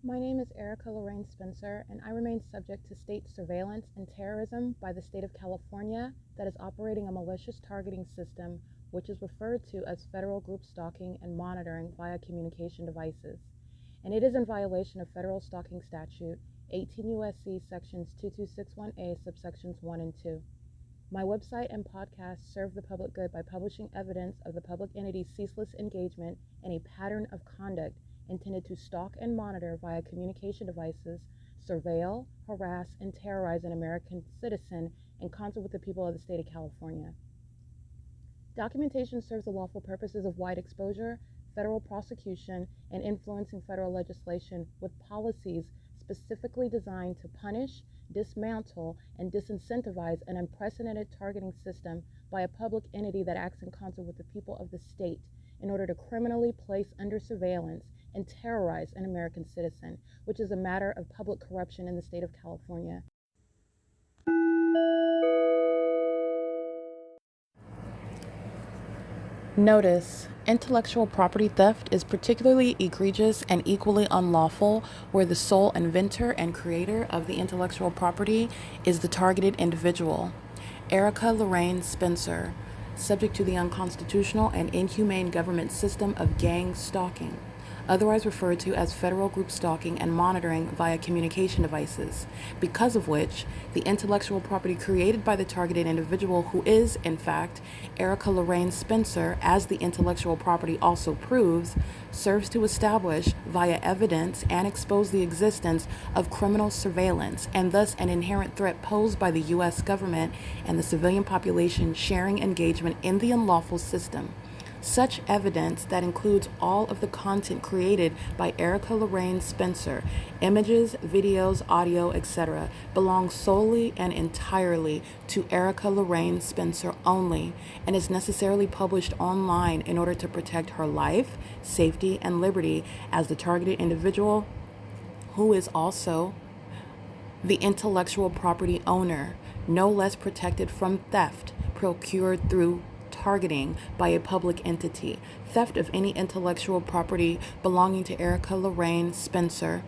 My name is Erica Lorraine Spencer, and I remain subject to state surveillance and terrorism by the state of California that is operating a malicious targeting system which is referred to as federal group stalking and monitoring via communication devices. And it is in violation of federal stalking statute 18 U.S.C. sections 2261A subsections 1 and 2. My website and podcast serve the public good by publishing evidence of the public entity's ceaseless engagement in a pattern of conduct intended to stalk and monitor via communication devices, surveil, harass, and terrorize an American citizen in concert with the people of the state of California. Documentation serves the lawful purposes of wide exposure, federal prosecution, and influencing federal legislation with policies specifically designed to punish, dismantle, and disincentivize an unprecedented targeting system by a public entity that acts in concert with the people of the state in order to criminally place under surveillance and terrorize an American citizen, which is a matter of public corruption in the state of California. Notice: intellectual property theft is particularly egregious and equally unlawful where the sole inventor and creator of the intellectual property is the targeted individual. Erica Lorraine Spencer, subject to the unconstitutional and inhumane government system of gang stalking, otherwise referred to as federal group stalking and monitoring via communication devices, because of which the intellectual property created by the targeted individual, who is, in fact, Erica Lorraine Spencer, as the intellectual property also proves, serves to establish via evidence and expose the existence of criminal surveillance and thus an inherent threat posed by the U.S. government and the civilian population sharing engagement in the unlawful system. Such evidence that includes all of the content created by Erica Lorraine Spencer, images, videos, audio, etc., belongs solely and entirely to Erica Lorraine Spencer only and is necessarily published online in order to protect her life, safety, and liberty as the targeted individual, who is also the intellectual property owner, no less protected from theft procured through targeting by a public entity. Theft of any intellectual property belonging to Erica Lorraine Spencer,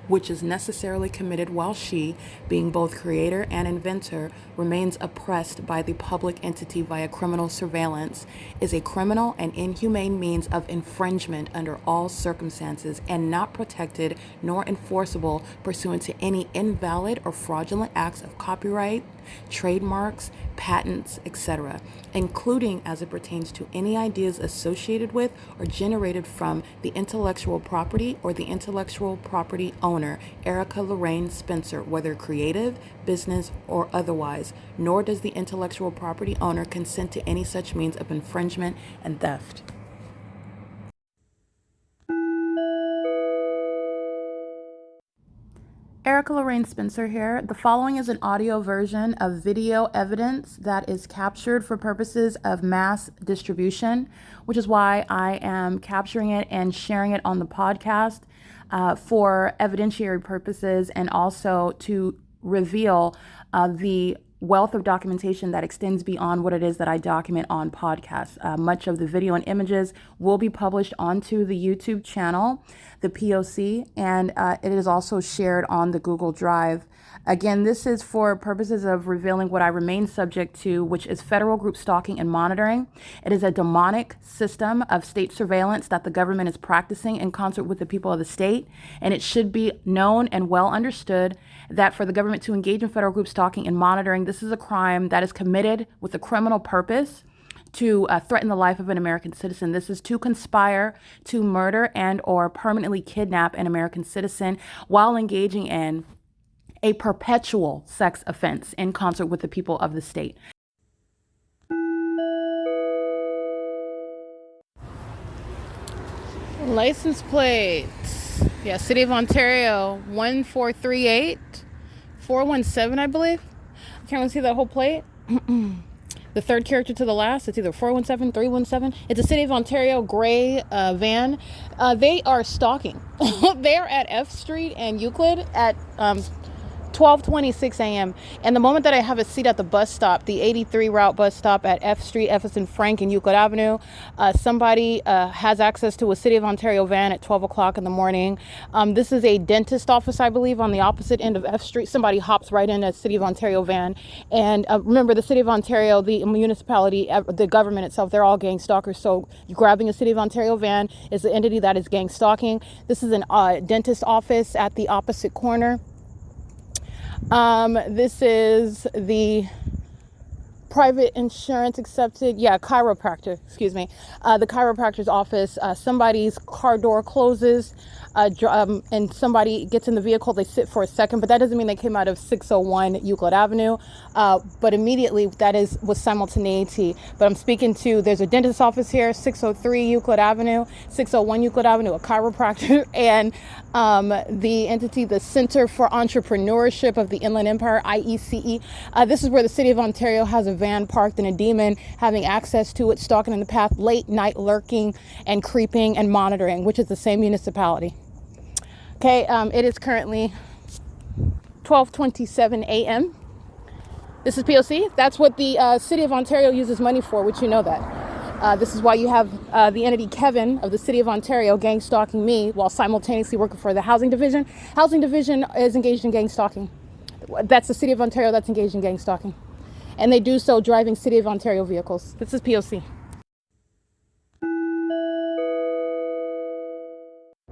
which is necessarily committed while she, being both creator and inventor, remains oppressed by the public entity via criminal surveillance, is a criminal and inhumane means of infringement under all circumstances and not protected nor enforceable pursuant to any invalid or fraudulent acts of copyright, trademarks, patents, etc., including as it pertains to any ideas associated with or generated from the intellectual property or the intellectual property owner, Erica Lorraine Spencer, whether creative, business, or otherwise, nor does the intellectual property owner consent to any such means of infringement and theft. Erica Lorraine Spencer here. The following is an audio version of video evidence that is captured for purposes of mass distribution, which is why I am capturing it and sharing it on the podcast for evidentiary purposes and also to reveal the wealth of documentation that extends beyond what it is that I document on podcasts. Much of the video and images will be published onto the YouTube channel, the P.O.C, and it is also shared on the Google Drive. Again, this is for purposes of revealing what I remain subject to, which is federal group stalking and monitoring. It is a demonic system of state surveillance that the government is practicing in concert with the people of the state, and it should be known and well understood that for the government to engage in federal group stalking and monitoring, this is a crime that is committed with a criminal purpose to threaten the life of an American citizen. This is to conspire to murder and or permanently kidnap an American citizen while engaging in a perpetual sex offense in concert with the people of the state. License plates. Yeah, City of Ontario, 1438 417, I believe. I can't really see that whole plate. The third character to the last, it's either 417, 317. It's a City of Ontario gray van. They are stalking. They are at F Street and Euclid at 12:26 a.m. And the moment that I have a seat at the bus stop, the 83 route bus stop at F Street, Jefferson Frank and Euclid Avenue, somebody has access to a City of Ontario van at 12 o'clock in the morning. This is a dentist office, I believe, on the opposite end of F Street. Somebody hops right in a City of Ontario van. And remember, the City of Ontario, the municipality, the government itself, they're all gang stalkers. So grabbing a City of Ontario van is the entity that is gang stalking. This is a dentist office at the opposite corner. This is the private insurance accepted, chiropractor, excuse me. The chiropractor's office, somebody's car door closes, and somebody gets in the vehicle, they sit for a second, but that doesn't mean they came out of 601 Euclid Avenue, but immediately that is with simultaneity. But I'm speaking to, there's a dentist office here, 603 Euclid Avenue, 601 Euclid Avenue, a chiropractor, and the entity, the Center for Entrepreneurship of the Inland Empire, I.I.S. This is where the City of Ontario has a van parked and a demon having access to it, stalking in the path, late night lurking and creeping and monitoring, which is the same municipality. Okay, it is currently 12:27 a.m. This is P.O.C. That's what the City of Ontario uses money for, which you know that. This is why you have the entity Kevin of the City of Ontario gang stalking me while simultaneously working for the Housing Division. Housing Division is engaged in gang stalking. That's the City of Ontario that's engaged in gang stalking. And they do so driving City of Ontario vehicles. This is P.O.C.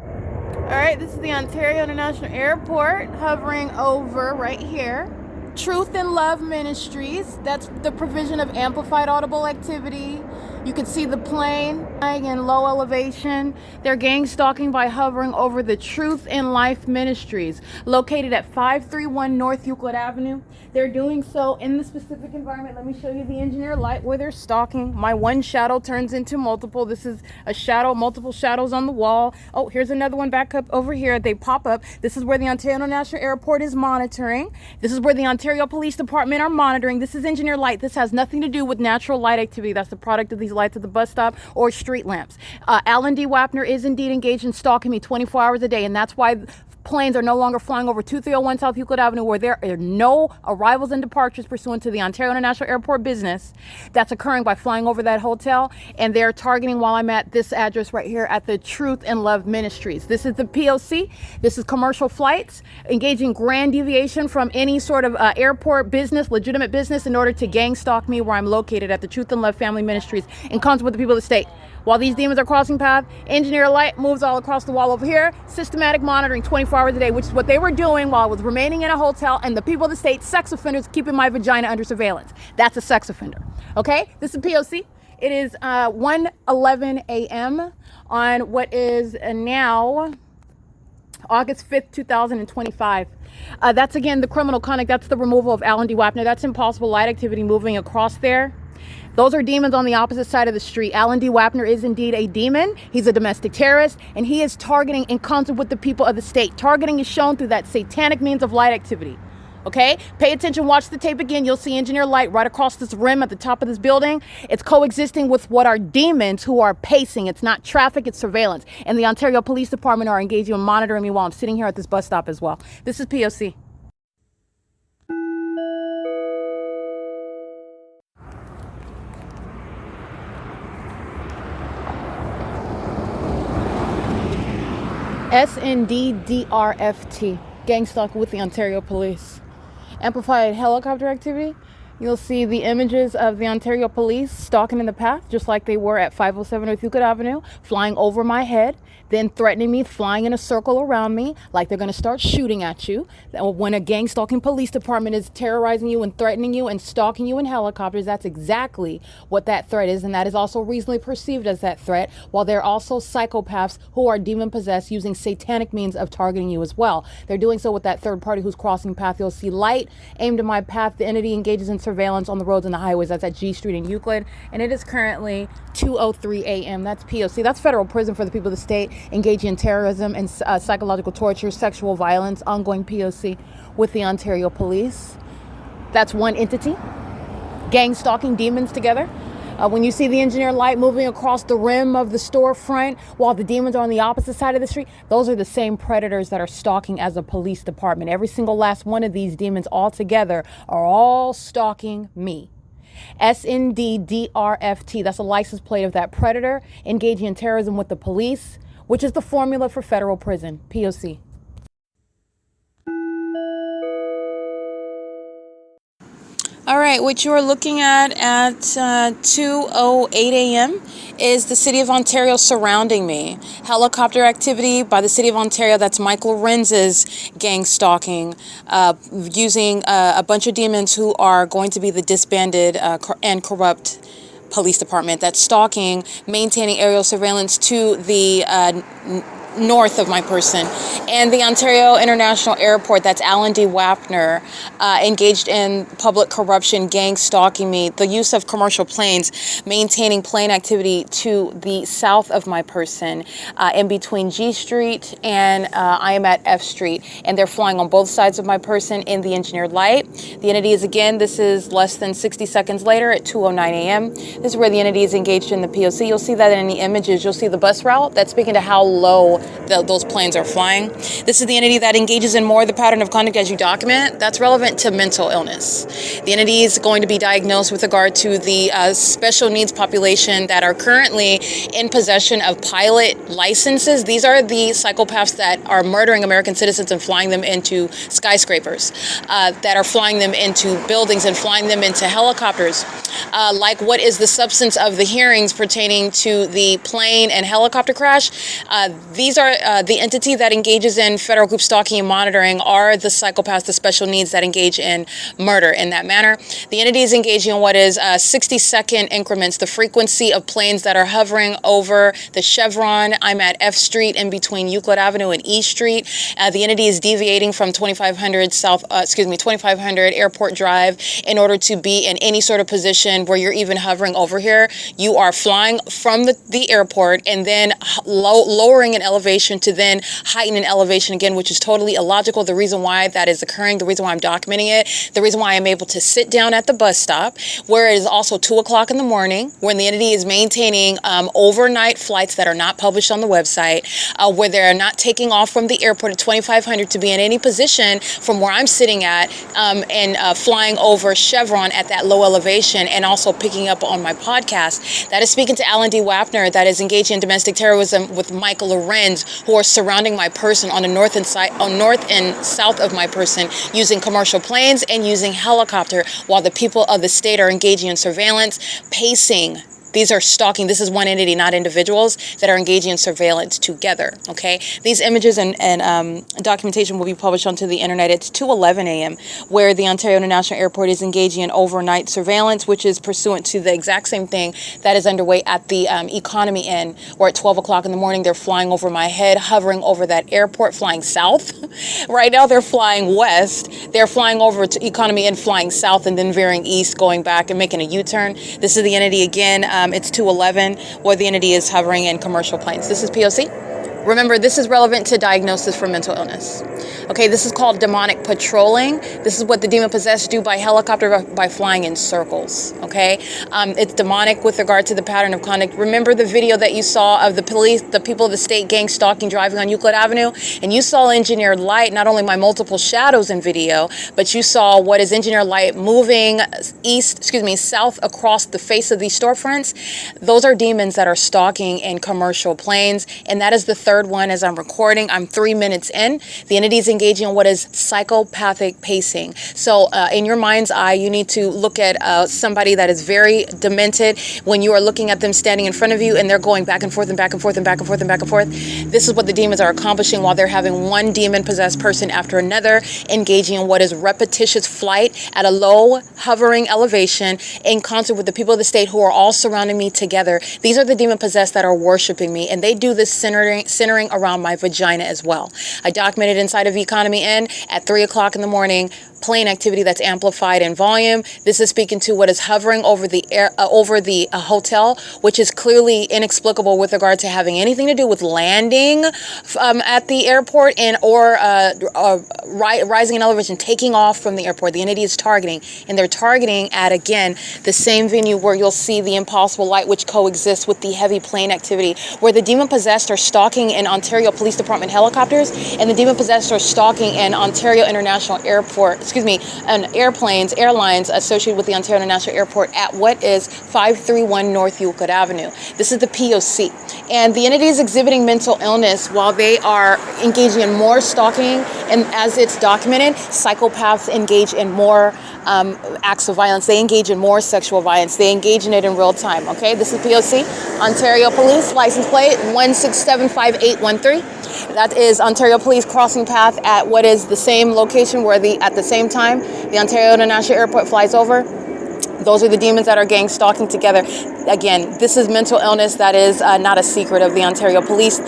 All right, this is the Ontario International Airport hovering over right here. Truth and Love Ministries, that's the provision of amplified audible activity. You can see the plane flying in low elevation. They're gang stalking by hovering over the Truth and Life Ministries, located at 531 North Euclid Avenue. They're doing so in the specific environment. Let me show you the engineer light where they're stalking. My one shadow turns into multiple. This is a shadow, multiple shadows on the wall. Oh, here's another one back up over here. They pop up. This is where the Ontario International Airport is monitoring. This is where the Ontario Police Department are monitoring. This is engineer light. This has nothing to do with natural light activity. That's the product of these lights at the bus stop or street lamps. Alan D. Wapner is indeed engaged in stalking me 24 hours a day, and that's why planes are no longer flying over 2301 South Euclid Avenue, where there are no arrivals and departures pursuant to the Ontario International Airport business. That's occurring by flying over that hotel, and they're targeting while I'm at this address right here at the Truth and Love Ministries. This is the P.O.C. This is commercial flights, engaging grand deviation from any sort of airport business, legitimate business, in order to gang stalk me where I'm located at the Truth and Love Family Ministries in concert with the people of the state. While these demons are crossing path, engineer light moves all across the wall over here, systematic monitoring 24 hours a day, which is what they were doing while I was remaining in a hotel, and the people of the state, sex offenders, keeping my vagina under surveillance. That's a sex offender. Okay, this is P.O.C. It is 1:11 a.m. on what is now August 5th, 2025. That's again the criminal conduct. That's the removal of Alan D. Wapner. That's impossible light activity moving across there. Those are demons on the opposite side of the street. Alan D. Wapner is indeed a demon. He's a domestic terrorist, and he is targeting in concert with the people of the state. Targeting is shown through that satanic means of light activity. Okay? Pay attention, watch the tape again. You'll see engineer light right across this rim at the top of this building. It's coexisting with what are demons who are pacing. It's not traffic, it's surveillance. And the Ontario Police Department are engaging in monitoring me while I'm sitting here at this bus stop as well. This is P.O.C. SNDDRFT, gang stalking with the Ontario Police. Amplified helicopter activity. You'll see the images of the Ontario Police stalking in the path, just like they were at 507 North Euclid Avenue, flying over my head, then threatening me, flying in a circle around me, like they're going to start shooting at you. When a gang stalking police department is terrorizing you and threatening you and stalking you in helicopters, that's exactly what that threat is, and that is also reasonably perceived as that threat, while they're also psychopaths who are demon-possessed using satanic means of targeting you as well. They're doing so with that third party who's crossing path. You'll see light aimed at my path. The entity engages in surveillance on the roads and the highways. That's at G Street in Euclid, and it is currently 2:03 a.m. That's P.O.C. That's federal prison for the people of the state engaging in terrorism and psychological torture, sexual violence, ongoing P.O.C. with the Ontario Police. That's one entity. Gang stalking demons together. When you see the engineer light moving across the rim of the storefront while the demons are on the opposite side of the street, those are the same predators that are stalking as a police department. Every single last one of these demons all together are all stalking me. SNDDRFT, that's a license plate of that predator engaging in terrorism with the police, which is the formula for federal prison, P.O.C. All right, what you are looking at 2:08 a.m. is the city of Ontario surrounding me. Helicopter activity by the city of Ontario. That's Mike Lorenz's gang stalking, using a bunch of demons who are going to be the disbanded and corrupt police department. That's stalking, maintaining aerial surveillance to the north of my person. And the Ontario International Airport, that's Alan D. Wapner, engaged in public corruption, gang stalking me, the use of commercial planes, maintaining plane activity to the south of my person, in between G Street and I am at F Street. And they're flying on both sides of my person in the engineered light. The entity is, again, this is less than 60 seconds later at 2:09 a.m. This is where the entity is engaged in the P.O.C. You'll see that in the images. You'll see the bus route. That's speaking to how low those planes are flying. This is the entity that engages in more of the pattern of conduct as you document. That's relevant to mental illness. The entity is going to be diagnosed with regard to the special needs population that are currently in possession of pilot licenses. These are the psychopaths that are murdering American citizens and flying them into skyscrapers, that are flying them into buildings and flying them into helicopters. Like what is the substance of the hearings pertaining to the plane and helicopter crash? These are the entity that engages in federal group stalking and monitoring are the psychopaths, the special needs that engage in murder in that manner. The entity is engaging in what is 60-second increments, the frequency of planes that are hovering over the Chevron. I'm at F Street in between Euclid Avenue and E Street. The entity is deviating from 2500 Airport Drive in order to be in any sort of position where you're even hovering over here. You are flying from the airport and then lowering an elevation to then heighten an elevation again, which is totally illogical. The reason why that is occurring, the reason why I'm documenting it, the reason why I'm able to sit down at the bus stop, where it is also 2 o'clock in the morning, when the entity is maintaining overnight flights that are not published on the website, where they're not taking off from the airport at 2500 to be in any position from where I'm sitting at, and flying over Chevron at that low elevation, and also picking up on my podcast. That is speaking to Alan D. Wapner, that is engaging in domestic terrorism with Michael LORENZ, who are surrounding my person on the north and south of my person, using commercial planes and using helicopter, while the people of the state are engaging in surveillance, pacing. These are stalking. This is one entity, not individuals, that are engaging in surveillance together, okay? These images and documentation will be published onto the internet. It's 2:11 a.m., where the Ontario International Airport is engaging in overnight surveillance, which is pursuant to the exact same thing that is underway at the Economy Inn, where at 12 o'clock in the morning, they're flying over my head, hovering over that airport, flying south. Right now, they're flying west. They're flying over to Economy Inn, flying south, and then veering east, going back and making a U-turn. This is the entity again. It's 2:11, where the entity is hovering in commercial planes. This is P.O.C. Remember, this is relevant to diagnosis for mental illness. Okay, this is called demonic patrolling. This is what the demon-possessed do by helicopter, by flying in circles, okay? It's demonic with regard to the pattern of conduct. Remember the video that you saw of the police, the people of the state gang stalking, driving on Euclid Avenue? And you saw engineered light, not only my multiple shadows in video, but you saw what is engineered light moving south across the face of these storefronts. Those are demons that are stalking in commercial planes, and that is the third one as I'm recording. I'm 3 minutes in. The entity is engaging in what is psychopathic pacing. So in your mind's eye, you need to look at somebody that is very demented when you are looking at them standing in front of you and they're going back and forth and back and forth and back and forth and back and forth. This is what the demons are accomplishing while they're having one demon-possessed person after another engaging in what is repetitious flight at a low hovering elevation in concert with the people of the state who are all surrounding me together. These are the demon-possessed that are worshiping me, and they do this centering centering around my vagina as well. I documented inside of Economy Inn at 3 o'clock in the morning, plane activity that's amplified in volume. This is speaking to what is hovering over the hotel, which is clearly inexplicable with regard to having anything to do with landing at the airport or rising in elevation, taking off from the airport. The entity is targeting, and they're targeting at, again, the same venue where you'll see the impossible light, which coexists with the heavy plane activity, where the demon-possessed are stalking in Ontario Police Department helicopters, and the demon-possessed are stalking in Ontario International Airport, and airlines associated with the Ontario International Airport at what is 531 North Euclid Avenue. This is the P.O.C. And the entity is exhibiting mental illness while they are engaging in more stalking, and as it's documented, psychopaths engage in more acts of violence. They engage in more sexual violence. They engage in it in real time, okay? This is P.O.C. Ontario Police, license plate 1675813. That is Ontario Police crossing path at what is the same location where at the same time the Ontario International Airport flies over. Those are the demons that are gang stalking together. Again, this is mental illness that is not a secret of the Ontario Police.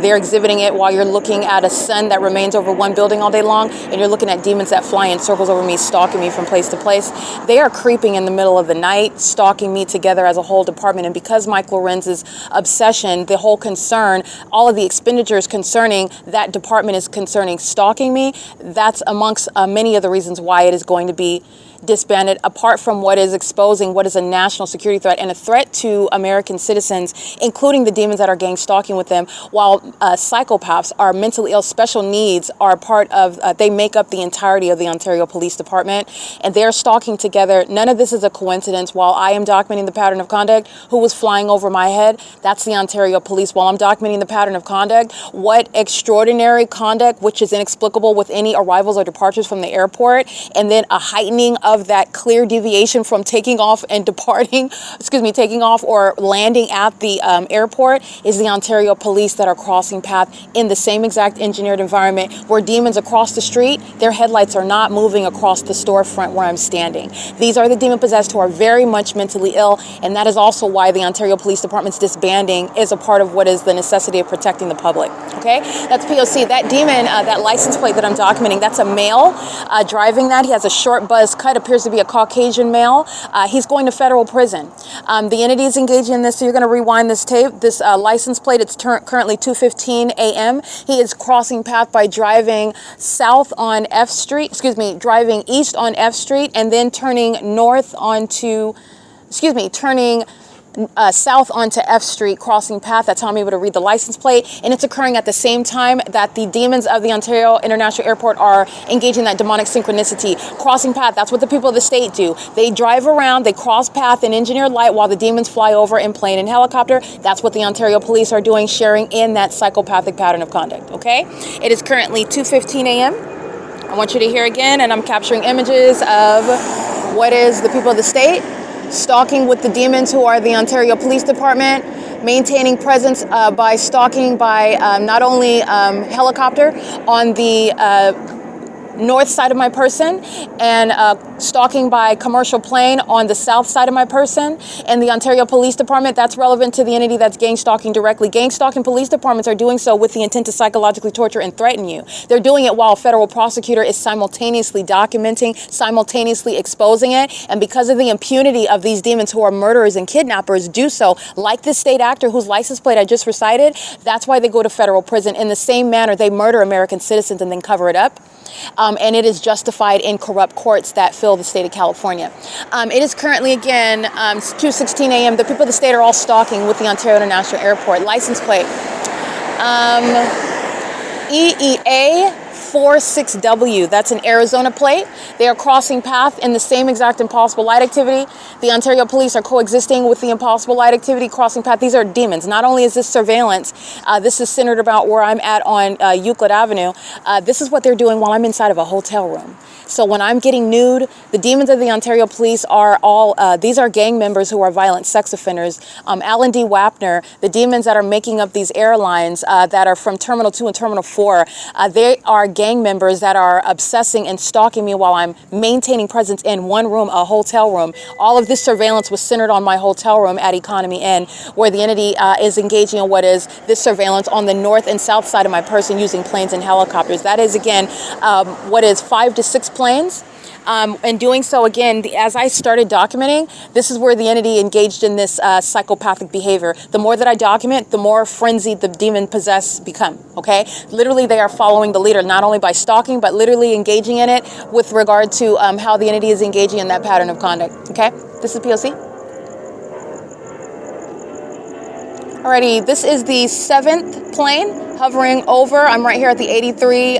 They're exhibiting it while you're looking at a sun that remains over one building all day long, and you're looking at demons that fly in circles over me, stalking me from place to place. They are creeping in the middle of the night, stalking me together as a whole department. And because Mike Lorenz's obsession, the whole concern, all of the expenditures concerning that department is concerning stalking me, that's amongst many of the reasons why it is going to be disbanded, apart from what is exposing what is a national security threat and a threat to American citizens, including the demons that are gang stalking with them, while psychopaths are mentally ill. Special needs are part of, they make up the entirety of the Ontario Police Department, and they're stalking together. None of this is a coincidence. While I am documenting the pattern of conduct, who was flying over my head? That's the Ontario Police. While I'm documenting the pattern of conduct, what extraordinary conduct, which is inexplicable with any arrivals or departures from the airport, and then a heightening of that clear deviation from taking off and taking off or landing at the airport, is the Ontario Police that are crossing path in the same exact engineered environment where demons across the street, their headlights are not moving across the storefront where I'm standing. These are the demon-possessed who are very much mentally ill, and that is also why the Ontario Police Department's disbanding is a part of what is the necessity of protecting the public. Okay, that's P.O.C. That demon, that license plate that I'm documenting, that's a male driving that. He has a short buzz cut, appears to be a Caucasian male. He's going to federal prison. The entity is engaging in this, so you're going to rewind this tape. This license plate, it's currently 2:15 a.m. He is crossing path by driving south on F Street, driving east on F Street, and then turning south onto F Street, crossing path. That's how I'm able to read the license plate. And it's occurring at the same time that the demons of the Ontario International Airport are engaging in that demonic synchronicity. Crossing path, that's what the people of the state do. They drive around, they cross path in engineered light while the demons fly over in plane and helicopter. That's what the Ontario Police are doing, sharing in that psychopathic pattern of conduct, okay? It is currently 2:15 a.m. I want you to hear again, and I'm capturing images of what is the people of the state stalking with the demons who are the Ontario Police Department, maintaining presence by stalking by not only helicopter on the north side of my person, and stalking by commercial plane on the south side of my person. And the Ontario Police Department, that's relevant to the entity that's gang stalking directly. Gang stalking police departments are doing so with the intent to psychologically torture and threaten you. They're doing it while a federal prosecutor is simultaneously documenting, simultaneously exposing it. And because of the impunity of these demons who are murderers and kidnappers do so, like this state actor whose license plate I just recited, that's why they go to federal prison. In the same manner, they murder American citizens and then cover it up. And it is justified in corrupt courts that fill the state of California. It is currently, again, 2:16 a.m. The people of the state are all stalking with the Ontario International Airport. License plate EEA46W. That's an Arizona plate. They are crossing path in the same exact impossible light activity. The Ontario Police are coexisting with the impossible light activity, crossing path. These are demons. Not only is this surveillance, this is centered about where I'm at on Euclid Avenue. This is what they're doing while I'm inside of a hotel room. So when I'm getting nude, the demons of the Ontario Police are all, these are gang members who are violent sex offenders. Alan D. Wapner, the demons that are making up these airlines that are from Terminal 2 and Terminal 4, they are gang members that are obsessing and stalking me while I'm maintaining presence in one room, a hotel room. All of this surveillance was centered on my hotel room at Economy Inn, where the entity is engaging in what is this surveillance on the north and south side of my person using planes and helicopters. That is, again, what is 5 to 6 planes. And doing so, again, as I started documenting, this is where the entity engaged in this psychopathic behavior. The more that I document, the more frenzied the demon-possessed become, okay? Literally, they are following the leader, not only by stalking, but literally engaging in it with regard to how the entity is engaging in that pattern of conduct, okay? This is P.O.C. Alrighty, this is the 7th plane hovering over. I'm right here at the 83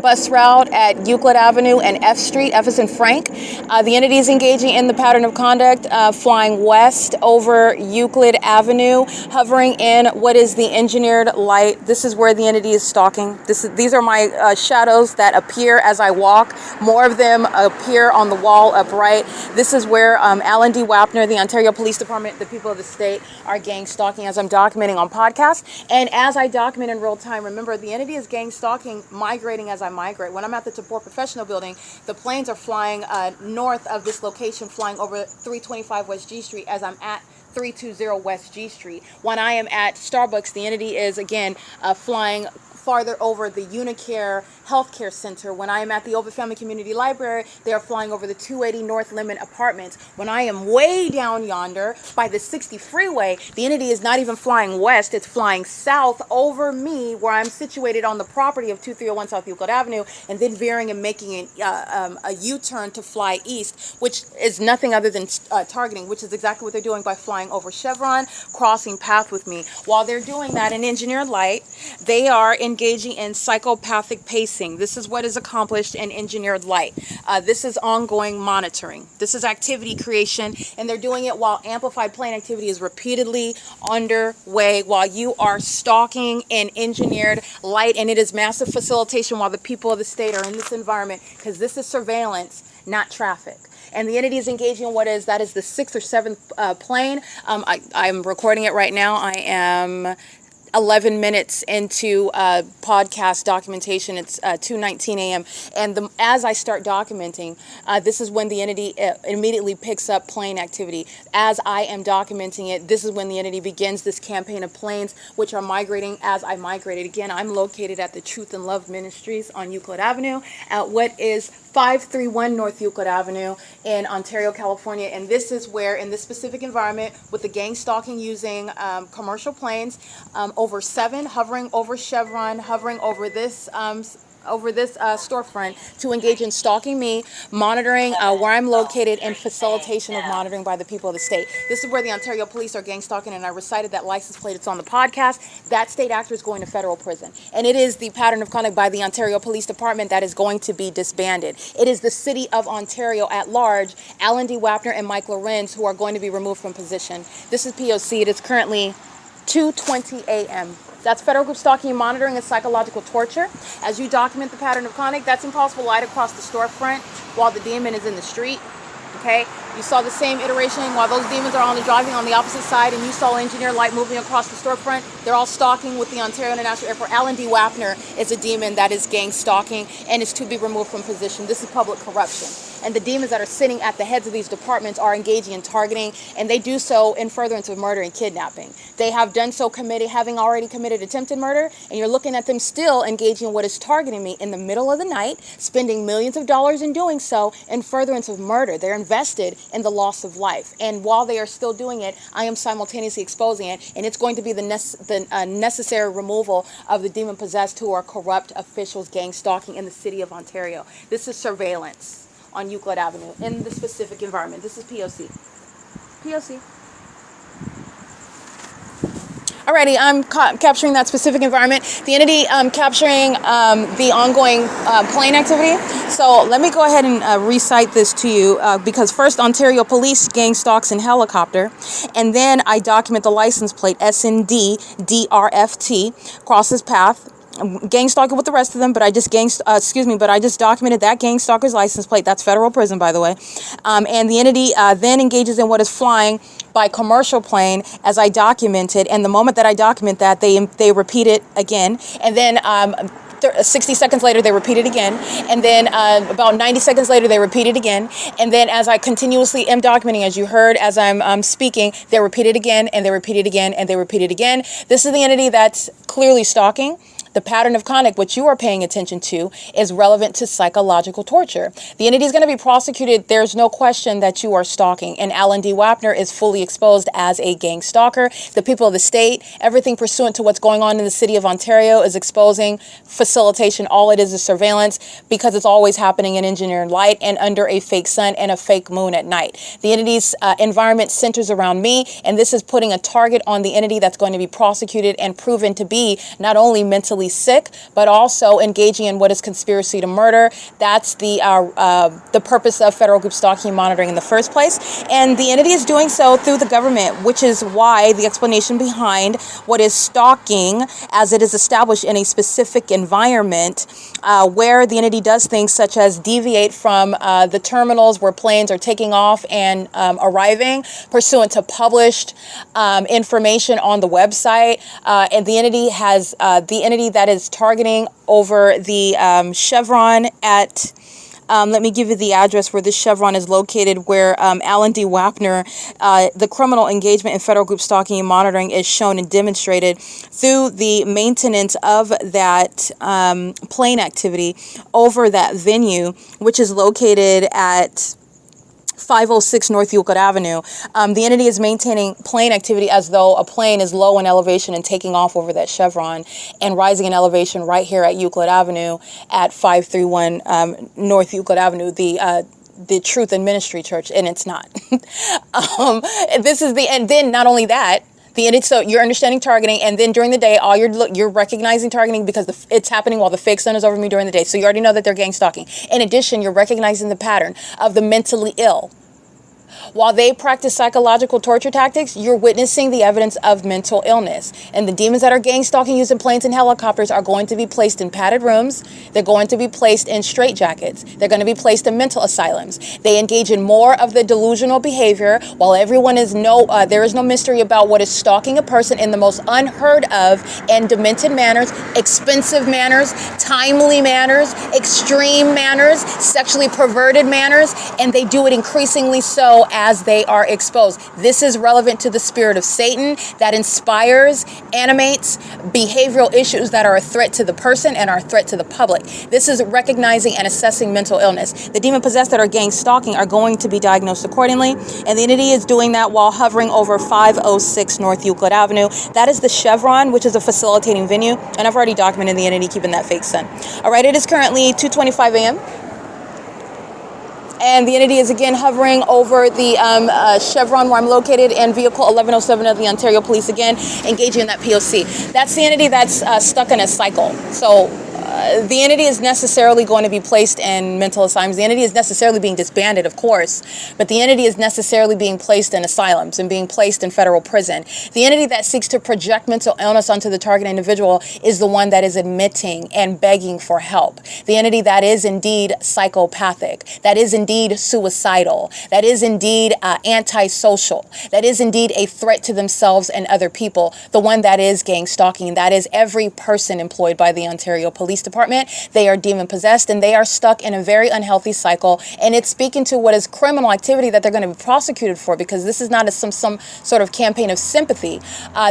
bus route at Euclid Avenue and F Street, F as in Frank. The entity is engaging in the pattern of conduct, flying west over Euclid Avenue, hovering in what is the engineered light. This is where the entity is stalking. These are my shadows that appear as I walk. More of them appear on the wall upright. This is where Alan D. Wapner, the Ontario Police Department, the people of the state are gang stalking as I'm documenting on podcast. And as I document in real time, remember, the entity is gang stalking, migrating as I migrate. When I'm at the Support Professional Building, the planes are flying north of this location, flying over 325 West G Street as I'm at 320 West G Street. When I am at Starbucks, the entity is, again, flying farther over the UNICARE Healthcare Center. When I am at the OVITT Family Community Library, they are flying over the 280 North Lemon Apartments. When I am way down yonder by the 60 freeway, the entity is not even flying west, it's flying south over me, where I'm situated on the property of 2301 South Euclid Avenue, and then veering and making a U-turn to fly east, which is nothing other than targeting, which is exactly what they're doing by flying over Chevron, crossing path with me. While they're doing that in engineered light, they are engaging in psychopathic pacing. This is what is accomplished in engineered light. This is ongoing monitoring. This is activity creation, and they're doing it while amplified plane activity is repeatedly underway, while you are stalking in engineered light, and it is massive facilitation while the people of the state are in this environment, because this is surveillance, not traffic. And the entity is engaging in what is, that is the 6th or 7th plane. I'm recording it right now. I am 11 minutes into podcast documentation. It's 2:19 a.m. And as I start documenting, this is when the entity immediately picks up plane activity. As I am documenting it, this is when the entity begins this campaign of planes, which are migrating as I migrated. Again, I'm located at the Truth and Love Ministries on Euclid Avenue at what is 531 North Euclid Avenue in Ontario, California. And this is where, in this specific environment, with the gang stalking using commercial planes, over 7, hovering over Chevron, hovering over this storefront to engage in stalking me, monitoring where I'm located, and facilitation of monitoring by the people of the state. This is where the Ontario Police are gang stalking, and I recited that license plate. It's on the podcast. That state actor is going to federal prison, and it is the pattern of conduct by the Ontario Police Department that is going to be disbanded. It is the city of Ontario at large, Alan D. Wapner and Mike Lorenz, who are going to be removed from position. This is P.O.C. It is currently 2:20 a.m. That's federal group stalking and monitoring and psychological torture. As you document the pattern of conduct, that's impossible light across the storefront while the demon is in the street. Okay, you saw the same iteration while those demons are on the driving on the opposite side, and you saw engineer light moving across the storefront. They're all stalking with the Ontario International Airport. Alan D. Wapner is a demon that is gang stalking and is to be removed from position. This is public corruption. And the demons that are sitting at the heads of these departments are engaging in targeting, and they do so in furtherance of murder and kidnapping. They have done so having already committed attempted murder, and you're looking at them still engaging in what is targeting me in the middle of the night, spending millions of dollars in doing so in furtherance of murder. They're invested in the loss of life. And while they are still doing it, I am simultaneously exposing it, and it's going to be the necessary removal of the demon-possessed who are corrupt officials gang stalking in the city of Ontario. This is surveillance on Euclid Avenue in the specific environment. This is P.O.C. P.O.C. Alrighty, I'm capturing that specific environment. The entity capturing the ongoing plane activity. So let me go ahead and recite this to you because first Ontario Police gang stalks in helicopter, and then I document the license plate SND DRFT crosses path gang stalking with the rest of them, but I just documented that gang stalker's license plate. That's federal prison, by the way. And the entity then engages in what is flying by commercial plane, as I documented. And the moment that I document that, they repeat it again, and then 60 seconds later, they repeat it again. And then about 90 seconds later, they repeat it again. And then as I continuously am documenting, as you heard, as I'm speaking, they repeat it again, and they repeat it again, and they repeat it again. This is the entity that's clearly stalking. The pattern of conduct, which you are paying attention to, is relevant to psychological torture. The entity is going to be prosecuted. There's no question that you are stalking. And Alan D. WAPNER is fully exposed as a gang stalker. The people of the state, everything pursuant to what's going on in the city of Ontario is exposing facilitation. All it is surveillance, because it's always happening in engineered light and under a fake sun and a fake moon at night. The entity's environment centers around me, and this is putting a target on the entity that's going to be prosecuted and proven to be not only mentally sick, but also engaging in what is conspiracy to murder. That's the purpose of federal group stalking and monitoring in the first place. And the entity is doing so through the government, which is why the explanation behind what is stalking, as it is established in a specific environment where the entity does things such as deviate from the terminals where planes are taking off and arriving pursuant to published information on the website. And the entity has the entity that is targeting over the Chevron at, let me give you the address where this Chevron is located, where Alan D. WAPNER, the criminal engagement in federal group stalking and monitoring is shown and demonstrated through the maintenance of that plane activity over that venue, which is located at 506 North Euclid Avenue. The entity is maintaining plane activity as though a plane is low in elevation and taking off over that Chevron and rising in elevation right here at Euclid Avenue at 531 North Euclid Avenue, the Truth and Ministry Church, and it's not. And then not only that, so you're understanding targeting, and then during the day, all you're recognizing targeting because it's happening while the fake sun is over me during the day. So you already know that they're gang stalking. In addition, you're recognizing the pattern of the mentally ill. While they practice psychological torture tactics, you're witnessing the evidence of mental illness. And the demons that are gang stalking using planes and helicopters are going to be placed in padded rooms. They're going to be placed in straitjackets. They're going to be placed in mental asylums. They engage in more of the delusional behavior, while everyone there is no mystery about what is stalking a person in the most unheard of and demented manners, expensive manners, timely manners, extreme manners, sexually perverted manners, and they do it increasingly so as they are exposed. This is relevant to the spirit of Satan that inspires, animates behavioral issues that are a threat to the person and are a threat to the public. This is recognizing and assessing mental illness. The demon possessed that are gang stalking are going to be diagnosed accordingly, and the entity is doing that while hovering over 506 North Euclid Avenue. That is the Chevron, which is a facilitating venue, and I've already documented the entity keeping that fake sun. All right, it is currently 2:25 a.m. And the entity is again hovering over the Chevron where I'm located, and vehicle 1107 of the Ontario Police again engaging in that P.O.C. That's the entity that's stuck in a cycle. So the entity is necessarily going to be placed in mental asylums. The entity is necessarily being disbanded, of course, but the entity is necessarily being placed in asylums and being placed in federal prison. The entity that seeks to project mental illness onto the target individual is the one that is admitting and begging for help. The entity that is indeed psychopathic, that is indeed suicidal, that is indeed antisocial, that is indeed a threat to themselves and other people, the one that is gang stalking, that is every person employed by the Ontario Police Department. They are demon possessed, and they are stuck in a very unhealthy cycle, and it's speaking to what is criminal activity that they're going to be prosecuted for, because this is not some sort of campaign of sympathy.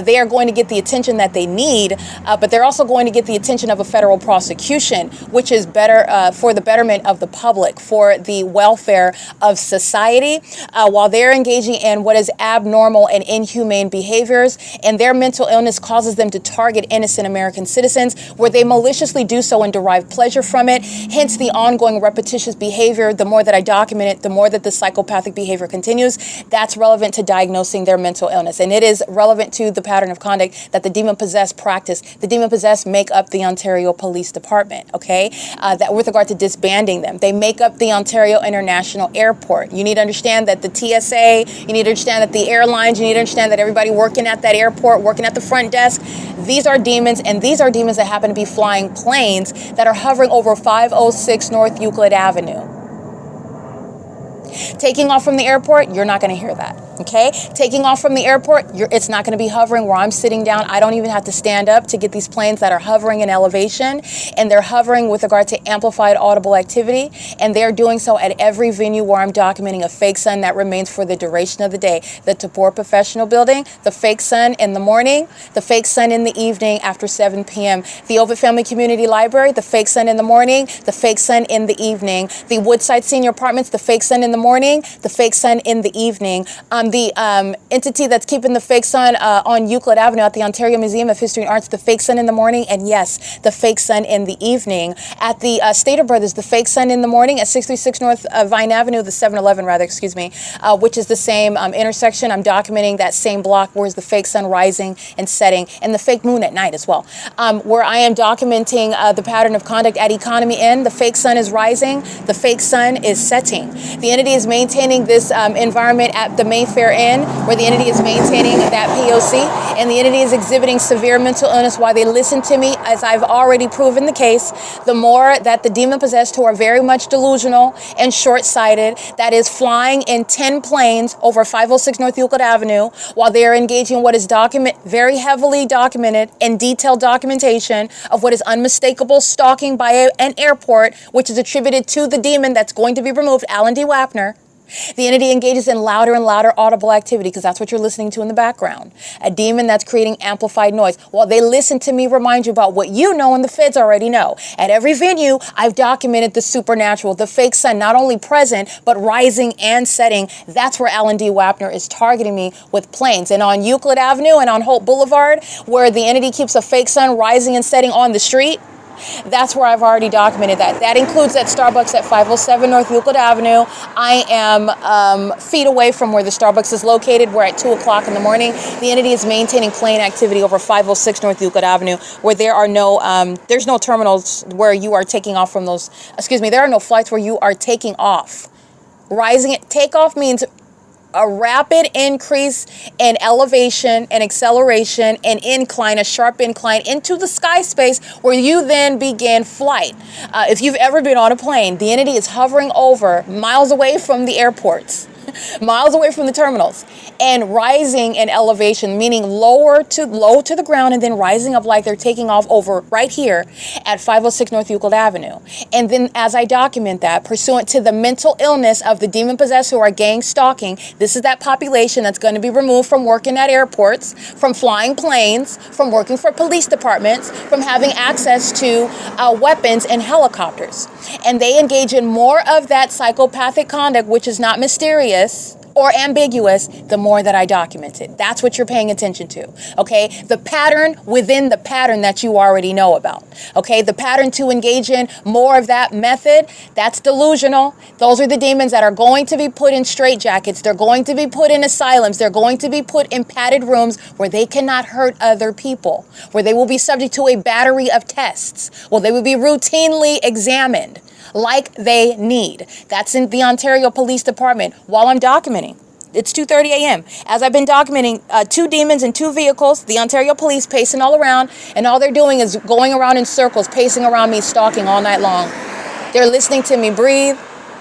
They are going to get the attention that they need, but they're also going to get the attention of a federal prosecution, which is better for the betterment of the public, for the welfare of society, while they're engaging in what is abnormal and inhumane behaviors, and their mental illness causes them to target innocent American citizens, where they maliciously do so and derive pleasure from it. Hence the ongoing repetitious behavior. The more that I document it, the more that the psychopathic behavior continues. That's relevant to diagnosing their mental illness. And it is relevant to the pattern of conduct that the demon-possessed practice. The demon-possessed make up the Ontario Police Department, okay? That with regard to disbanding them. They make up the Ontario International Airport. You need to understand that the TSA, you need to understand that the airlines, you need to understand that everybody working at that airport, working at the front desk, these are demons, and these are demons that happen to be flying planes that are hovering over 506 North Euclid Avenue. Taking off from the airport, you're not going to hear that, okay? Taking off from the airport, it's not going to be hovering where I'm sitting down. I don't even have to stand up to get these planes that are hovering in elevation, and they're hovering with regard to amplified audible activity, and they're doing so at every venue where I'm documenting a fake sun that remains for the duration of the day. The Tabor Professional Building, the fake sun in the morning, the fake sun in the evening after 7 p.m. The OVITT Family Community Library, the fake sun in the morning, the fake sun in the evening. The Woodside Senior Apartments, the fake sun in the morning, the fake sun in the evening. The entity that's keeping the fake sun on Euclid Avenue at the Ontario Museum of History and Arts, the fake sun in the morning, and yes, the fake sun in the evening. At the Stater Brothers, the fake sun in the morning at 636 North Vine Avenue, the 7-Eleven rather, excuse me, which is the same intersection. I'm documenting that same block where's the fake sun rising and setting, and the fake moon at night as well. Where I am documenting the pattern of conduct at Economy Inn, the fake sun is rising, the fake sun is setting. The entity is maintaining this environment at the Mayfair Inn, where the entity is maintaining that P.O.C, and the entity is exhibiting severe mental illness while they listen to me, as I've already proven the case. The more that the demon-possessed, who are very much delusional and short-sighted, that is flying in 10 planes over 506 North Euclid Avenue, while they are engaging in what is very heavily documented and detailed documentation of what is unmistakable stalking by an airport, which is attributed to the demon that's going to be removed, Alan D. WAPNER. The entity engages in louder and louder audible activity, because that's what you're listening to in the background. A demon that's creating amplified noise. While they listen to me remind you about what you know and the feds already know. At every venue, I've documented the supernatural, the fake sun, not only present, but rising and setting. That's where Alan D. WAPNER is targeting me with planes. And on Euclid Avenue and on Holt Boulevard, where the entity keeps a fake sun rising and setting on the street, that's where I've already documented that. That includes that Starbucks at 507 North Euclid Avenue. I am feet away from where the Starbucks is located. We're at 2 o'clock in the morning. The entity is maintaining plane activity over 506 North Euclid Avenue, where there are no, there's no terminals where you are taking off from those, there are no flights where you are taking off. Takeoff means a rapid increase in elevation and acceleration and incline, a sharp incline into the sky space, where you then begin flight. If you've ever been on a plane, the entity is hovering over miles away from the airports, miles away from the terminals, and rising in elevation, meaning low to the ground, and then rising up like they're taking off over right here at 506 North Euclid Avenue. And then as I document that, pursuant to the mental illness of the demon-possessed who are gang stalking, this is that population that's going to be removed from working at airports, from flying planes, from working for police departments, from having access to weapons and helicopters. And they engage in more of that psychopathic conduct, which is not mysterious or ambiguous, the more that I document it. That's what you're paying attention to, okay? The pattern within the pattern that you already know about, okay? The pattern to engage in more of that method, that's delusional. Those are the demons that are going to be put in straitjackets. They're going to be put in asylums. They're going to be put in padded rooms where they cannot hurt other people, where they will be subject to a battery of tests, where they will be routinely examined like they need. That's in the Ontario Police Department while I'm documenting. It's 2:30 a.m. As I've been documenting 2 demons in 2 vehicles, the Ontario Police pacing all around, and all they're doing is going around in circles, pacing around me, stalking all night long. They're listening to me breathe.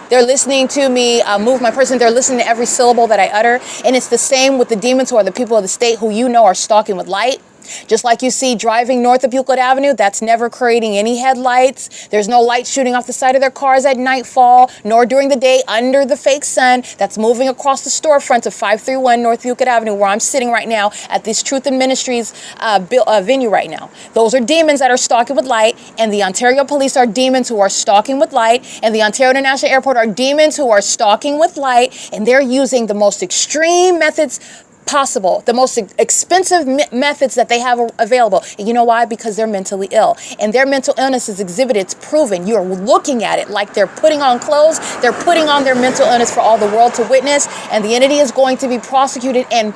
They're listening to me move my person. They're listening to every syllable that I utter. And it's the same with the demons, who are the people of the state who you know are stalking with light. Just like you see driving north of Euclid Avenue, that's never creating any headlights. There's no light shooting off the side of their cars at nightfall, nor during the day under the fake sun that's moving across the storefronts of 531 North Euclid Avenue, where I'm sitting right now at this Truth and Ministries venue right now. Those are demons that are stalking with light, and the Ontario Police are demons who are stalking with light, and the Ontario International Airport are demons who are stalking with light, and they're using the most extreme methods possible, the most expensive methods that they have available. And you know why? Because they're mentally ill. And their mental illness is exhibited, it's proven. You're looking at it like they're putting on clothes, they're putting on their mental illness for all the world to witness, and the entity is going to be prosecuted and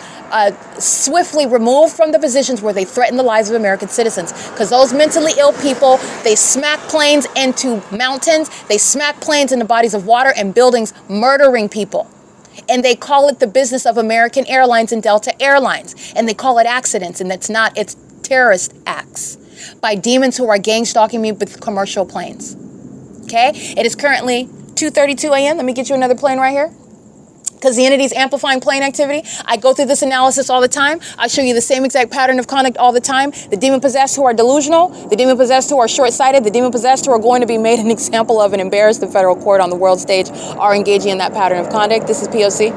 swiftly removed from the positions where they threaten the lives of American citizens. Because those mentally ill people, they smack planes into mountains, they smack planes into bodies of water and buildings, murdering people. And they call it the business of American Airlines and Delta Airlines. And they call it accidents, and it's not, it's terrorist acts by demons who are gang stalking me with commercial planes. Okay? It is currently 2:32 a.m. Let me get you another plane right here. Because the entity is amplifying plane activity. I go through this analysis all the time. I show you the same exact pattern of conduct all the time. The demon-possessed who are delusional, the demon-possessed who are short-sighted, the demon-possessed who are going to be made an example of and embarrassed in federal court on the world stage are engaging in that pattern of conduct. This is P.O.C.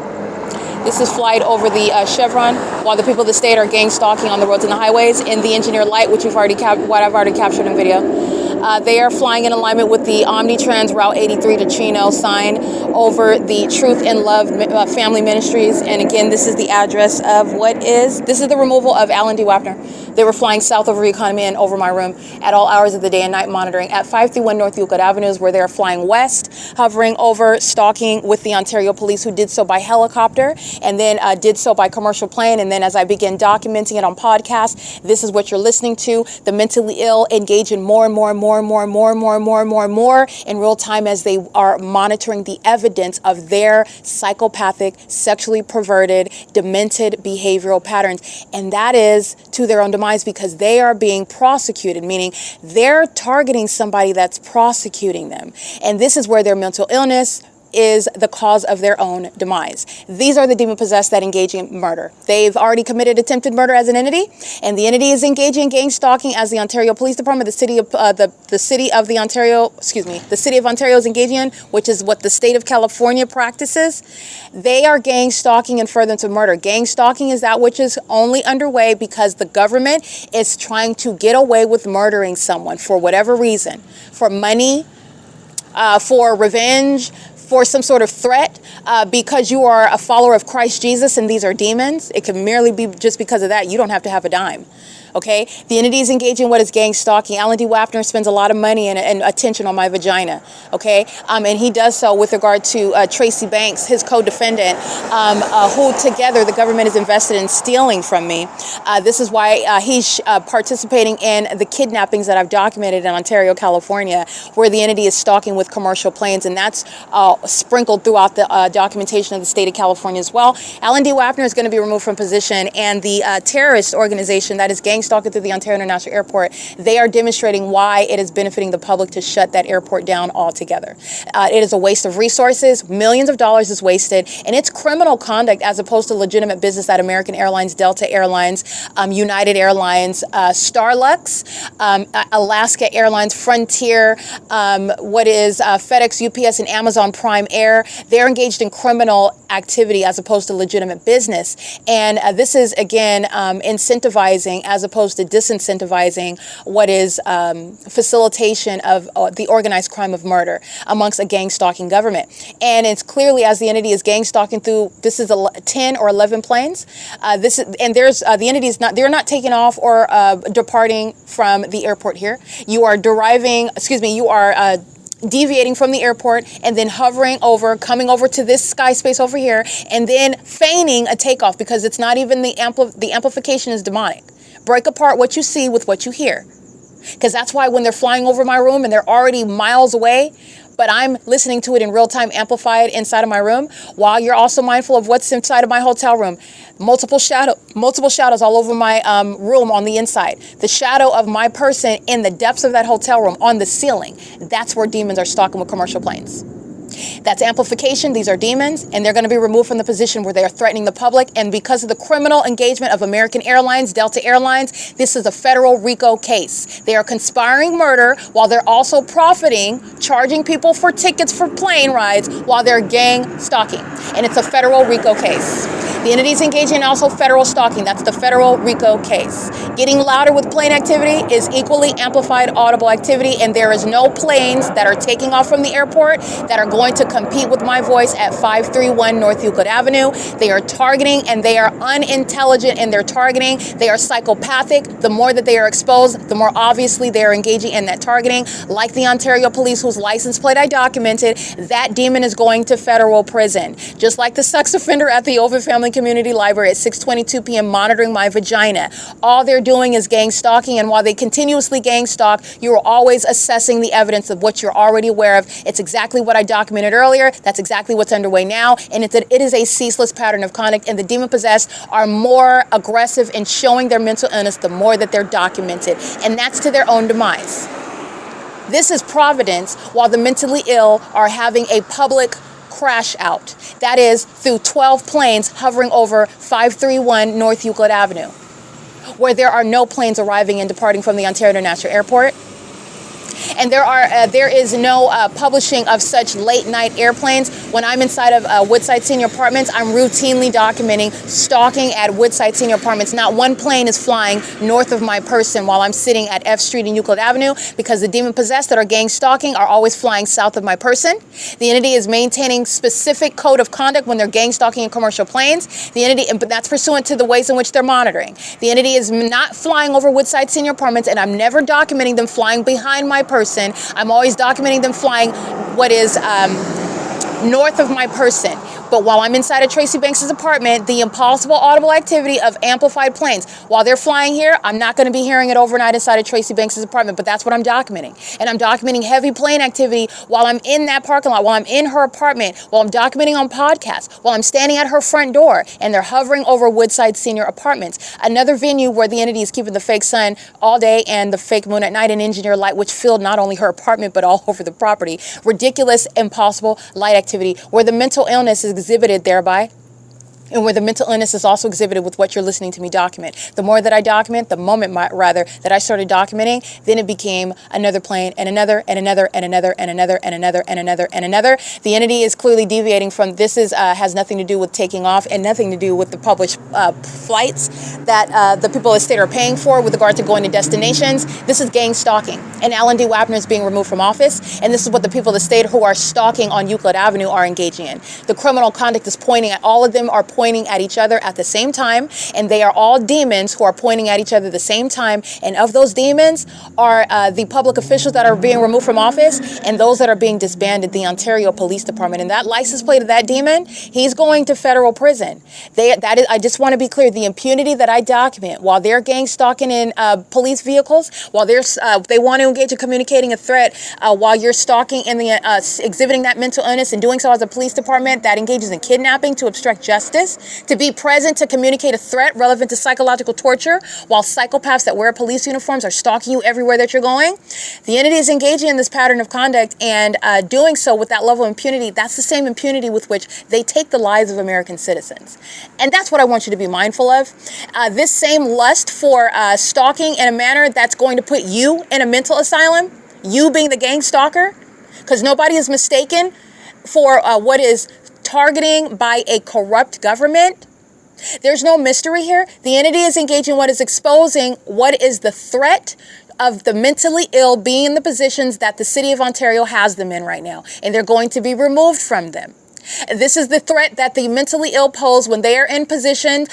This is flight over the Chevron, while the people of the state are gang stalking on the roads and the highways in the engineer light, which I've already captured in video. They are flying in alignment with the Omnitrans Route 83 to Chino sign over the Truth and Love Family Ministries. And again, this is the address of this is the removal of Alan D. Wapner. They were flying south over Economy and over my room at all hours of the day and night, monitoring at 531 North Euclid Avenues, where they are flying west, hovering over, stalking with the Ontario police, who did so by helicopter and then did so by commercial plane. And then as I begin documenting it on podcast, this is what you're listening to. The mentally ill engage in more and more and more in real time as they are monitoring the evidence of their psychopathic, sexually perverted, demented behavioral patterns. And that is to their own demise, because they are being prosecuted, meaning they're targeting somebody that's prosecuting them. And this is where their mental illness is the cause of their own demise. These are the demon-possessed that engage in murder. They've already committed attempted murder as an entity, and the entity is engaging in gang stalking as the Ontario Police Department, the city of Ontario is engaging in, which is what the state of California practices. They are gang stalking in furtherance of murder. Gang stalking is that which is only underway because the government is trying to get away with murdering someone for whatever reason, for money, for revenge, for some sort of threat, because you are a follower of Christ Jesus and these are demons. It can merely be just because of that. You don't have to have a dime. Okay, the entity is engaging in what is gang stalking. Alan D. Wapner spends a lot of money and attention on my vagina. Okay, and he does so with regard to Tracy Banks, his co-defendant, who together the government is invested in stealing from me. This is why he's participating in the kidnappings that I've documented in Ontario, California, where the entity is stalking with commercial planes, and that's sprinkled throughout the documentation of the state of California as well. Alan D. Wapner is going to be removed from position, and the terrorist organization that is gang stalking through the Ontario International Airport, they are demonstrating why it is benefiting the public to shut that airport down altogether. It is a waste of resources. Millions of dollars is wasted, and it's criminal conduct as opposed to legitimate business that American Airlines, Delta Airlines, United Airlines, Starlux, Alaska Airlines, Frontier, FedEx, UPS, and Amazon Prime Air. They're engaged in criminal activity as opposed to legitimate business. And this is, again, incentivizing as opposed to disincentivizing what is facilitation of the organized crime of murder amongst a gang stalking government. And it's clearly, as the entity is gang stalking through, this is 10 or 11 planes. The entity is not, they're not taking off or departing from the airport here. You are deviating from the airport and then hovering over, coming over to this sky space over here, and then feigning a takeoff, because it's not even the amplification is demonic. Break apart what you see with what you hear. Because that's why when they're flying over my room and they're already miles away, but I'm listening to it in real time, amplified inside of my room, while you're also mindful of what's inside of my hotel room. Multiple shadows all over my room on the inside. The shadow of my person in the depths of that hotel room on the ceiling. That's where demons are stalking with commercial planes. That's amplification. These are demons, and they're going to be removed from the position where they are threatening the public. And because of the criminal engagement of American Airlines, Delta Airlines, this is a federal RICO case. They are conspiring murder while they're also profiting, charging people for tickets for plane rides while they're gang stalking. And it's a federal RICO case. The entity is engaging in also federal stalking. That's the federal RICO case. Getting louder with plane activity is equally amplified audible activity, and there is no planes that are taking off from the airport that are going to compete with my voice at 531 North Euclid Avenue. They are targeting, and they are unintelligent in their targeting. They are psychopathic. The more that they are exposed, the more obviously they are engaging in that targeting. Like the Ontario police, whose license plate I documented, that demon is going to federal prison. Just like the sex offender at the OVITT Family Community Library at 6:22 p.m. monitoring my vagina. All they're doing is gang stalking, and while they continuously gang stalk, you are always assessing the evidence of what you're already aware of. It's exactly what I documented earlier. That's exactly what's underway now, and it is a ceaseless pattern of conduct, and the demon-possessed are more aggressive in showing their mental illness the more that they're documented, and that's to their own demise. This is providence while the mentally ill are having a public crash out. That is through 12 planes hovering over 531 North Euclid Avenue, where there are no planes arriving and departing from the Ontario International Airport. And there is no publishing of such late night airplanes. When I'm inside of Woodside Senior Apartments, I'm routinely documenting stalking at Woodside Senior Apartments. Not one plane is flying north of my person while I'm sitting at F Street and Euclid Avenue, because the demon possessed that are gang stalking are always flying south of my person. The entity is maintaining specific code of conduct when they're gang stalking in commercial planes. The entity, but that's pursuant to the ways in which they're monitoring. The entity is not flying over Woodside Senior Apartments, and I'm never documenting them flying behind my person. I'm always documenting them flying what is north of my person. But while I'm inside of Tracy Banks's apartment, the impossible audible activity of amplified planes, while they're flying here, I'm not going to be hearing it overnight inside of Tracy Banks's apartment, but that's what I'm documenting. And I'm documenting heavy plane activity while I'm in that parking lot, while I'm in her apartment, while I'm documenting on podcasts, while I'm standing at her front door, and they're hovering over Woodside Senior Apartments, another venue where the entity is keeping the fake sun all day and the fake moon at night, and engineer light, which filled not only her apartment, but all over the property. Ridiculous, impossible light activity, where the mental illness is exhibited thereby, and where the mental illness is also exhibited with what you're listening to me document. The more that I document, the moment rather that I started documenting, then it became another plane and another and another and another and another and another and another and another. The entity is clearly deviating from this. Has nothing to do with taking off and nothing to do with the published flights that the people of the state are paying for with regard to going to destinations. This is gang stalking, and Alan D. WAPNER is being removed from office, and this is what the people of the state who are stalking on Euclid Avenue are engaging in. The criminal conduct is pointing at all of them are pointing at each other at the same time, and they are all demons who are pointing at each other at the same time. And of those demons are the public officials that are being removed from office and those that are being disbanded, the Ontario Police Department. And that license plate of that demon, he's going to federal prison. I just want to be clear, the impunity that I document while they're gang stalking in police vehicles, while they want to engage in communicating a threat, while you're stalking in the exhibiting that mental illness and doing so as a police department that engages in kidnapping to obstruct justice, to be present to communicate a threat relevant to psychological torture, while psychopaths that wear police uniforms are stalking you everywhere that you're going. The entity is engaging in this pattern of conduct and doing so with that level of impunity. That's the same impunity with which they take the lives of American citizens. And that's what I want you to be mindful of. This same lust for stalking in a manner that's going to put you in a mental asylum, you being the gang stalker, because nobody is mistaken for what is targeting by a corrupt government. There's no mystery here. The entity is engaging what is exposing what is the threat of the mentally ill being in the positions that the city of Ontario has them in right now, and they're going to be removed from them. This is the threat that the mentally ill pose when they are in position,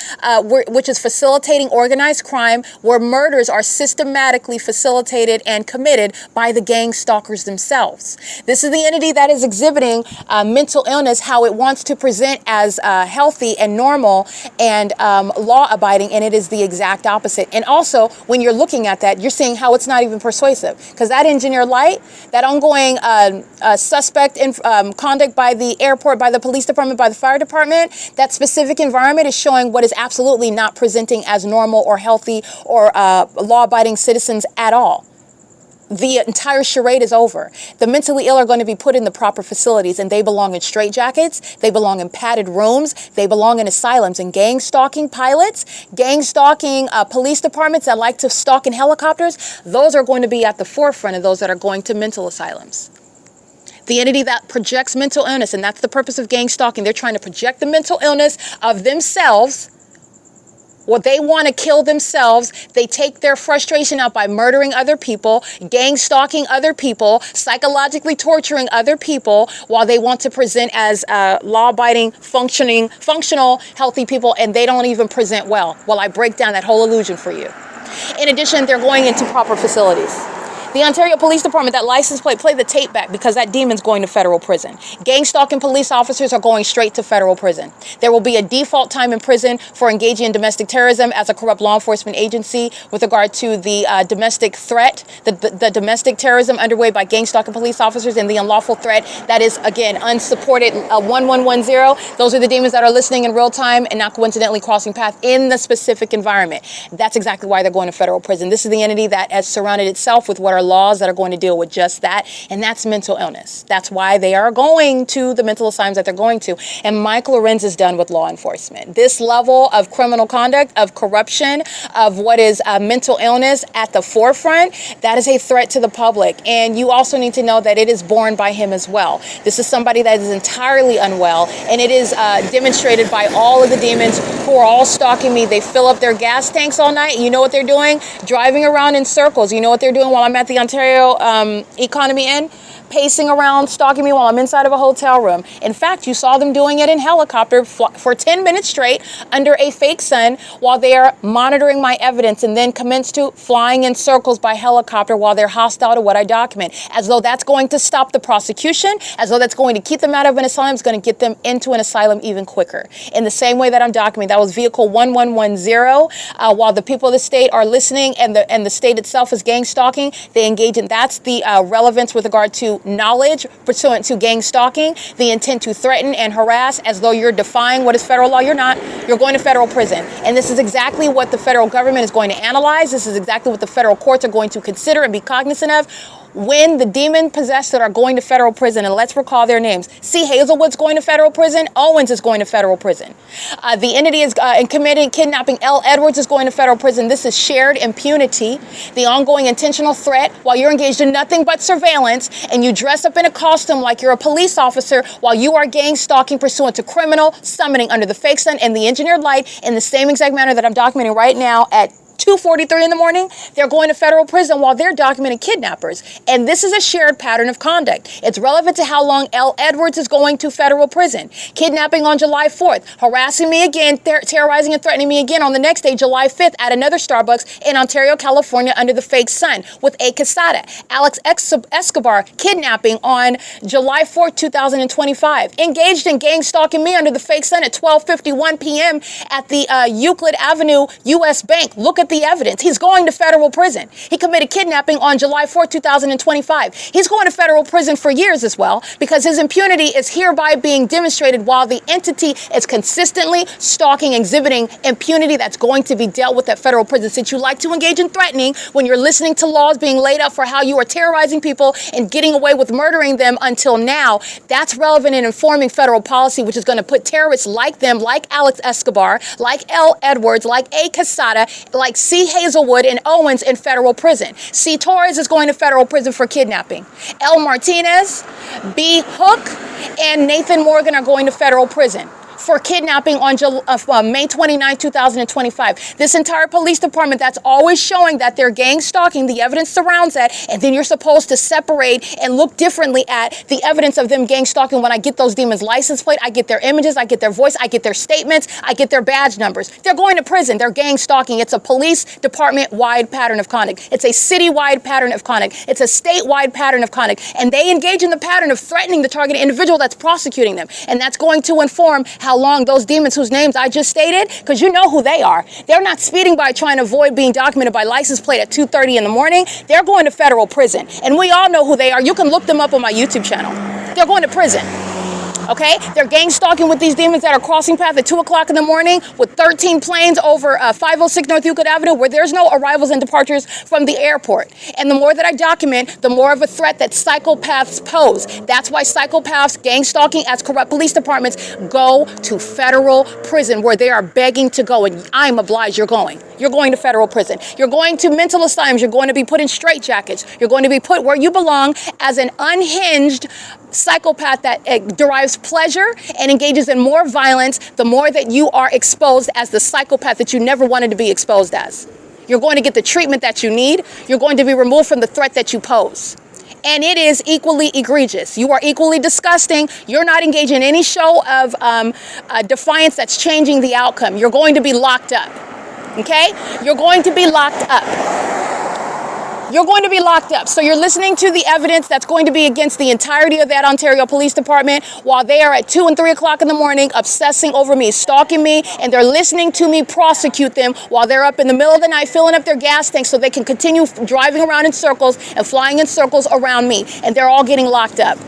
which is facilitating organized crime, where murders are systematically facilitated and committed by the gang stalkers themselves. This is the entity that is exhibiting mental illness, how it wants to present as healthy and normal and law-abiding, and it is the exact opposite. And also, when you're looking at that, you're seeing how it's not even persuasive, because that engineer light, that ongoing suspect in conduct by the airport, by the police department, by the fire department, that specific environment is showing what is absolutely not presenting as normal or healthy or law-abiding citizens at all. The entire charade is over. The mentally ill are going to be put in the proper facilities, and they belong in straitjackets, they belong in padded rooms, they belong in asylums. And gang stalking pilots, gang stalking police departments that like to stalk in helicopters, those are going to be at the forefront of those that are going to mental asylums. The entity that projects mental illness, and that's the purpose of gang stalking. They're trying to project the mental illness of themselves. Well, they want to kill themselves. They take their frustration out by murdering other people, gang stalking other people, psychologically torturing other people, while they want to present as law-abiding, functional, healthy people, and they don't even present well. Well, I break down that whole illusion for you. In addition, they're going into proper facilities. The Ontario Police Department, that license plate, play the tape back because that demon's going to federal prison. Gang stalking police officers are going straight to federal prison. There will be a default time in prison for engaging in domestic terrorism as a corrupt law enforcement agency with regard to the domestic threat, the domestic terrorism underway by gang stalking police officers and the unlawful threat that is, again, unsupported 1110. Those are the demons that are listening in real time and not coincidentally crossing paths in the specific environment. That's exactly why they're going to federal prison. This is the entity that has surrounded itself with what are laws that are going to deal with just that, and that's mental illness. That's why they are going to the mental asylums that they're going to. And Mike LORENZ is done with law enforcement. This level of criminal conduct, of corruption, of what is mental illness at the forefront, that is a threat to the public. And you also need to know that it is borne by him as well. This is somebody that is entirely unwell, and it is demonstrated by all of the demons who are all stalking me. They fill up their gas tanks all night. You know what they're doing? Driving around in circles. You know what they're doing while I'm at the Ontario Economy Inn? Pacing around, stalking me while I'm inside of a hotel room. In fact, you saw them doing it in helicopter for 10 minutes straight under a fake sun while they are monitoring my evidence, and then commence to flying in circles by helicopter while they're hostile to what I document, as though that's going to stop the prosecution, as though that's going to keep them out of an asylum, it's going to get them into an asylum even quicker. In the same way that I'm documenting, that was vehicle 1110. While the people of the state are listening and the state itself is gang stalking, they engage in, that's the relevance with regard to knowledge pursuant to gang stalking, the intent to threaten and harass as though you're defying what is federal law. You're not. You're going to federal prison. And this is exactly what the federal government is going to analyze. This is exactly what the federal courts are going to consider and be cognizant of when the demon-possessed that are going to federal prison. And let's recall their names. C. Hazelwood's going to federal prison. Owens is going to federal prison. The entity is committing kidnapping. L. Edwards is going to federal prison. This is shared impunity, the ongoing intentional threat while you're engaged in nothing but surveillance, and you dress up in a costume like you're a police officer while you are gang stalking pursuant to criminal summoning under the fake sun and the engineered light in the same exact manner that I'm documenting right now at 2:43 in the morning. They're going to federal prison while they're documenting kidnappers. And this is a shared pattern of conduct. It's relevant to how long L. Edwards is going to federal prison. Kidnapping on July 4th, harassing me again, terrorizing and threatening me again on the next day, July 5th, at another Starbucks in Ontario, California, under the fake sun with a Quesada. Alex Escobar kidnapping on July 4th, 2025. Engaged in gang stalking me under the fake sun at 12:51 p.m. at the Euclid Avenue U.S. Bank. Look at the evidence. He's going to federal prison. He committed kidnapping on July 4th, 2025. He's going to federal prison for years as well because his impunity is hereby being demonstrated while the entity is consistently stalking, exhibiting impunity that's going to be dealt with at federal prison. Since you like to engage in threatening when you're listening to laws being laid out for how you are terrorizing people and getting away with murdering them until now, that's relevant in informing federal policy, which is going to put terrorists like them, like Alex Escobar, like L. Edwards, like A. Quesada, like C. Hazelwood and Owens in federal prison. C. Torres is going to federal prison for kidnapping. L. Martinez, B. Hook, and Nathan Morgan are going to federal prison for kidnapping on May 29, 2025. This entire police department that's always showing that they're gang stalking, the evidence surrounds that, and then you're supposed to separate and look differently at the evidence of them gang stalking. When I get those demons' license plate, I get their images, I get their voice, I get their statements, I get their badge numbers. They're going to prison. They're gang stalking. It's a police department-wide pattern of conduct. It's a city-wide pattern of conduct. It's a statewide pattern of conduct. And they engage in the pattern of threatening the targeted individual that's prosecuting them. And that's going to inform how long those demons whose names I just stated, because you know who they are. They're not speeding by trying to avoid being documented by license plate at 2:30 in the morning. They're going to federal prison. And we all know who they are. You can look them up on my YouTube channel. They're going to prison. Okay? They're gang stalking with these demons that are crossing paths at 2 o'clock in the morning with 13 planes over 506 North Euclid Avenue where there's no arrivals and departures from the airport. And the more that I document, the more of a threat that psychopaths pose. That's why psychopaths, gang stalking as corrupt police departments go to federal prison where they are begging to go. And I'm obliged you're going. you're going to federal prison. You're going to mental asylums. You're going to be put in straitjackets. You're going to be put where you belong as an unhinged psychopath that derives pleasure and engages in more violence the more that you are exposed as the psychopath that you never wanted to be exposed as. You're going to get the treatment that you need. You're going to be removed from the threat that you pose. And it is equally egregious. You are equally disgusting. You're not engaging in any show of defiance that's changing the outcome. You're going to be locked up. Okay? You're going to be locked up. You're going to be locked up. So you're listening to the evidence that's going to be against the entirety of that Ontario Police Department while they are at 2 and 3 o'clock in the morning obsessing over me, stalking me, and they're listening to me prosecute them while they're up in the middle of the night filling up their gas tanks so they can continue driving around in circles and flying in circles around me. And they're all getting locked up.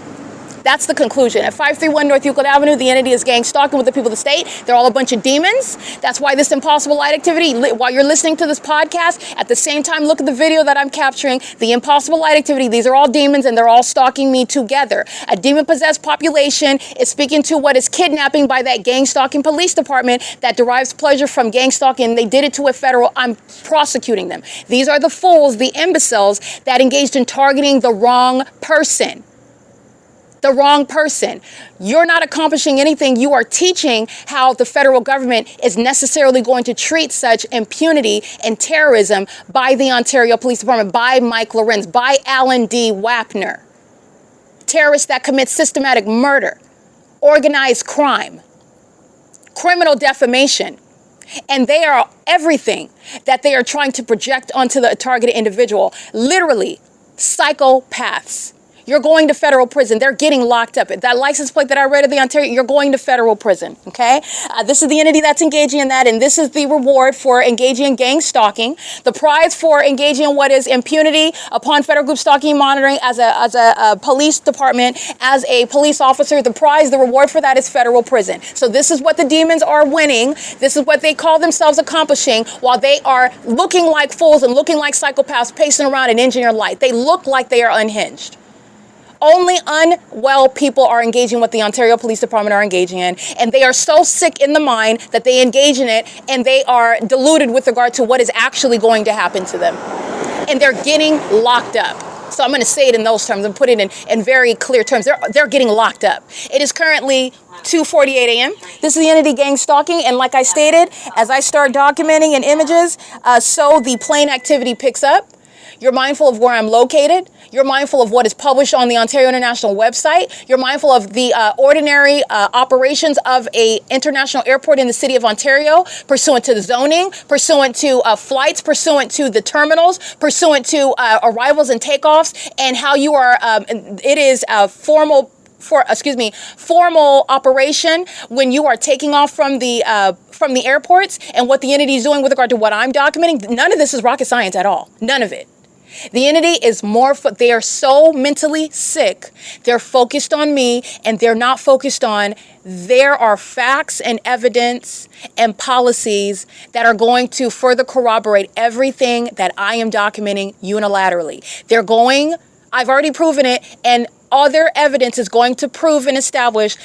That's the conclusion. At 531 North Euclid Avenue, the entity is gang stalking with the people of the state. They're all a bunch of demons. That's why this impossible light activity, while you're listening to this podcast, at the same time, look at the video that I'm capturing. The impossible light activity, these are all demons and they're all stalking me together. A demon-possessed population is speaking to what is kidnapping by that gang stalking police department that derives pleasure from gang stalking. They did it to a federal. I'm prosecuting them. These are the fools, the imbeciles that engaged in targeting the wrong person. The wrong person. You're not accomplishing anything. You are teaching how the federal government is necessarily going to treat such impunity and terrorism by the Ontario Police Department, by Mike LORENZ, by Alan D. WAPNER. Terrorists that commit systematic murder, organized crime, criminal defamation. And they are everything that they are trying to project onto the targeted individual. Literally, psychopaths. You're going to federal prison. They're getting locked up. That license plate that I read of the Ontario, you're going to federal prison, okay? This is the entity that's engaging in that, and this is the reward for engaging in gang stalking. The prize for engaging in what is impunity upon federal group stalking and monitoring as a police department, as a police officer, the prize, the reward for that is federal prison. So this is what the demons are winning. This is what they call themselves accomplishing while they are looking like fools and looking like psychopaths pacing around in engineered light. They look like they are unhinged. Only unwell people are engaging what the Ontario Police Department are engaging in, and they are so sick in the mind that they engage in it, and they are deluded with regard to what is actually going to happen to them. And they're getting locked up. So I'm going to say it in those terms and put it in very clear terms. They're getting locked up. It is currently 2:48 a.m. This is the entity gang stalking, and like I stated, as I start documenting in images, so the plane activity picks up. You're mindful of where I'm located. You're mindful of what is published on the Ontario International website. You're mindful of the ordinary operations of an international airport in the city of Ontario, pursuant to the zoning, pursuant to flights, pursuant to the terminals, pursuant to arrivals and takeoffs, and how you are, it is a formal operation when you are taking off from the airports, and what the entity is doing with regard to what I'm documenting. None of this is rocket science at all. None of it. The entity is they are so mentally sick. They're focused on me, and they're not focused on there are facts and evidence and policies that are going to further corroborate everything that I am documenting unilaterally. I've already proven it, and other evidence is going to prove and establish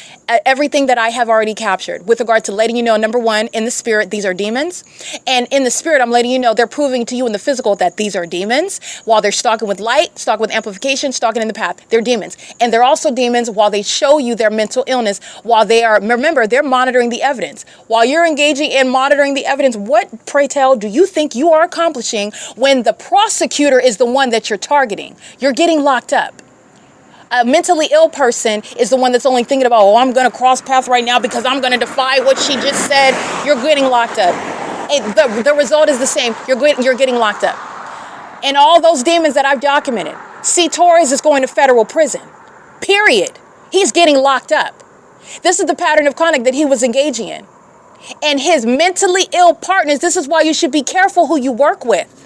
everything that I have already captured with regard to letting you know, number one, in the spirit, these are demons. And in the spirit, I'm letting you know, they're proving to you in the physical that these are demons. While they're stalking with light, stalking with amplification, stalking in the path, they're demons. And they're also demons while they show you their mental illness, while they are, remember, they're monitoring the evidence. While you're engaging in monitoring the evidence, what, pray tell, do you think you are accomplishing when the prosecutor is the one that you're targeting? You're getting locked up. A mentally ill person is the one that's only thinking about, oh, I'm going to cross path right now because I'm going to defy what she just said. You're getting locked up. The result is the same. You're getting locked up. And all those demons that I've documented, C. Torres is going to federal prison. Period. He's getting locked up. This is the pattern of conduct that he was engaging in. And his mentally ill partners, this is why you should be careful who you work with.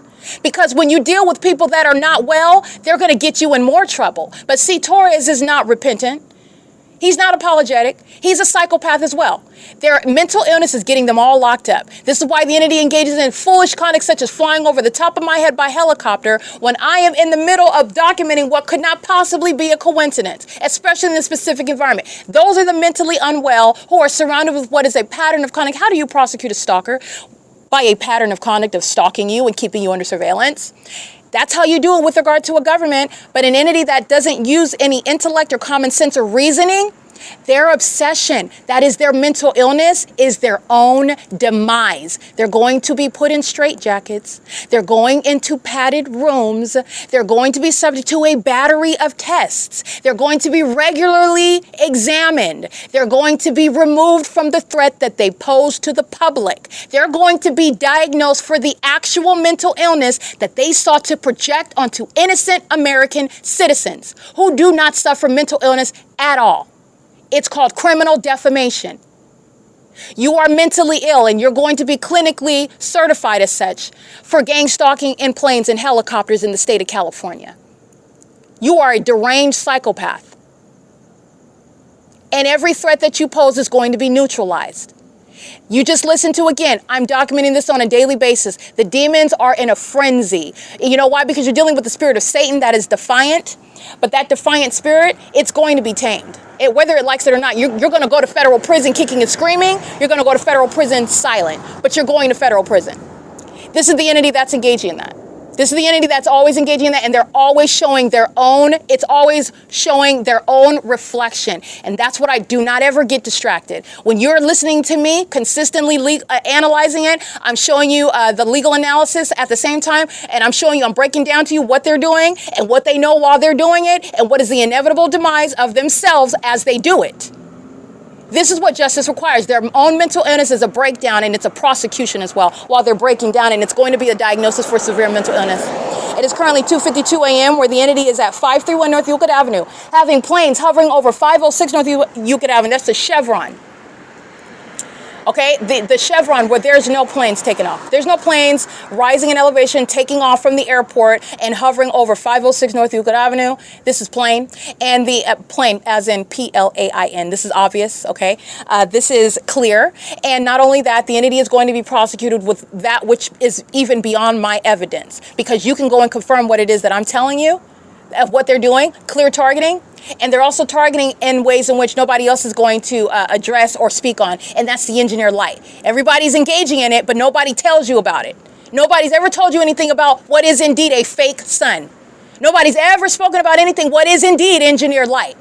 Because when you deal with people that are not well, they're going to get you in more trouble. But see, Torres is not repentant. He's not apologetic. He's a psychopath as well. Their mental illness is getting them all locked up. This is why the entity engages in foolish conduct such as flying over the top of my head by helicopter when I am in the middle of documenting what could not possibly be a coincidence, especially in this specific environment. Those are the mentally unwell who are surrounded with what is a pattern of conduct. How do you prosecute a stalker? by a pattern of conduct of stalking you and keeping you under surveillance. That's how you do it with regard to a government. But an entity that doesn't use any intellect or common sense or reasoning, their obsession, that is their mental illness, is their own demise. They're going to be put in straitjackets. They're going into padded rooms. They're going to be subject to a battery of tests. They're going to be regularly examined. They're going to be removed from the threat that they pose to the public. They're going to be diagnosed for the actual mental illness that they sought to project onto innocent American citizens who do not suffer mental illness at all. It's called criminal defamation. You are mentally ill and you're going to be clinically certified as such for gang stalking in planes and helicopters in the state of California. You are a deranged psychopath. And every threat that you pose is going to be neutralized. You just listen to, again, I'm documenting this on a daily basis. The demons are in a frenzy. You know why? Because you're dealing with the spirit of Satan that is defiant. But that defiant spirit, it's going to be tamed. Whether it likes it or not, you're going to go to federal prison kicking and screaming. You're going to go to federal prison silent. But you're going to federal prison. This is the entity that's engaging in that. This is the entity that's always engaging in that, and they're always showing their own, it's always showing their own reflection. And that's what I do not ever get distracted. When you're listening to me, consistently analyzing it, I'm showing you the legal analysis at the same time, and I'm showing you, I'm breaking down to you what they're doing and what they know while they're doing it, and what is the inevitable demise of themselves as they do it. This is what justice requires. Their own mental illness is a breakdown, and it's a prosecution as well while they're breaking down, and it's going to be a diagnosis for severe mental illness. It is currently 2:52 a.m. where the entity is at 531 North Euclid Avenue, having planes hovering over 506 North Euclid Avenue. That's the Chevron. Okay, the Chevron where there's no planes taking off. There's no planes rising in elevation, taking off from the airport and hovering over 506 North Euclid Avenue. This is plane. And the plane as in P-L-A-I-N. This is obvious, okay? This is clear. And not only that, the entity is going to be prosecuted with that which is even beyond my evidence. Because you can go and confirm what it is that I'm telling you, of what they're doing, clear targeting. And they're also targeting in ways in which nobody else is going to address or speak on. And that's the engineered light. Everybody's engaging in it, but nobody tells you about it. Nobody's ever told you anything about what is indeed a fake sun. Nobody's ever spoken about anything what is indeed engineered light.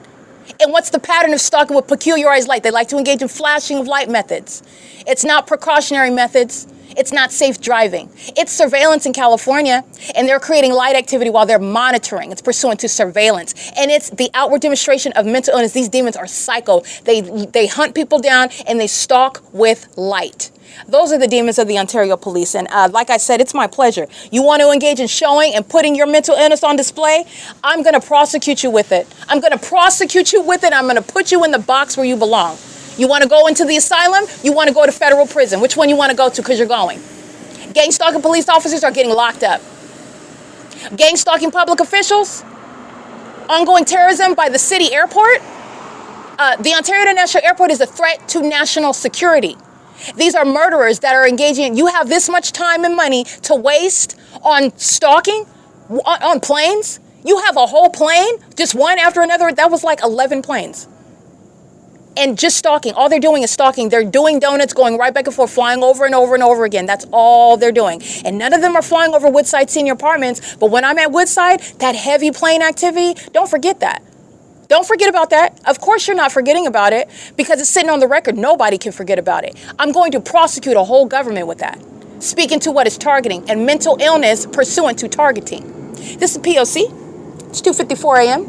And what's the pattern of stalking with peculiarized light? They like to engage in flashing of light methods. It's not precautionary methods. It's not safe driving. It's surveillance in California, and they're creating light activity while they're monitoring. It's pursuant to surveillance. And it's the outward demonstration of mental illness. These demons are psycho. They hunt people down, and they stalk with light. Those are the demons of the Ontario Police. And like I said, it's my pleasure. You want to engage in showing and putting your mental illness on display? I'm going to prosecute you with it. I'm going to prosecute you with it. I'm going to put you in the box where you belong. You want to go into the asylum? You want to go to federal prison? Which one you want to go to because you're going? Gang stalking police officers are getting locked up. Gang stalking public officials? Ongoing terrorism by the city airport? The Ontario International Airport is a threat to national security. These are murderers that are engaging in, you have this much time and money to waste on stalking, on planes? You have a whole plane, just one after another. That was like 11 planes. And just stalking. All they're doing is stalking. They're doing donuts, going right back and forth, flying over and over and over again. That's all they're doing. And none of them are flying over Woodside Senior Apartments. But when I'm at Woodside, that heavy plane activity, don't forget that. Don't forget about that. Of course you're not forgetting about it because it's sitting on the record. Nobody can forget about it. I'm going to prosecute a whole government with that. Speaking to what is targeting and mental illness pursuant to targeting. This is P.O.C. It's 2:54 a.m.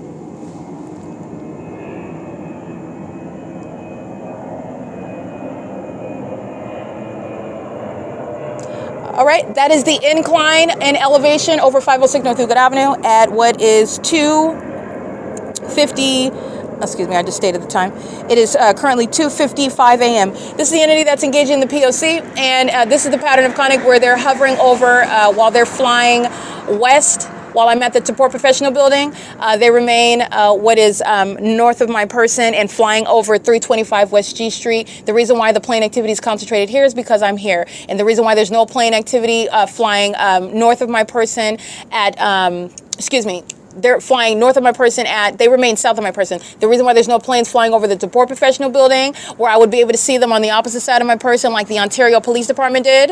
All right, that is the incline and elevation over 506 North Euclid Avenue at what is 2:50. Excuse me, I just stated the time. It is currently 2:55 a.m. This is the entity that's engaging in the P.O.C. And this is the pattern of conduct where they're hovering over while they're flying west. While I'm at the Support Professional Building, they remain what is north of my person and flying over 325 West G Street. The reason why the plane activity is concentrated here is because I'm here. And the reason why there's no plane activity flying north of my person at, they're flying north of my person they remain south of my person. The reason why there's no planes flying over the Deport Professional Building, where I would be able to see them on the opposite side of my person, like the Ontario Police Department did,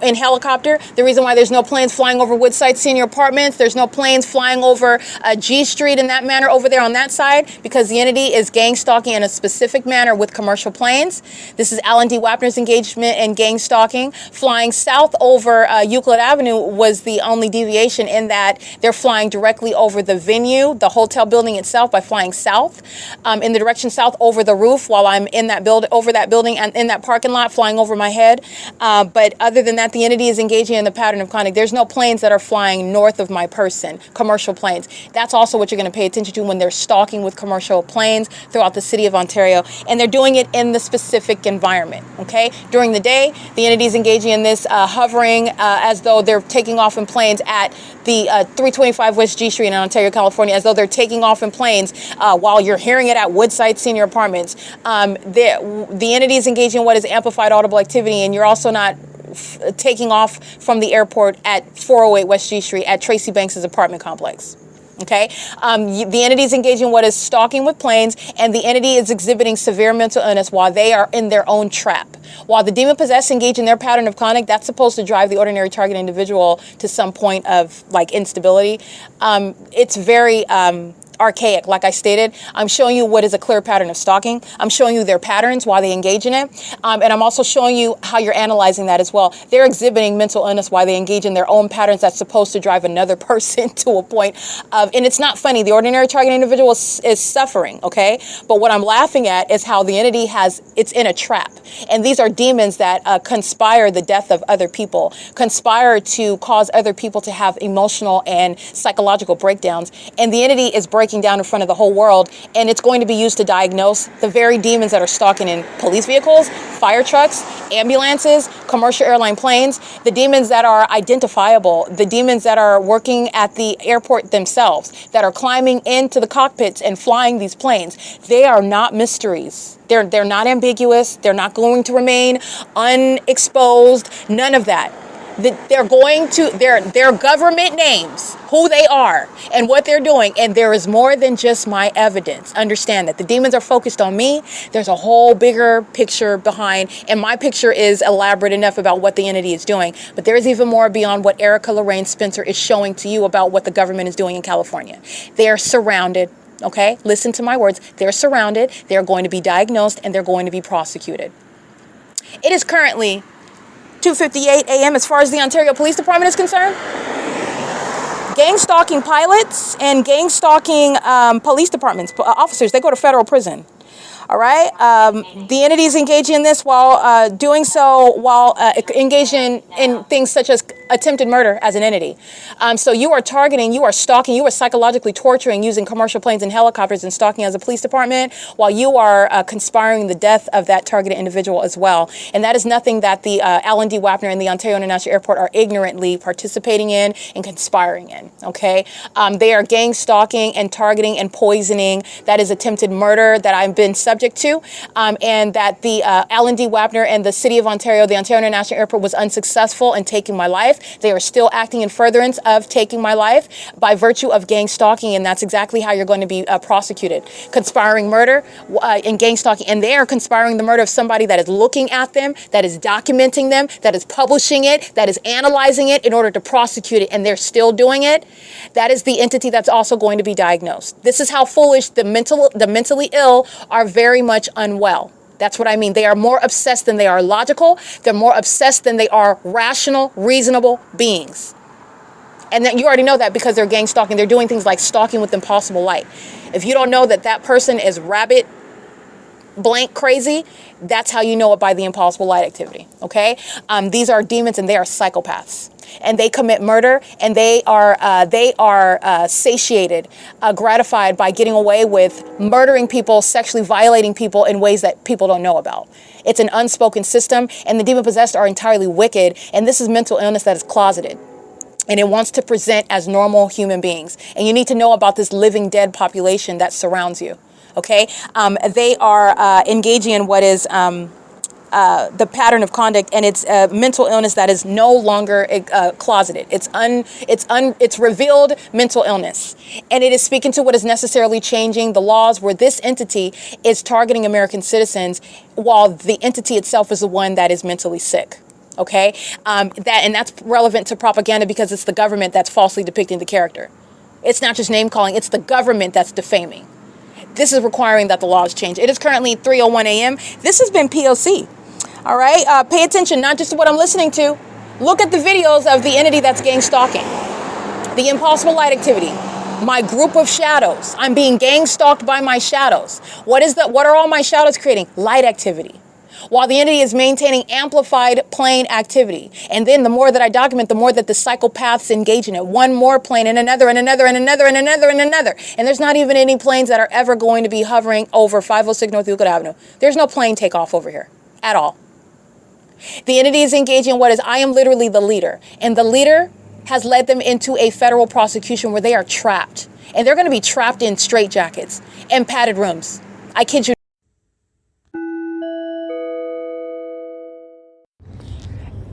in helicopter. The reason why there's no planes flying over Woodside Senior Apartments, there's no planes flying over G Street in that manner over there on that side, because the entity is gang stalking in a specific manner with commercial planes. This is Alan D. Wapner's engagement in gang stalking. Flying south over Euclid Avenue was the only deviation, in that they're flying directly over the venue, the hotel building itself, by flying south in the direction south over the roof, while I'm in that over that building and in that parking lot, flying over my head. But other than that, the entity is engaging in the pattern of conduct. There's no planes that are flying north of my person, commercial planes. That's also what you're going to pay attention to when they're stalking with commercial planes throughout the city of Ontario, and they're doing it in the specific environment. Okay, during the day, the entity is engaging in this hovering as though they're taking off in planes at the 325 West G Street in Ontario, California, as though they're taking off in planes, while you're hearing it at Woodside Senior Apartments. The entity is engaging in what is amplified audible activity, and you're also not taking off from the airport at 408 West G Street at Tracy Banks' apartment complex. Okay, the entity is engaging in what is stalking with planes, and the entity is exhibiting severe mental illness while they are in their own trap. While the demon-possessed engage in their pattern of conduct, that's supposed to drive the ordinary target individual to some point of like instability. It's very archaic. Like I stated, I'm showing you what is a clear pattern of stalking. I'm showing you their patterns while they engage in it. And I'm also showing you how you're analyzing that as well. They're exhibiting mental illness while they engage in their own patterns that's supposed to drive another person to a point of, and it's not funny, the ordinary target individual is suffering, okay? But what I'm laughing at is how the entity it's in a trap. And these are demons that conspire the death of other people, conspire to cause other people to have emotional and psychological breakdowns. And the entity is breaking down in front of the whole world, and it's going to be used to diagnose the very demons that are stalking in police vehicles, fire trucks, ambulances, commercial airline planes, the demons that are identifiable, the demons that are working at the airport themselves, that are climbing into the cockpits and flying these planes. They are not mysteries. They're not ambiguous. They're not going to remain unexposed. None of that. They're going to their government names, who they are and what they're doing, and there is more than just my evidence. Understand that the demons are focused on me. There's a whole bigger picture behind, and my picture is elaborate enough about what the entity is doing, but there is even more beyond what Erica Lorraine Spencer is showing to you about what the government is doing in California. They are surrounded. Okay, listen to my words. They're surrounded. They're going to be diagnosed, and they're going to be prosecuted. It is currently 2:58 a.m. as far as the Ontario Police Department is concerned. Gang stalking pilots and gang stalking police departments, officers, they go to federal prison. All right. The entity is engaging in this while doing so, while engaging in things such as attempted murder as an entity. So you are targeting, you are stalking, you are psychologically torturing using commercial planes and helicopters and stalking as a police department, while you are conspiring the death of that targeted individual as well. And that is nothing that the Alan D. Wapner and the Ontario International Airport are ignorantly participating in and conspiring in. Okay. They are gang stalking and targeting and poisoning. That is attempted murder that I've been subject to, and that the Alan D. Wapner and the City of Ontario, the Ontario International Airport, was unsuccessful in taking my life. They are still acting in furtherance of taking my life by virtue of gang stalking, and that's exactly how you're going to be prosecuted. Conspiring murder and gang stalking, and they are conspiring the murder of somebody that is looking at them, that is documenting them, that is publishing it, that is analyzing it in order to prosecute it, and they're still doing it. That is the entity that's also going to be diagnosed. This is how foolish the mentally ill are very much unwell. That's what I mean. They are more obsessed than they are logical. They're more obsessed than they are rational, reasonable beings. And then you already know that because they're gang stalking. They're doing things like stalking with impossible light. If you don't know that that person is rabbit blank crazy, that's how you know it, by the impossible light activity. Okay? These are demons and they are psychopaths. And they commit murder, and they are satiated, gratified by getting away with murdering people, sexually violating people in ways that people don't know about. It's an unspoken system, and the demon-possessed are entirely wicked, and this is mental illness that is closeted. And it wants to present as normal human beings. And you need to know about this living dead population that surrounds you. Okay? They are engaging in what is the pattern of conduct, and it's a mental illness that is no longer closeted. It's revealed mental illness, and it is speaking to what is necessarily changing the laws where this entity is targeting American citizens while the entity itself is the one that is mentally sick. Okay, that's relevant to propaganda because it's the government that's falsely depicting the character. It's not just name calling; it's the government that's defaming. This is requiring that the laws change. It is currently 3:01 a.m. This has been P.O.C. All right, pay attention not just to what I'm listening to. Look at the videos of the entity that's gang stalking, the impossible light activity. My group of shadows. I'm being gang stalked by my shadows. What are all my shadows creating? Light activity. While the entity is maintaining amplified plane activity. And then the more that I document, the more that the psychopaths engage in it. One more plane and another and another and another and another and another. And there's not even any planes that are ever going to be hovering over 506 North Euclid Avenue. There's no plane takeoff over here at all. The entity is engaging in I am literally the leader. And the leader has led them into a federal prosecution where they are trapped. And they're going to be trapped in straitjackets and padded rooms. I kid you.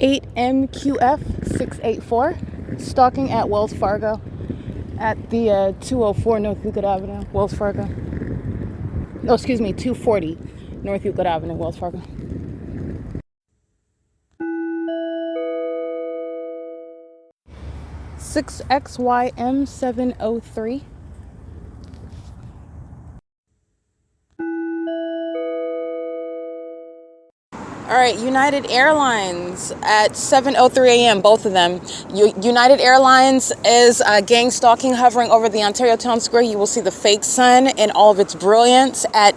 8MQF684, stalking at Wells Fargo at the 204 North Euclid Avenue, Wells Fargo. Oh, excuse me, 240 North Euclid Avenue, Wells Fargo. XYM703. All right, United Airlines at 7:03 a.m., both of them. United Airlines is gang stalking hovering over the Ontario Town Square. You will see the fake sun in all of its brilliance at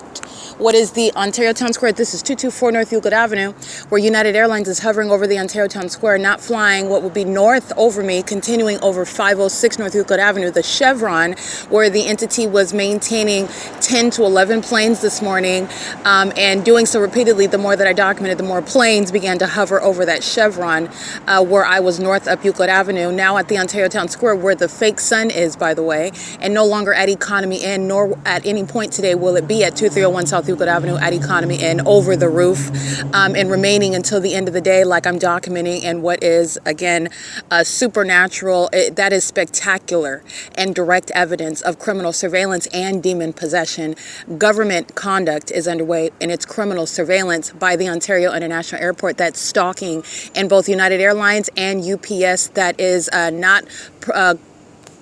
what is the Ontario Town Square. This is 224 North Euclid Avenue, where United Airlines is hovering over the Ontario Town Square, not flying what would be north over me, continuing over 506 North Euclid Avenue, the Chevron, where the entity was maintaining 10 to 11 planes this morning, and doing so repeatedly. The more that I documented, the more planes began to hover over that Chevron, where I was north up Euclid Avenue, now at the Ontario Town Square, where the fake sun is, by the way, and no longer at Economy Inn, nor at any point today will it be at 2301 South Euclid Avenue at Economy Inn over the roof, and remaining until the end of the day, like I'm documenting, and what is, again, supernatural, that is spectacular and direct evidence of criminal surveillance and demon possession. Government conduct is underway in its criminal surveillance by the Ontario International Airport that's stalking in both United Airlines and UPS that is not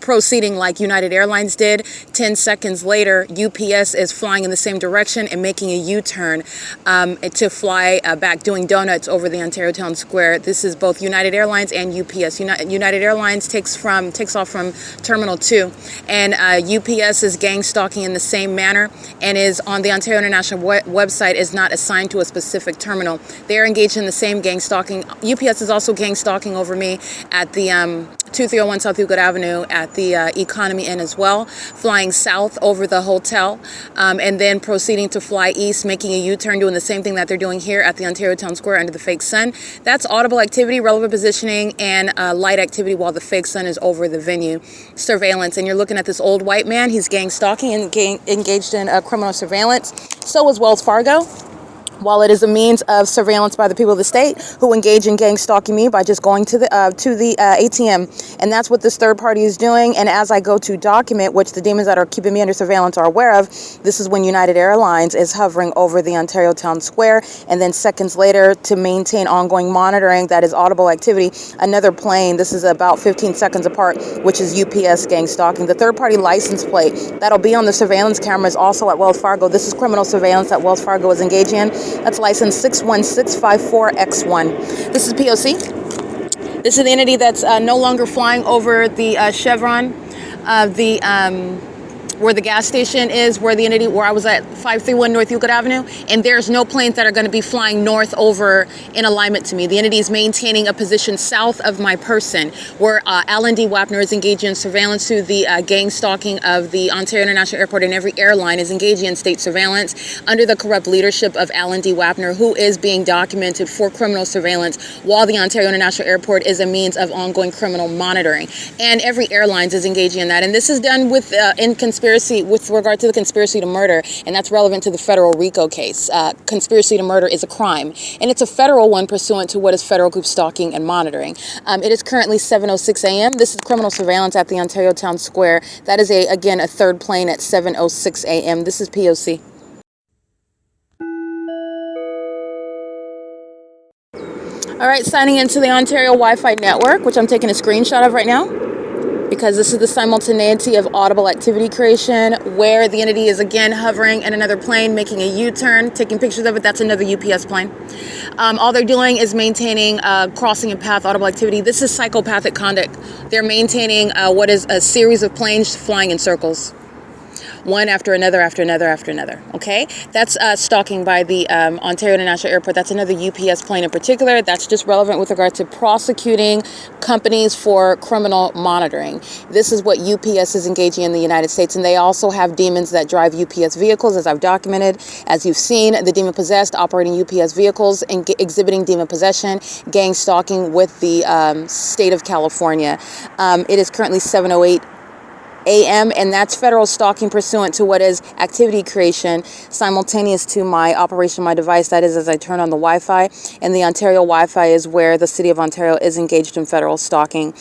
proceeding like United Airlines did. 10 seconds later, UPS is flying in the same direction and making a U-turn to fly back, doing donuts over the Ontario Town Square. This is both United Airlines and UPS. United Airlines takes off from Terminal 2, and UPS is gang stalking in the same manner and is on the Ontario International website, is not assigned to a specific terminal. They are engaged in the same gang stalking. UPS is also gang stalking over me at the 2301 South Euclid Avenue at the Economy Inn as well, flying south over the hotel, and then proceeding to fly east, making a U-turn, doing the same thing that they're doing here at the Ontario Town Square under the fake sun. That's audible activity, relevant positioning, and light activity while the fake sun is over the venue. Surveillance, and you're looking at this old white man. He's gang stalking and engaged in criminal surveillance. So is Wells Fargo. While it is a means of surveillance by the people of the state who engage in gang stalking me by just going to the ATM, and that's what this third party is doing. And as I go to document, which the demons that are keeping me under surveillance are aware of, this is when United Airlines is hovering over the Ontario Town Square, and then seconds later, to maintain ongoing monitoring, that is audible activity, another plane. This is about 15 seconds apart, which is UPS gang stalking. The third party license plate that'll be on the surveillance cameras also at Wells Fargo. This is criminal surveillance that Wells Fargo is engaging in. That's license 61654X1. This is P.O.C. This is the entity that's no longer flying over the Chevron, where the gas station is, where the entity, where I was at 531 North Euclid Avenue, and there's no planes that are going to be flying north over in alignment to me. The entity is maintaining a position south of my person, where L&D WAPNER is engaging in surveillance through the gang stalking of the Ontario International Airport, and every airline is engaging in state surveillance under the corrupt leadership of L&D WAPNER, who is being documented for criminal surveillance, while the Ontario International Airport is a means of ongoing criminal monitoring. And every airline is engaging in that. And this is done with inconspicuous conspiracy, with regard to the conspiracy to murder, and that's relevant to the federal RICO case. Conspiracy to murder is a crime, and it's a federal one pursuant to what is federal group stalking and monitoring. It is currently 7:06 a.m. This is criminal surveillance at the Ontario Town Square. That is, again, a third plane at 7:06 a.m. This is P.O.C. All right, signing into the Ontario Wi-Fi network, which I'm taking a screenshot of right now, because this is the simultaneity of audible activity creation, where the entity is again hovering in another plane, making a U-turn, taking pictures of it. That's another UPS plane. All they're doing is maintaining crossing and path audible activity. This is psychopathic conduct. They're maintaining what is a series of planes flying in circles, one after another, after another, after another. Okay, that's stalking by the Ontario International Airport. That's another UPS plane in particular. That's just relevant with regard to prosecuting companies for criminal monitoring. This is what UPS is engaging in the United States, and they also have demons that drive UPS vehicles, as I've documented. As you've seen, the demon possessed operating UPS vehicles and exhibiting demon possession, gang stalking with the state of California. It is currently 7:08 a.m. and that's federal stalking pursuant to what is activity creation simultaneous to my operation of my device. That is, as I turn on the Wi-Fi, and the Ontario Wi-Fi is where the city of Ontario is engaged in federal stalking,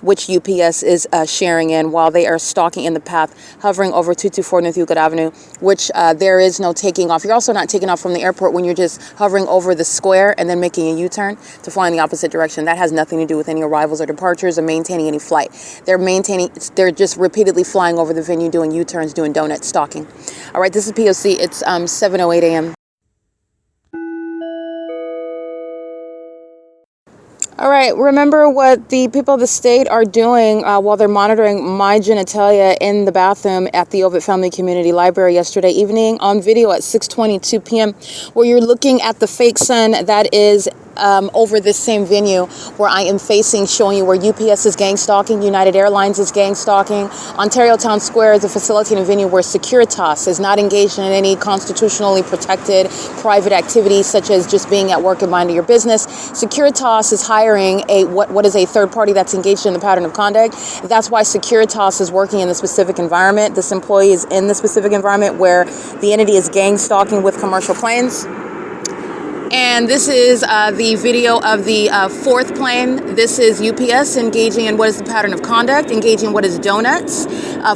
which UPS is sharing in while they are stalking in the path, hovering over 224 North Euclid Avenue, which there is no taking off. You're also not taking off from the airport when you're just hovering over the square and then making a U-turn to fly in the opposite direction. That has nothing to do with any arrivals or departures or maintaining any flight. They're just repeatedly flying over the venue, doing U-turns, doing donuts, stalking. All right, this is P.O.C. It's 7:08 a.m. All right, remember what the people of the state are doing while they're monitoring my genitalia in the bathroom at the OVITT Family Community Library yesterday evening on video at 6:22 p.m., where you're looking at the fake sun that is over this same venue where I am facing, showing you where UPS is gang stalking, United Airlines is gang stalking. Ontario Town Square is a facilitating venue where Securitas is not engaged in any constitutionally protected private activities, such as just being at work and minding your business. Securitas is hiring what is a third party that's engaged in the pattern of conduct. That's why Securitas is working in the specific environment. This employee is in the specific environment where the entity is gang stalking with commercial planes. And this is the video of the fourth plane. This is UPS engaging in what is the pattern of conduct, engaging in what is donuts,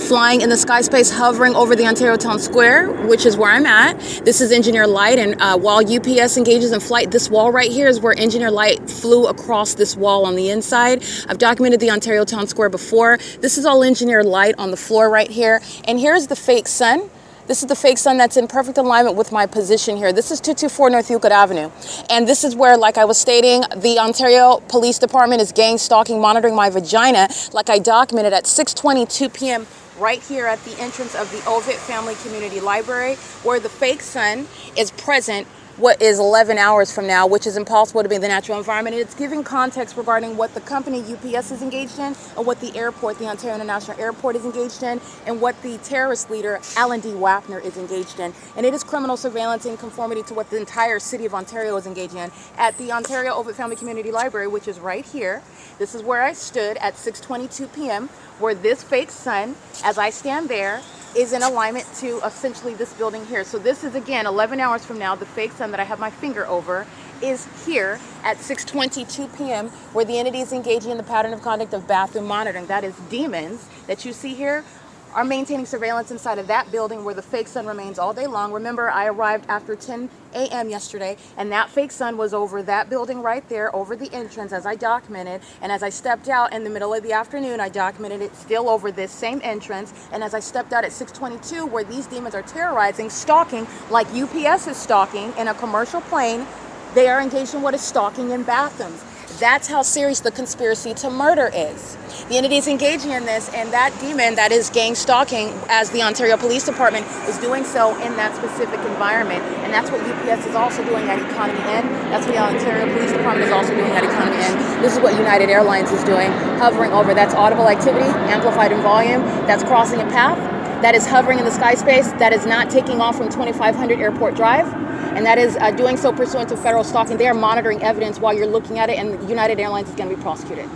flying in the sky space, hovering over the Ontario Town Square, which is where I'm at. This is Engineer Light, and while UPS engages in flight, this wall right here is where Engineer Light flew across this wall on the inside. I've documented the Ontario Town Square before. This is all Engineer Light on the floor right here. And here's the fake sun. This is the fake sun that's in perfect alignment with my position here. This is 224 North Euclid Avenue. And this is where, like I was stating, the Ontario Police Department is gang stalking, monitoring my vagina, like I documented at 6:22 p.m. right here at the entrance of the OVITT Family Community Library, where the fake sun is present what is 11 hours from now, which is impossible to be in the natural environment. And it's giving context regarding what the company UPS is engaged in, and what the airport, the Ontario International Airport, is engaged in, and what the terrorist leader, Alan D. WAPNER, is engaged in. And it is criminal surveillance in conformity to what the entire city of Ontario is engaging in at the Ontario OVITT Family Community Library, which is right here. This is where I stood at 6:22 p.m., where this fake sun, as I stand there, is in alignment to essentially this building here. So this is, again, 11 hours from now. The fake sun that I have my finger over is here at 6:22 p.m., where the entity is engaging in the pattern of conduct of bathroom monitoring. That is, demons that you see here are maintaining surveillance inside of that building where the fake sun remains all day long. Remember, I arrived after 10 a.m. yesterday, and that fake sun was over that building right there, over the entrance, as I documented. And as I stepped out in the middle of the afternoon, I documented it still over this same entrance. And as I stepped out at 6:22, where these demons are terrorizing, stalking, like UPS is stalking in a commercial plane, they are engaged in what is stalking in bathrooms. That's how serious the conspiracy to murder is. The entity is engaging in this, and that demon that is gang stalking, as the Ontario Police Department is doing so in that specific environment. And that's what UPS is also doing at Economy N. That's what the Ontario Police Department is also doing at Economy N. This is what United Airlines is doing, hovering over. That's audible activity, amplified in volume. That's crossing a path. That is hovering in the sky space. That is not taking off from 2500 Airport Drive. And that is doing so pursuant to federal stalking. They are monitoring evidence while you're looking at it, and United Airlines is going to be prosecuted.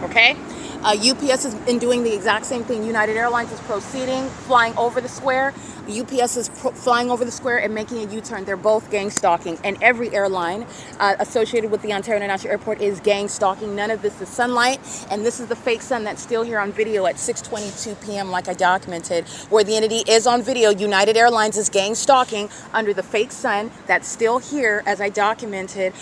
Okay? UPS has been doing the exact same thing. United Airlines is proceeding, flying over the square. UPS is flying over the square and making a U-turn. They're both gang stalking, and every airline associated with the Ontario International Airport is gang stalking. None of this is sunlight, and this is the fake sun that's still here on video at 6:22 p.m. like I documented, where the entity is on video. United Airlines is gang stalking under the fake sun that's still here as I documented.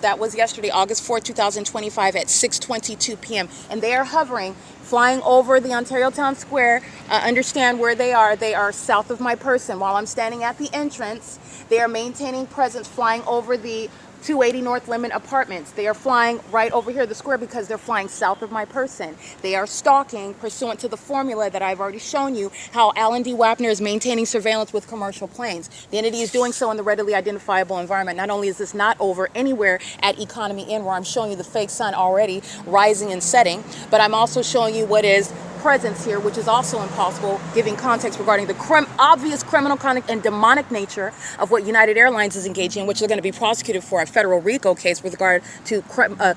That was yesterday, August 4th, 2025 at 6:22 p.m. And they are hovering, flying over the Ontario Town Square. Understand where they are. They are south of my person. While I'm standing at the entrance, they are maintaining presence, flying over the 280 North Lemon Apartments. They are flying right over here, the square, because they're flying south of my person. They are stalking pursuant to the formula that I've already shown you, how Alan D. WAPNER is maintaining surveillance with commercial planes. The entity is doing so in the readily identifiable environment. Not only is this not over anywhere at Economy Inn, where I'm showing you the fake sun already rising and setting, but I'm also showing you what is presence here, which is also impossible, giving context regarding the obvious criminal conduct and demonic nature of what United Airlines is engaging in, which they're going to be prosecuted for a federal RICO case with regard to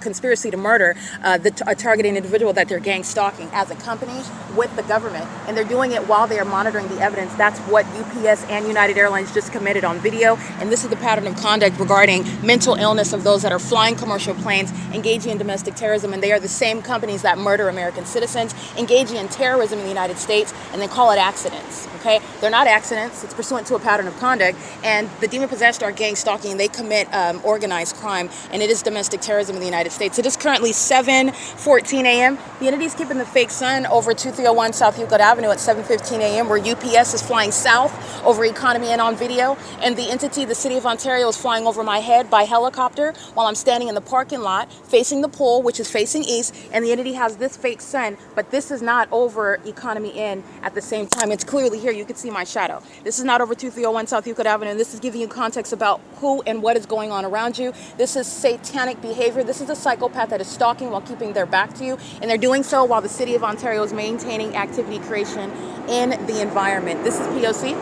conspiracy to murder a targeting individual that they're gang stalking as a company with the government. And they're doing it while they are monitoring the evidence. That's what UPS and United Airlines just committed on video. And this is the pattern of conduct regarding mental illness of those that are flying commercial planes, engaging in domestic terrorism. And they are the same companies that murder American citizens, engaging in terrorism in the United States, and then call it accidents. Okay, they're not accidents. It's pursuant to a pattern of conduct, and the demon-possessed are gang stalking. They commit organized crime, and it is domestic terrorism in the United States. It is currently 7:14 a.m. The entity is keeping the fake sun over 2301 South Euclid Avenue at 7:15 a.m., where UPS is flying south over Economy Inn on video, and the entity, the City of Ontario, is flying over my head by helicopter while I'm standing in the parking lot facing the pool, which is facing east, and the entity has this fake sun, but this is not over Economy Inn at the same time. It's clearly here. You can see my shadow. This is not over 2301 South Euclid Avenue. This is giving you context about who and what is going on around you. This is satanic behavior. This is a psychopath that is stalking while keeping their back to you, and they're doing so while the City of Ontario is maintaining activity creation in the environment. This is P.O.C.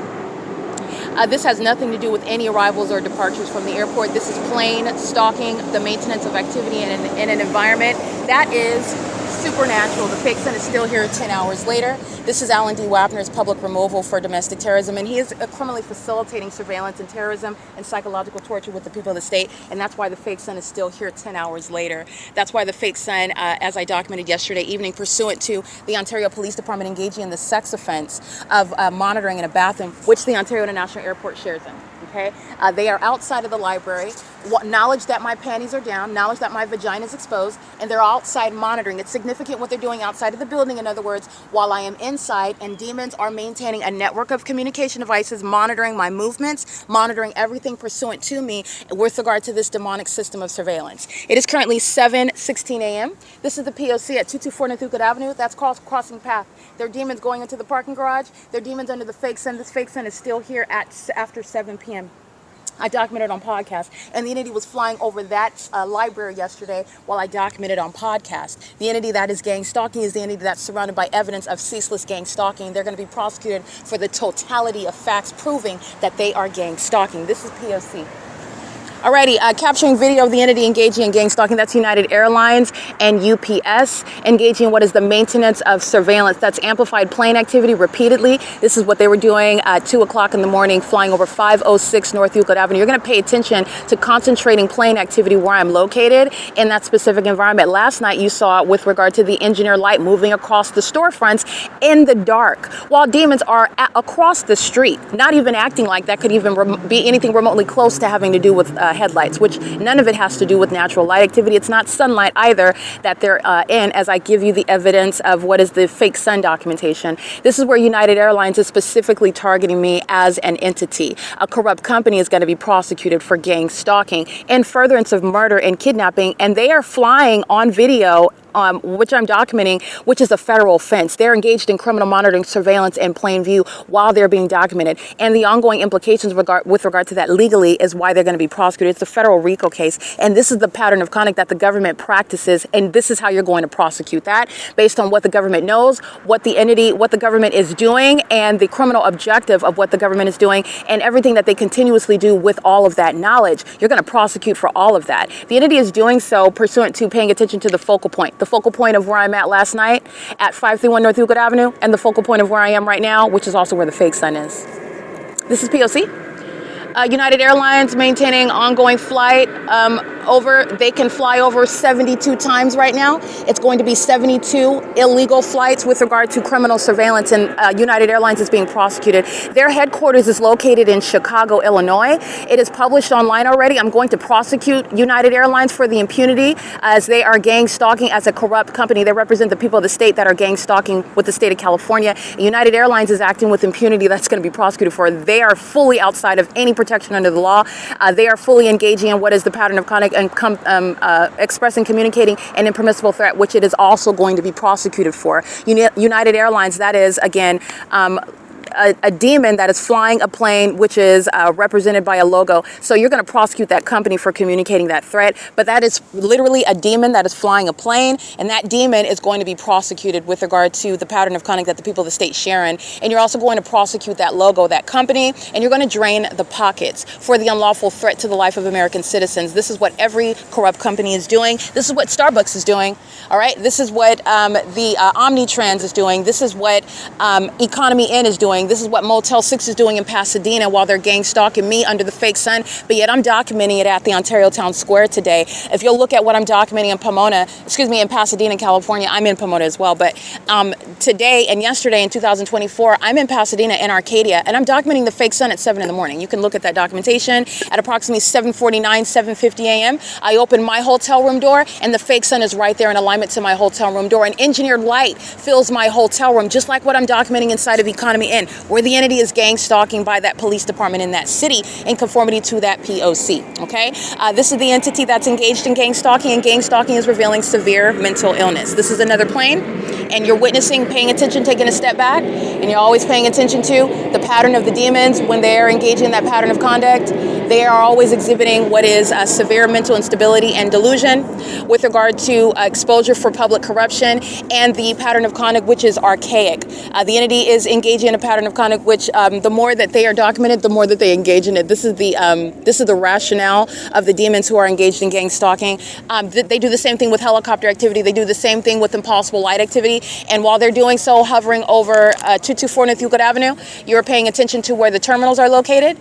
This has nothing to do with any arrivals or departures from the airport. This is plain stalking the maintenance of activity in an environment that is supernatural. The fake sun is still here 10 hours later. This is Alan D. WAPNER's public removal for domestic terrorism, and he is criminally facilitating surveillance and terrorism and psychological torture with the people of the state, and that's why the fake sun is still here 10 hours later. That's why the fake sun, as I documented yesterday evening, pursuant to the Ontario Police Department engaging in the sex offense of monitoring in a bathroom, which the Ontario International Airport shares in. Okay, they are outside of the library, knowledge that my panties are down, knowledge that my vagina is exposed, and they're outside monitoring. It's significant what they're doing outside of the building, in other words, while I am inside, and demons are maintaining a network of communication devices, monitoring my movements, monitoring everything pursuant to me with regard to this demonic system of surveillance. It is currently 7:16 a.m. This is the P.O.C. at 224 North Euclid Avenue. That's called crossing path. There are demons going into the parking garage. There are demons under the fake sun. This fake sun is still here after 7 p.m. I documented on podcast, and the entity was flying over that library yesterday while I documented on podcast. The entity that is gang stalking is the entity that's surrounded by evidence of ceaseless gang stalking. They're going to be prosecuted for the totality of facts proving that they are gang stalking. This is P.O.C. Alrighty, capturing video of the entity engaging in gang stalking. That's United Airlines and UPS engaging in what is the maintenance of surveillance. That's amplified plane activity repeatedly. This is what they were doing at 2 o'clock in the morning, flying over 506 North Euclid Avenue. You're going to pay attention to concentrating plane activity where I'm located in that specific environment. Last night you saw with regard to the engineer light moving across the storefronts in the dark, while demons are across the street, not even acting like that could even be anything remotely close to having to do with headlights, which none of it has to do with natural light activity. It's not sunlight either that they're in, as I give you the evidence of what is the fake sun documentation. This is where United Airlines is specifically targeting me as an entity. A corrupt company is going to be prosecuted for gang stalking and furtherance of murder and kidnapping, and they are flying on video, which I'm documenting, which is a federal offense. They're engaged in criminal monitoring, surveillance, in plain view while they're being documented. And the ongoing implications with regard to that legally is why they're going to be prosecuted. It's a federal RICO case. And this is the pattern of conduct that the government practices. And this is how you're going to prosecute that based on what the government knows, what the government is doing, and the criminal objective of what the government is doing, and everything that they continuously do with all of that knowledge. You're going to prosecute for all of that. The entity is doing so pursuant to paying attention to the focal point. the focal point of where I'm at last night at 531 North Euclid Avenue, and the focal point of where I am right now, which is also where the fake sun is. This is P.O.C. United Airlines maintaining ongoing flight they can fly over 72 times right now. It's going to be 72 illegal flights with regard to criminal surveillance, and United Airlines is being prosecuted. Their headquarters is located in Chicago, Illinois. It is published online already. I'm going to prosecute United Airlines for the impunity as they are gang stalking as a corrupt company. They represent the people of the state that are gang stalking with the state of California. United Airlines is acting with impunity that's going to be prosecuted for. They are fully outside of any protection under the law. They are fully engaging in what is the pattern of conduct and expressing, communicating an impermissible threat, which it is also going to be prosecuted for. United Airlines, that is, again, a demon that is flying a plane, which is represented by a logo. So you're going to prosecute that company for communicating that threat. But that is literally a demon that is flying a plane, and that demon is going to be prosecuted with regard to the pattern of conduct that the people of the state share in. And you're also going to prosecute that logo, that company, and you're going to drain the pockets for the unlawful threat to the life of American citizens. This is what every corrupt company is doing. This is what Starbucks is doing. All right. This is what the Omnitrans is doing. This is what Economy Inn is doing. This is what Motel 6 is doing in Pasadena while they're gang stalking me under the fake sun. But yet I'm documenting it at the Ontario Town Square today. If you'll look at what I'm documenting in Pasadena, California, I'm in Pomona as well. But today and yesterday in 2024, I'm in Pasadena in Arcadia, and I'm documenting the fake sun at 7 in the morning. You can look at that documentation at approximately 7:49, 7:50 a.m. I open my hotel room door, and the fake sun is right there in alignment to my hotel room door. An engineered light fills my hotel room, just like what I'm documenting inside of Economy Inn, where the entity is gang stalking by that police department in that city in conformity to that P.O.C. Okay, this is the entity that's engaged in gang stalking, and gang stalking is revealing severe mental illness. This is another plane, and you're witnessing, paying attention, taking a step back, and you're always paying attention to the pattern of the demons when they are engaging in that pattern of conduct. They are always exhibiting what is severe mental instability and delusion with regard to exposure for public corruption and the pattern of conduct, which is archaic. The entity is engaging in a pattern of conduct which the more that they are documented, the more that they engage in it. This is the rationale of the demons who are engaged in gang stalking. They do the same thing with helicopter activity. They do the same thing with impossible light activity. And while they're doing so, hovering over 224 North Euclid Avenue, you're paying attention to where the terminals are located.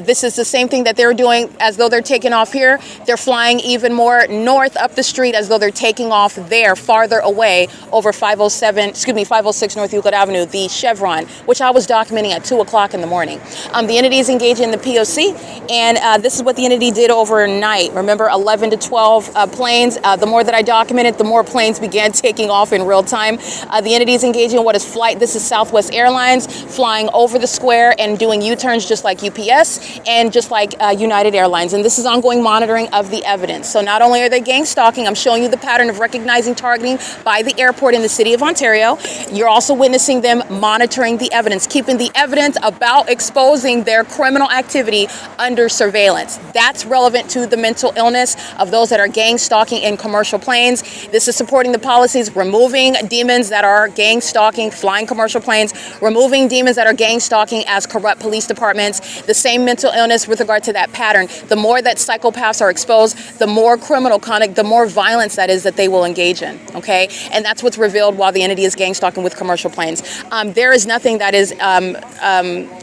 This is the same thing that they're doing as though they're taking off here. They're flying even more north up the street as though they're taking off there, farther away, over 506 North Euclid Avenue, the Chevron, which I was documenting at 2 o'clock in the morning. The entity is engaged in the P.O.C., and this is what the entity did overnight. Remember, 11 to 12 planes. The more that I documented, the more planes began taking off in real time. The entity is engaging in what is flight. This is Southwest Airlines flying over the square and doing U-turns just like UPS and just like United Airlines. And this is ongoing monitoring of the evidence. So not only are they gang stalking, I'm showing you the pattern of recognizing targeting by the airport in the city of Ontario. You're also witnessing them monitoring the evidence, keeping the evidence about exposing their criminal activity under surveillance. That's relevant to the mental illness of those that are gang stalking in commercial planes. This is supporting the policies, removing demons that are gang stalking, flying commercial planes, removing demons that are gang stalking as corrupt police departments. The same mental illness with regard to that pattern. The more that psychopaths are exposed, the more criminal conduct, the more violence that is that they will engage in. Okay, and that's what's revealed while the entity is gang stalking with commercial planes. There is nothing that is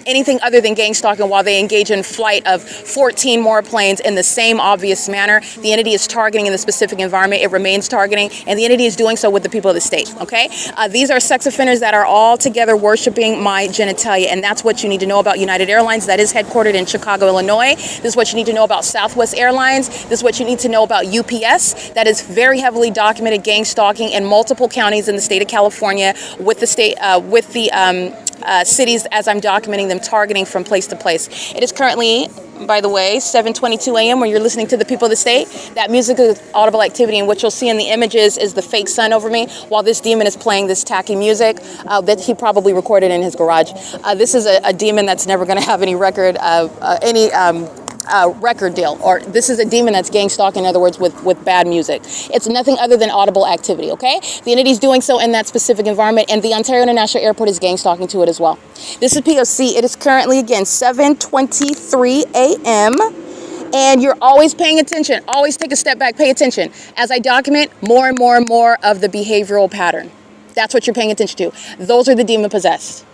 anything other than gang stalking while they engage in flight of 14 more planes in the same obvious manner. The entity is targeting in the specific environment. It remains targeting, and the entity is doing so with the people of the state. Okay, these are sex offenders that are all together worshiping my genitalia, and that's what you need to know about United Airlines, that is headquartered in Chicago, Illinois. This is what you need to know about Southwest Airlines. This is what you need to know about UPS. That is very heavily documented gang stalking in multiple counties in the state of California with the state cities as I'm documenting them, targeting from place to place. It is currently, by the way, 7:22 a.m. when you're listening to the people of the state. That music is audible activity, and what you'll see in the images is the fake sun over me while this demon is playing this tacky music that he probably recorded in his garage. This is a demon that's never going to have any record record deal, or this is a demon that's gang stalking, in other words, with bad music. It's nothing other than audible activity, okay? The entity's doing so in that specific environment, and the Ontario International Airport is gang stalking to it as well. This is P.O.C. It is currently, again, 7:23 a.m., And you're always paying attention. Always take a step back, pay attention. As I document more and more and more of the behavioral pattern. That's what you're paying attention to. Those are the demon-possessed.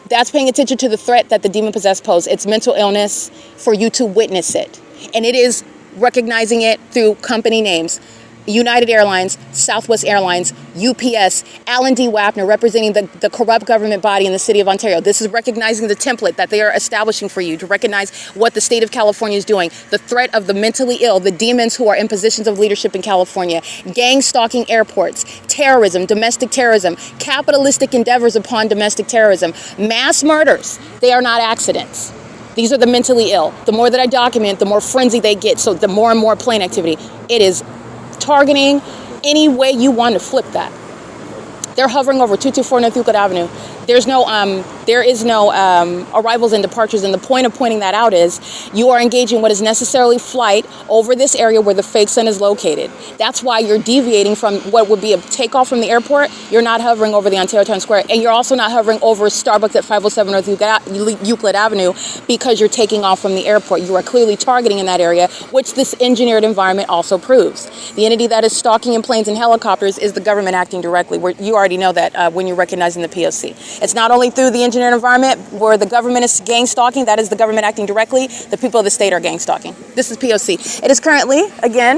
That's paying attention to the threat that the demon-possessed pose. It's mental illness for you to witness it. And it is recognizing it through company names. United Airlines, Southwest Airlines, UPS, Alan D. Wapner, representing the corrupt government body in the city of Ontario. This is recognizing the template that they are establishing for you to recognize what the state of California is doing, the threat of the mentally ill, the demons who are in positions of leadership in California, gang stalking airports, terrorism, domestic terrorism, capitalistic endeavors upon domestic terrorism, mass murders. They are not accidents. These are the mentally ill. The more that I document, the more frenzy they get. So the more and more plane activity. It is targeting any way you want to flip that. They're hovering over 224 North Euclid Avenue. There is no arrivals and departures, and the point of pointing that out is you are engaging what is necessarily flight over this area where the fake sun is located. That's why you're deviating from what would be a takeoff from the airport. You're not hovering over the Ontario Town Square, and you're also not hovering over Starbucks at 507 North Euclid Avenue because you're taking off from the airport. You are clearly targeting in that area, which this engineered environment also proves. The entity that is stalking in planes and helicopters is the government acting directly. You already know that when you're recognizing the P.O.C. It's not only through the engineered environment where the government is gang stalking, that is the government acting directly. The people of the state are gang stalking. This is P.O.C. It is currently, again,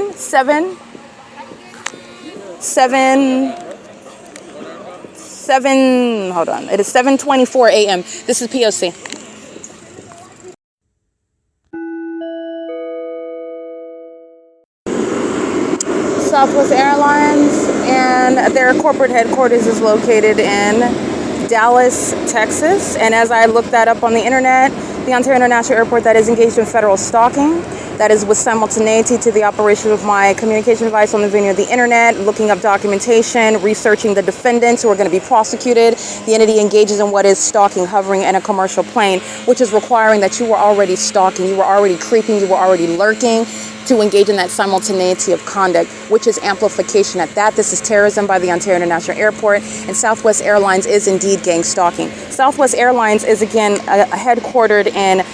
hold on. It is 7:24 a.m. This is P.O.C. Southwest Airlines, and their corporate headquarters is located in Dallas, Texas. And as I looked that up on the internet, the Ontario International Airport that is engaged in federal stalking, that is with simultaneity to the operation of my communication device on the venue of the internet, looking up documentation, researching the defendants who are going to be prosecuted. The entity engages in what is stalking, hovering in a commercial plane, which is requiring that you were already stalking, you were already creeping, you were already lurking, to engage in that simultaneity of conduct, which is amplification at that. This is terrorism by the Ontario International Airport, and Southwest Airlines is indeed gang stalking. Southwest Airlines is again headquartered in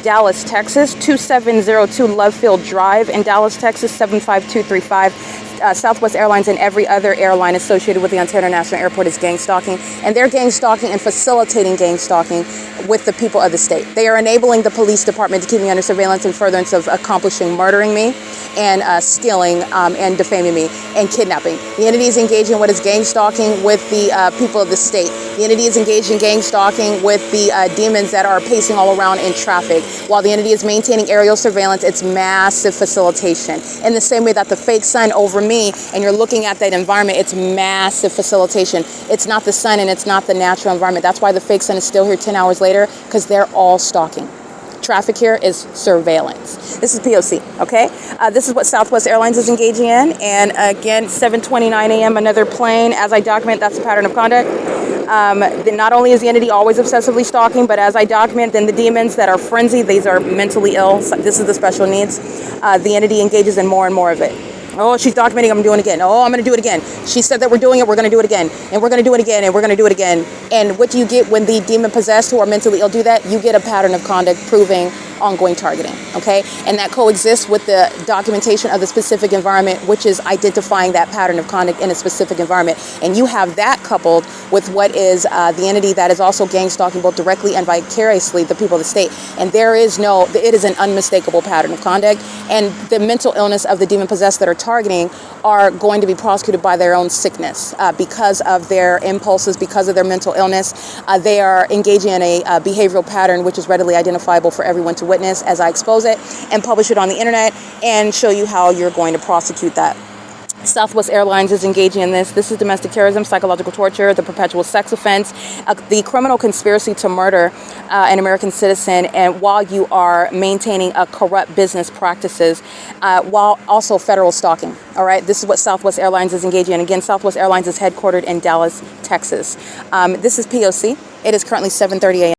Dallas, Texas, 2702 Lovefield Drive in Dallas, Texas, 75235. Southwest Airlines and every other airline associated with the Ontario International Airport is gang stalking, and they're gang stalking and facilitating gang stalking with the people of the state. They are enabling the police department to keep me under surveillance in furtherance of accomplishing murdering me and stealing and defaming me and kidnapping. The entity is engaging in what is gang stalking with the people of the state. The entity is engaged in gang stalking with the demons that are pacing all around in traffic. While the entity is maintaining aerial surveillance, it's massive facilitation. In the same way that the fake sun over me, and you're looking at that environment, it's massive facilitation. It's not the sun and it's not the natural environment. That's why the fake sun is still here 10 hours later, because they're all stalking. Traffic here is surveillance. This is P.O.C., okay? This is what Southwest Airlines is engaging in. And again, 7:29 a.m., another plane. As I document, that's the pattern of conduct. Then not only is the entity always obsessively stalking, but as I document, then the demons that are frenzied, these are mentally ill. So this is the special needs. The entity engages in more and more of it. Oh, she's documenting, I'm doing it again. Oh, I'm going to do it again. She said that we're doing it, we're going to do it again. And we're going to do it again, and we're going to do it again. And what do you get when the demon-possessed who are mentally ill do that? You get a pattern of conduct proving ongoing targeting, okay? And that coexists with the documentation of the specific environment, which is identifying that pattern of conduct in a specific environment. And you have that coupled with what is the entity that is also gang stalking both directly and vicariously the people of the state. And it is an unmistakable pattern of conduct. And the mental illness of the demon-possessed that are targeting are going to be prosecuted by their own sickness because of their impulses, because of their mental illness. They are engaging in a behavioral pattern which is readily identifiable for everyone to witness as I expose it and publish it on the internet and show you how you're going to prosecute that. Southwest Airlines is engaging in this. This is domestic terrorism, psychological torture, the perpetual sex offense, the criminal conspiracy to murder an American citizen, and while you are maintaining a corrupt business practices, while also federal stalking. All right, this is what Southwest Airlines is engaging in. Again, Southwest Airlines is headquartered in Dallas, Texas. This is P.O.C. It is currently 7:30 a.m.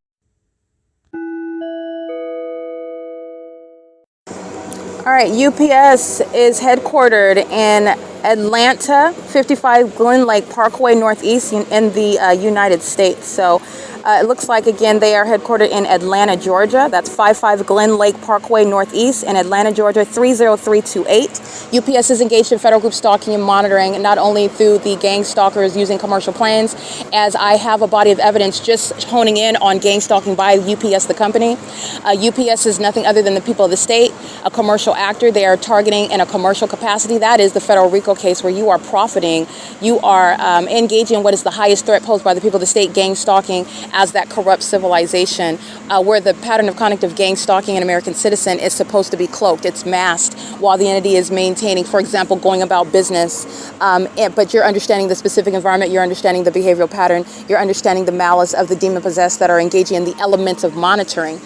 All right, UPS is headquartered in Atlanta, 55 Glen Lake Parkway Northeast in the United States. So It looks like, again, they are headquartered in Atlanta, Georgia. That's 55 Glen Lake Parkway Northeast in Atlanta, Georgia, 30328. UPS is engaged in federal group stalking and monitoring, not only through the gang stalkers using commercial planes, as I have a body of evidence just honing in on gang stalking by UPS, the company. UPS is nothing other than the people of the state, a commercial actor. They are targeting in a commercial capacity. That is the federal RICO case, where you are profiting, you are engaging in what is the highest threat posed by the people of the state, gang stalking, as that corrupt civilization, where the pattern of conduct of gang stalking an American citizen is supposed to be cloaked. It's masked while the entity is maintaining, for example, going about business. But you're understanding the specific environment, you're understanding the behavioral pattern, you're understanding the malice of the demon-possessed that are engaging in the elements of monitoring,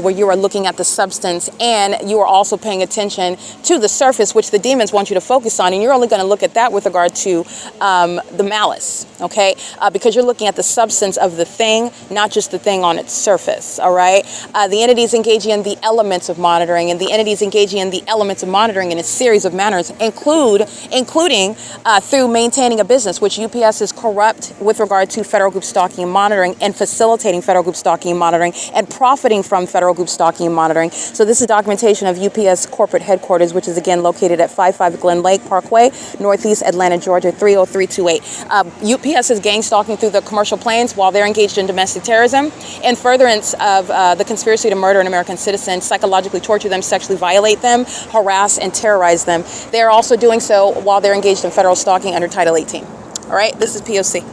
where you are looking at the substance, and you are also paying attention to the surface, which the demons want you to focus on, and you're only going to look at that with regard to the malice, okay? Because you're looking at the substance of the thing, not just the thing on its surface, all right? The entities engaging in the elements of monitoring, and the entities engaging in the elements of monitoring in a series of manners, including through maintaining a business, which UPS is corrupt with regard to federal group stalking and monitoring, and facilitating federal group stalking and monitoring, and profiting from federal group stalking and monitoring. So this is documentation of UPS corporate headquarters, which is again located at 55 Glen Lake Parkway, Northeast Atlanta, Georgia, 30328. UPS is gang stalking through the commercial planes while they're engaged in domestic terrorism, in furtherance of the conspiracy to murder an American citizen, psychologically torture them, sexually violate them, harass and terrorize them. They are also doing so while they're engaged in federal stalking under Title 18. All right, this is P.O.C.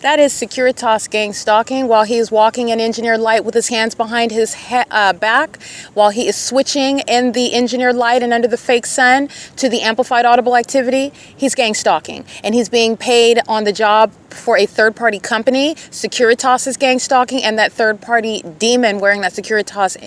That is Securitas gang stalking while he is walking in engineered light with his hands behind his back, while he is switching in the engineered light and under the fake sun to the amplified audible activity. He's gang stalking, and he's being paid on the job for a third-party company. Securitas is gang stalking, and that third-party demon wearing that Securitas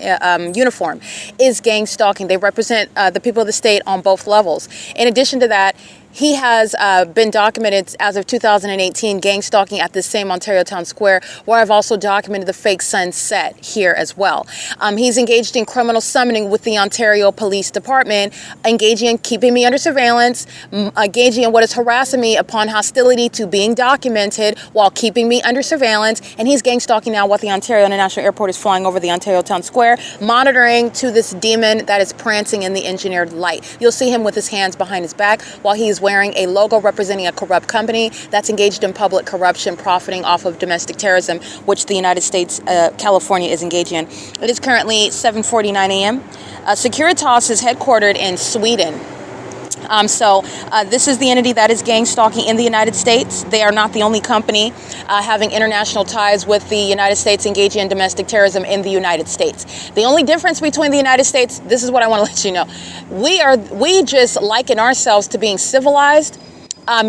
uniform is gang stalking. They represent the people of the state on both levels. In addition to that, he has been documented as of 2018 gang stalking at this same Ontario Town Square, where I've also documented the fake sunset here as well. He's engaged in criminal summoning with the Ontario Police Department, engaging in keeping me under surveillance, engaging in what is harassing me upon hostility to being documented while keeping me under surveillance. And he's gang stalking now while the Ontario International Airport is flying over the Ontario Town Square, monitoring to this demon that is prancing in the engineered light. You'll see him with his hands behind his back while he's wearing a logo representing a corrupt company that's engaged in public corruption, profiting off of domestic terrorism, which the United States, California is engaging in. It is currently 7:49 a.m. Securitas is headquartered in Sweden. This is the entity that is gang stalking in the United States. They are not the only company having international ties with the United States, engaging in domestic terrorism in the United States. The only difference between the United States, this is what I want to let you know. We just liken ourselves to being civilized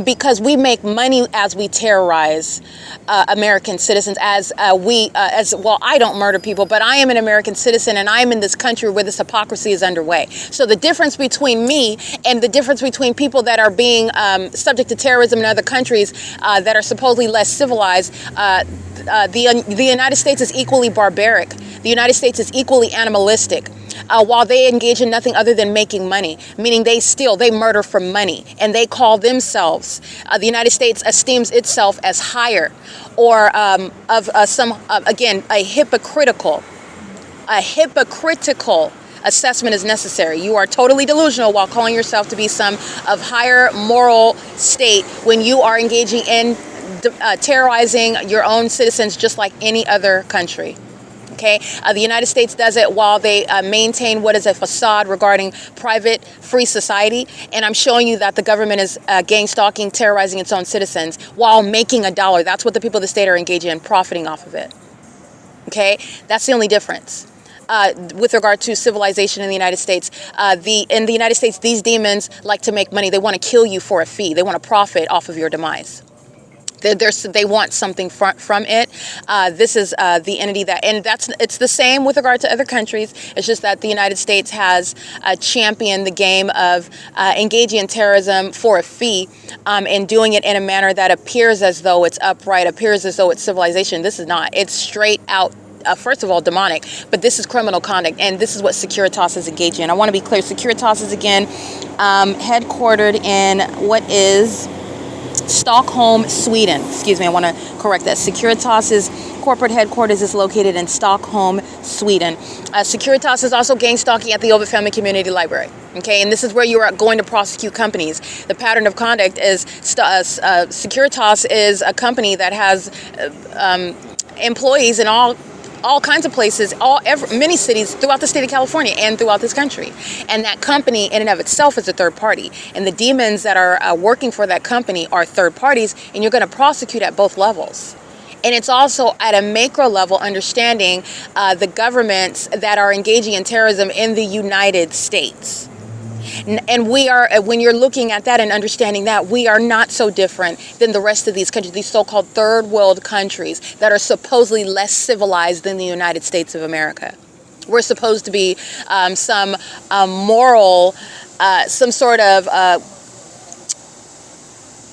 because we make money as we terrorize American citizens, as well. I don't murder people, but I am an American citizen, and I am in this country where this hypocrisy is underway. So the difference between me and the difference between people that are being subject to terrorism in other countries that are supposedly less civilized, the United States is equally barbaric. The United States is equally animalistic. While they engage in nothing other than making money, meaning they steal, they murder for money, and they call themselves, the United States esteems itself as higher, or again, a hypocritical assessment is necessary. You are totally delusional while calling yourself to be some of higher moral state when you are engaging in terrorizing your own citizens just like any other country. Okay, the United States does it while they maintain what is a facade regarding private, free society. And I'm showing you that the government is gang stalking, terrorizing its own citizens while making a dollar. That's what the people of the state are engaging in, profiting off of it. Okay, that's the only difference. with regard to civilization in the United States. In the United States, these demons like to make money. They want to kill you for a fee. They want to profit off of your demise. They want something from it. This is the entity that, and it's the same with regard to other countries. It's just that the United States has championed the game of engaging in terrorism for a fee, and doing it in a manner that appears as though it's upright, appears as though it's civilization. This is not. It's straight out. First of all, demonic, but this is criminal conduct, and this is what Securitas is engaging in. I want to be clear. Securitas is again headquartered in what is Stockholm, Sweden. Excuse me, I want to correct that. Securitas's corporate headquarters is located in Stockholm, Sweden. Securitas is also gang stalking at the OVITT Family Community Library. Okay, and this is where you are going to prosecute companies. The pattern of conduct is Securitas is a company that has employees in all kinds of places, many cities throughout the state of California and throughout this country. And that company in and of itself is a third party. And the demons that are working for that company are third parties, and you're going to prosecute at both levels. And it's also at a macro level, understanding the governments that are engaging in terrorism in the United States. And we are, when you're looking at that and understanding that, we are not so different than the rest of these countries, these so-called third world countries that are supposedly less civilized than the United States of America. We're supposed to be some moral, some sort of,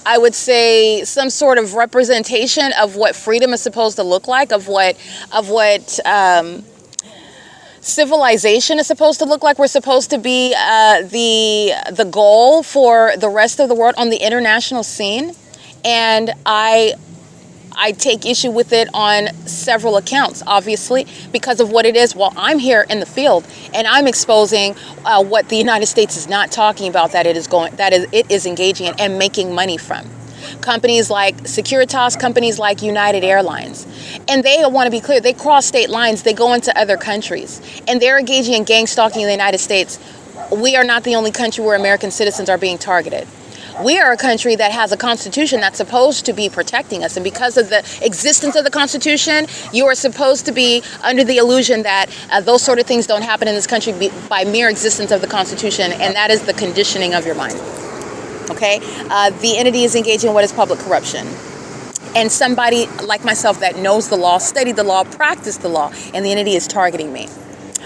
I would say, some sort of representation of what freedom is supposed to look like, of what civilization is supposed to look like. We're supposed to be the goal for the rest of the world on the international scene, and I take issue with it on several accounts, obviously, because of what it is. Well, I'm here in the field, and I'm exposing what the United States is not talking about, that it is engaging in and making money from. Companies like Securitas, companies like United Airlines. And they want to be clear, they cross state lines, they go into other countries, and they're engaging in gang stalking in the United States. We are not the only country where American citizens are being targeted. We are a country that has a constitution that's supposed to be protecting us. And because of the existence of the Constitution, you are supposed to be under the illusion that those sort of things don't happen in this country by mere existence of the Constitution. And that is the conditioning of your mind. Okay? The entity is engaging in what is public corruption. And somebody like myself that knows the law, studied the law, practiced the law, and the entity is targeting me.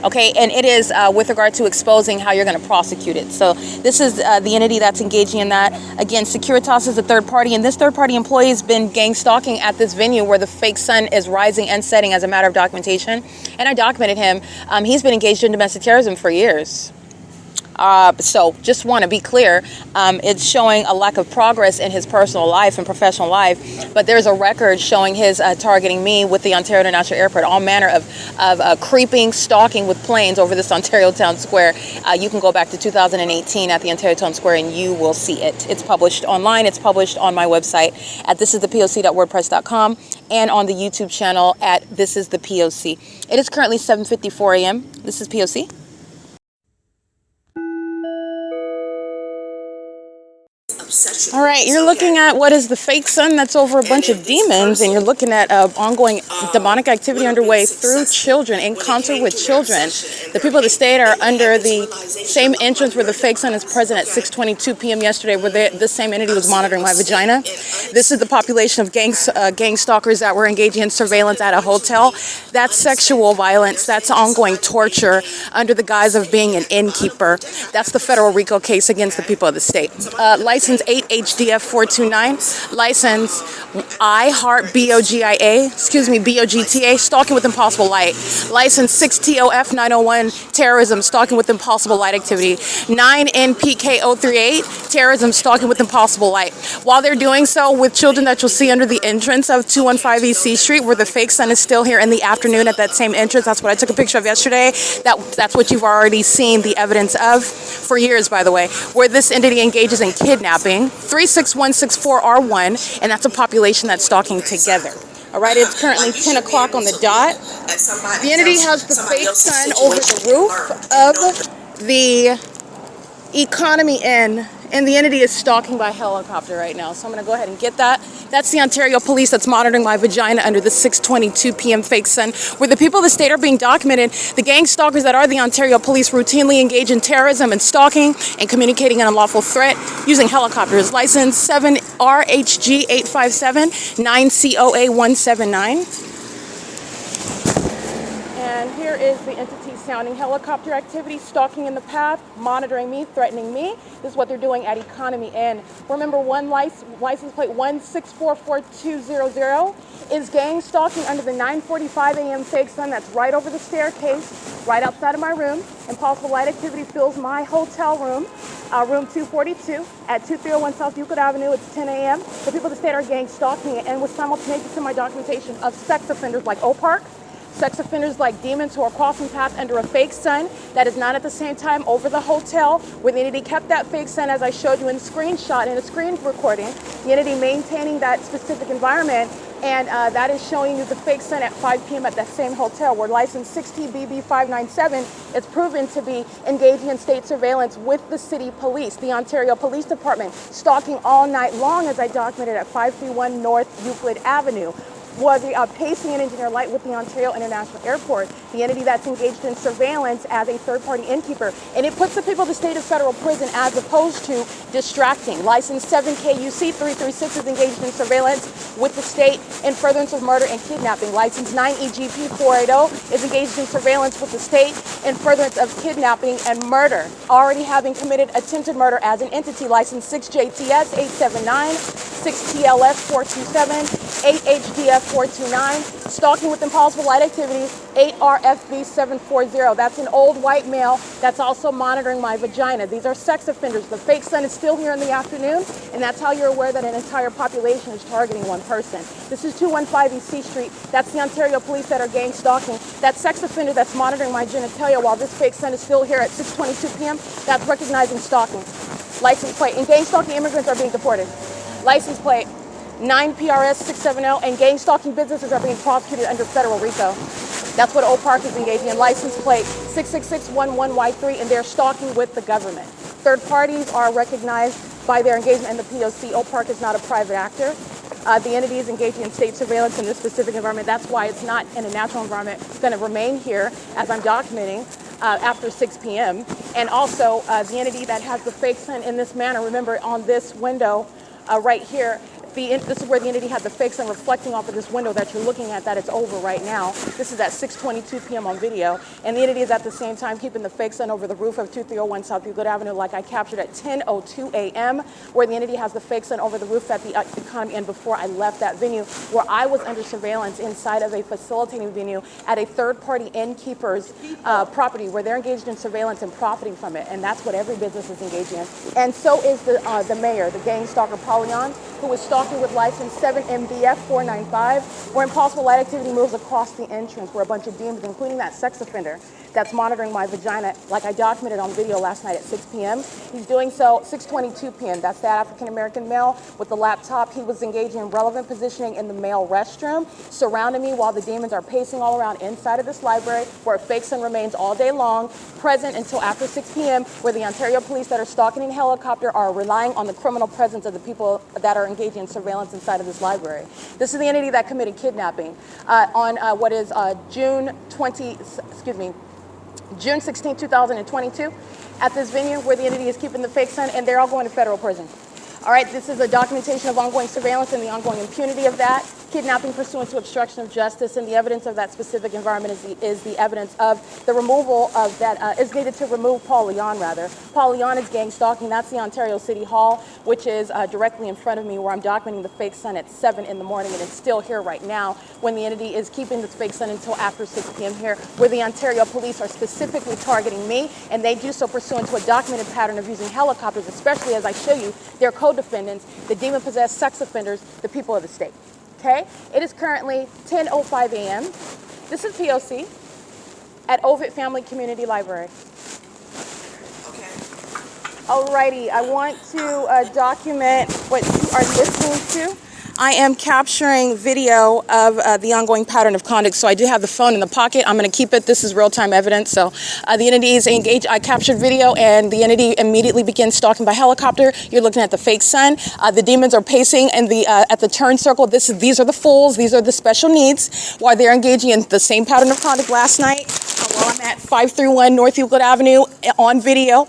Okay, and it is with regard to exposing how you're going to prosecute it. So this is the entity that's engaging in that. Again, Securitas is a third party, and this third party employee has been gang stalking at this venue where the fake sun is rising and setting as a matter of documentation. And I documented him. He's been engaged in domestic terrorism for years. So just want to be clear, it's showing a lack of progress in his personal life and professional life, but there's a record showing his targeting me with the Ontario International Airport, all manner of creeping, stalking with planes over this Ontario Town Square. You can go back to 2018 at the Ontario Town Square and you will see it. It's published online. It's published on my website at thisisthepoc.wordpress.com and on the YouTube channel at thisisthepoc. It is currently 7:54 a.m. This is POC. All right, you're looking at what is the fake sun that's over a bunch of demons, and you're looking at ongoing demonic activity underway through children, in concert with children. The people of the state are under the same entrance where the fake sun is present at 6:22 p.m. yesterday, where this same entity was monitoring my vagina. This is the population of gang stalkers that were engaging in surveillance at a hotel. That's sexual violence. That's ongoing torture under the guise of being an innkeeper. That's the federal RICO case against the people of the state. License 8HDF 429, license BOGTA, stalking with impossible light, license 6TOF 901, terrorism, stalking with impossible light activity, 9NPK038, terrorism, stalking with impossible light. While they're doing so with children that you'll see under the entrance of 215 East C Street, where the fake sun is still here in the afternoon at that same entrance. That's what I took a picture of yesterday. That's what you've already seen the evidence of for years, by the way, where this entity engages in kidnapping, 36164R1, and that's a population that's stalking together. All right, it's currently 10 o'clock on the dot. The entity has the fake sun over the roof of the Economy Inn And the entity is stalking by helicopter right now. So I'm going to go ahead and get that. That's the Ontario Police that's monitoring my vagina under the 6:22 p.m. fake sun, where the people of the state are being documented. The gang stalkers that are the Ontario Police routinely engage in terrorism and stalking and communicating an unlawful threat using helicopters. License 7 RHG 857 9 COA 179. And here is the entity sounding helicopter activity, stalking in the path, monitoring me, threatening me. This is what they're doing at Economy Inn. Remember, license plate 1644200 is gang stalking under the 9:45 a.m. fake sun. That's right over the staircase, right outside of my room. Impossible light activity fills my hotel room, room 242 at 2301 South Euclid Avenue. It's 10 a.m. The people of the state are gang stalking it, and with simultaneous in my documentation of sex offenders like O-Park, sex offenders like demons who are crossing paths under a fake sun that is not at the same time over the hotel, where the entity kept that fake sun as I showed you in the screenshot, in a screen recording, the entity maintaining that specific environment, and that is showing you the fake sun at 5 p.m. at that same hotel, where license 6TBB597 is proven to be engaging in state surveillance with the city police, the Ontario Police Department, stalking all night long, as I documented at 531 North Euclid Avenue. Was pacing an engineer light with the Ontario International Airport, the entity that's engaged in surveillance as a third-party innkeeper. And it puts the people of the state of federal prison as opposed to distracting. License 7KUC 336 is engaged in surveillance with the state in furtherance of murder and kidnapping. License 9EGP 480 is engaged in surveillance with the state in furtherance of kidnapping and murder, already having committed attempted murder as an entity. License 6JTS 879, 6TLF 427, 8HDF 429, stalking with impossible light activities, 8RFB 740. That's an old white male that's also monitoring my vagina. These are sex offenders. The fake sun is still here in the afternoon, and that's how you're aware that an entire population is targeting one person. This is 215 East C Street. That's the Ontario Police that are gang stalking. That sex offender that's monitoring my genitalia while this fake sun is still here at 6:22 p.m., that's recognizing stalking. License plate. And gang stalking immigrants are being deported. License plate 9 PRS 670, and gang stalking businesses are being prosecuted under federal RICO. That's what Oak Park is engaging in. License plate 66611Y3, and they're stalking with the government. Third parties are recognized by their engagement in the P.O.C. Oak Park is not a private actor. The entity is engaging in state surveillance in this specific environment. That's why it's not in a natural environment. It's going to remain here as I'm documenting after 6 p.m. And also the entity that has the fake sun in this manner, remember on this window right here, this is where the entity had the fake sun reflecting off of this window that you're looking at, that it's over right now. This is at 6:22 p.m. on video. And the entity is at the same time keeping the fake sun over the roof of 2301 South Euclid Avenue, like I captured at 10:02 a.m., where the entity has the fake sun over the roof at the Economy Inn before I left that venue, where I was under surveillance inside of a facilitating venue at a third-party innkeeper's property, where they're engaged in surveillance and profiting from it. And that's what every business is engaging in. And so is the mayor, the gang stalker Polyon, who was stalking with license 7MDF 495, where impossible light activity moves across the entrance, where a bunch of demons, including that sex offender that's monitoring my vagina, like I documented on video last night at 6 p.m. He's doing so 6:22 p.m. That's that African-American male with the laptop. He was engaging in relevant positioning in the male restroom, surrounding me while the demons are pacing all around inside of this library, where a fake sun remains all day long, present until after 6 p.m., where the Ontario Police that are stalking in helicopter are relying on the criminal presence of the people that are engaging in surveillance inside of this library. This is the entity that committed kidnapping on what is June 16, 2022, at this venue where the entity is keeping the fake sun, and they're all going to federal prison. All right, this is a documentation of ongoing surveillance and the ongoing impunity of that. Kidnapping pursuant to obstruction of justice, and the evidence of that specific environment is the evidence of the removal of that is needed to remove Paul Leon, rather. Paul Leon is gang stalking. That's the Ontario City Hall, which is directly in front of me, where I'm documenting the fake sun at 7 in the morning, and it's still here right now, when the entity is keeping this fake sun until after 6 p.m. here, where the Ontario Police are specifically targeting me, and they do so pursuant to a documented pattern of using helicopters, especially as I show you their co-defendants, the demon-possessed sex offenders, the people of the state. Okay, it is currently 10:05 a.m. This is P.O.C. at OVITT Family Community Library. Okay. Alrighty, I want to document what you are listening to. I am capturing video of the ongoing pattern of conduct. So I do have the phone in the pocket. I'm going to keep it. This is real-time evidence. So the entity is engaged. I captured video, and the entity immediately begins stalking by helicopter. You're looking at the fake sun. The demons are pacing in the at the turn circle. These are the fools. These are the special needs. While they're engaging in the same pattern of conduct last night, while I'm at 531 North Euclid Avenue on video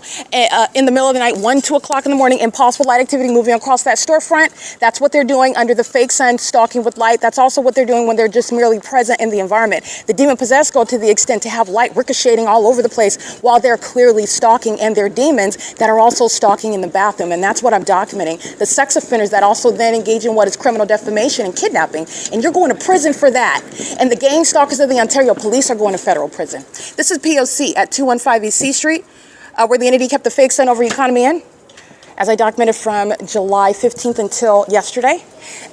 in the middle of the night, 1, 2 o'clock in the morning, impossible light activity moving across that storefront. That's what they're doing under the fake sun, stalking with light. That's also what they're doing when they're just merely present in the environment. The demon possessed go to the extent to have light ricocheting all over the place while they're clearly stalking, and they're demons that are also stalking in the bathroom. And that's what I'm documenting. The sex offenders that also then engage in what is criminal defamation and kidnapping. And you're going to prison for that. And the gang stalkers of the Ontario police are going to federal prison. This is P.O.C. at 215 E.C. Street, where the entity kept the fake sun over economy in, as I documented from July 15th until yesterday.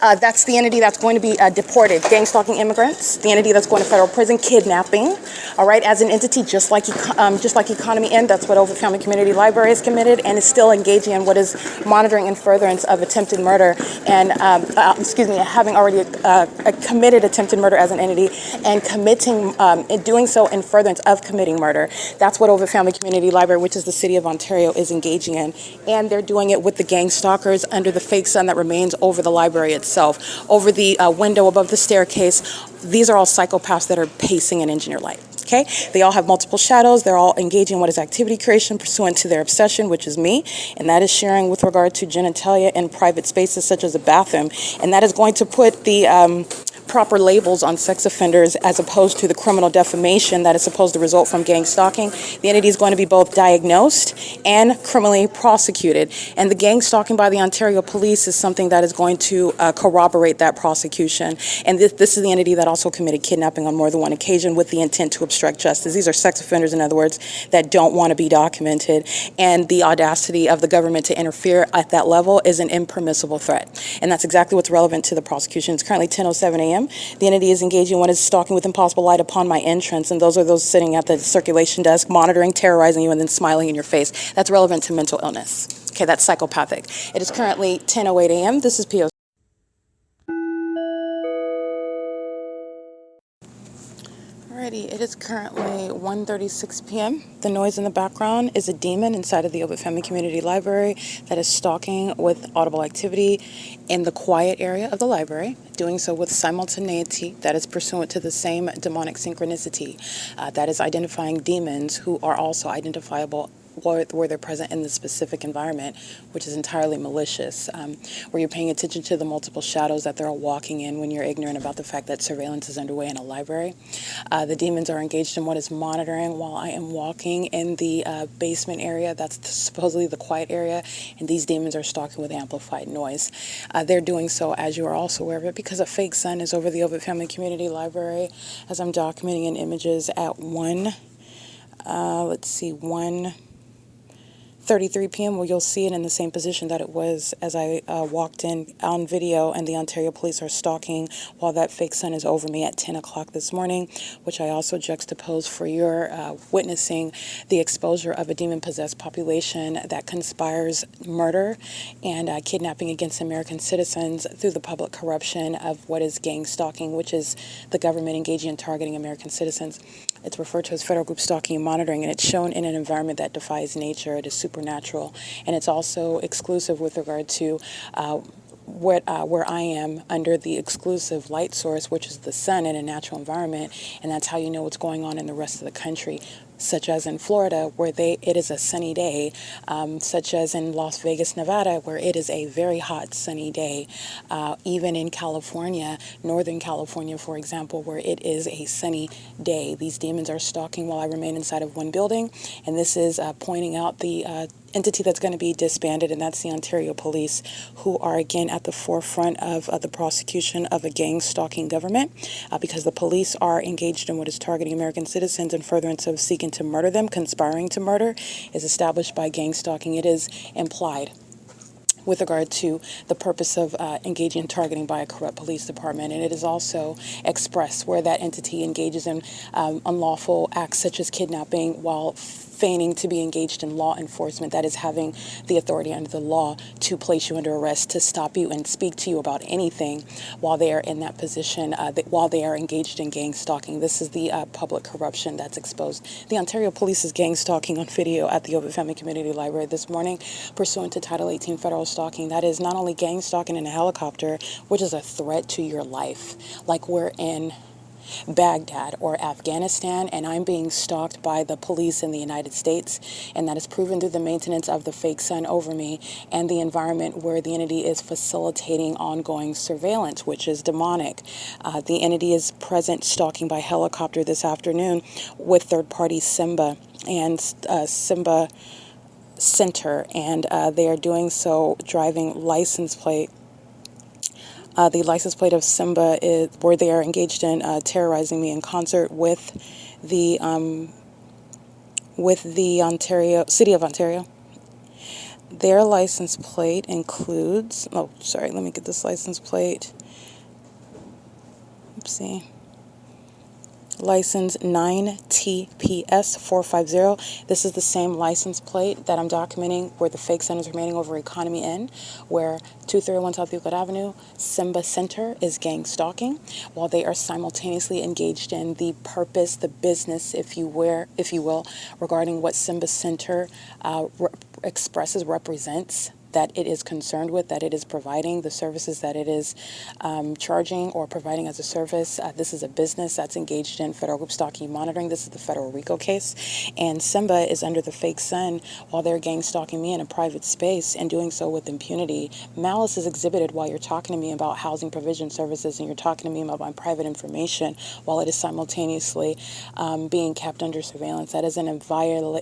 That's the entity that's going to be deported, gang stalking immigrants, the entity that's going to federal prison, kidnapping, all right, as an entity just like Economy Inn. That's what OVITT Family Community Library is committed and is still engaging in what is monitoring and furtherance of attempted murder and, having already committed attempted murder as an entity and committing, doing so in furtherance of committing murder. That's what OVITT Family Community Library, which is the city of Ontario, is engaging in. And they're doing it with the gang stalkers under the fake sun that remains over the library itself, over the window above the staircase. These are all psychopaths that are pacing in engineer light. Okay, they all have multiple shadows. They're all engaging in what is activity creation pursuant to their obsession, which is me, and that is sharing with regard to genitalia in private spaces such as a bathroom, and that is going to put the proper labels on sex offenders as opposed to the criminal defamation that is supposed to result from gang stalking. The entity is going to be both diagnosed and criminally prosecuted. And the gang stalking by the Ontario police is something that is going to corroborate that prosecution. And this is the entity that also committed kidnapping on more than one occasion with the intent to obstruct justice. These are sex offenders, in other words, that don't want to be documented. And the audacity of the government to interfere at that level is an impermissible threat. And that's exactly what's relevant to the prosecution. It's currently 10:07 a.m. The entity is engaging in what is stalking with impossible light upon my entrance, and those are those sitting at the circulation desk, monitoring, terrorizing you, and then smiling in your face. That's relevant to mental illness. Okay, that's psychopathic. It is currently 10:08 a.m. This is P.O.C. Alrighty, it is currently 1:36 p.m. The noise in the background is a demon inside of the OVITT Family Community Library that is stalking with audible activity in the quiet area of the library, doing so with simultaneity that is pursuant to the same demonic synchronicity that is identifying demons who are also identifiable where they're present in the specific environment, which is entirely malicious, where you're paying attention to the multiple shadows that they're all walking in when you're ignorant about the fact that surveillance is underway in a library. The demons are engaged in what is monitoring while I am walking in the basement area. That's supposedly the quiet area, and these demons are stalking with amplified noise. They're doing so, as you are also aware of it, because a fake sun is over the OVITT Family Community Library, as I'm documenting in images at 1:33 p.m. Well, you'll see it in the same position that it was as I walked in on video, and the Ontario police are stalking while that fake sun is over me at 10 o'clock this morning, which I also juxtapose for your witnessing the exposure of a demon-possessed population that conspires murder and kidnapping against American citizens through the public corruption of what is gang stalking, which is the government engaging in targeting American citizens. It's referred to as federal group stalking and monitoring, and it's shown in an environment that defies nature. It is supernatural, and it's also exclusive with regard to where I am under the exclusive light source, which is the sun in a natural environment, and that's how you know what's going on in the rest of the country, such as in Florida, where it is a sunny day, such as in Las Vegas, Nevada, where it is a very hot, sunny day, even in California, Northern California, for example, where it is a sunny day. These demons are stalking while I remain inside of one building, and this is pointing out the entity that's going to be disbanded, and that's the Ontario Police, who are again at the forefront of the prosecution of a gang stalking government, because the police are engaged in what is targeting American citizens in furtherance of seeking to murder them. Conspiring to murder is established by gang stalking. It is implied with regard to the purpose of engaging in targeting by a corrupt police department. And it is also expressed where that entity engages in unlawful acts such as kidnapping while feigning to be engaged in law enforcement, that is having the authority under the law to place you under arrest, to stop you and speak to you about anything while they are in that position, while they are engaged in gang stalking. This is the public corruption that's exposed. The Ontario Police is gang stalking on video at the OVITT Family Community Library this morning, pursuant to Title 18 federal stalking. That is not only gang stalking in a helicopter, which is a threat to your life, like we're in Baghdad or Afghanistan, and I'm being stalked by the police in the United States, and that is proven through the maintenance of the fake sun over me and the environment where the entity is facilitating ongoing surveillance, which is demonic. The entity is present stalking by helicopter this afternoon with third-party Simba and Simba Center, and they are doing so driving license plate. The license plate of Simba is where they are engaged in terrorizing me in concert with the Ontario City of Ontario. Their license plate includes. Oh, sorry. Let me get this license plate. Oopsie. License 9TPS 450. This is the same license plate that I'm documenting where the fake sun is remaining over Economy Inn, where 231 South Euclid Avenue, Simba Center is gang stalking, while they are simultaneously engaged in the purpose, the business, if you will, regarding what Simba Center expresses, represents, that it is concerned with, that it is providing, the services that it is charging or providing as a service. This is a business that's engaged in federal group stalking monitoring. This is the federal RICO case. And Simba is under the fake sun while they're gang stalking me in a private space and doing so with impunity. Malice is exhibited while you're talking to me about housing provision services and you're talking to me about my private information while it is simultaneously being kept under surveillance. That is a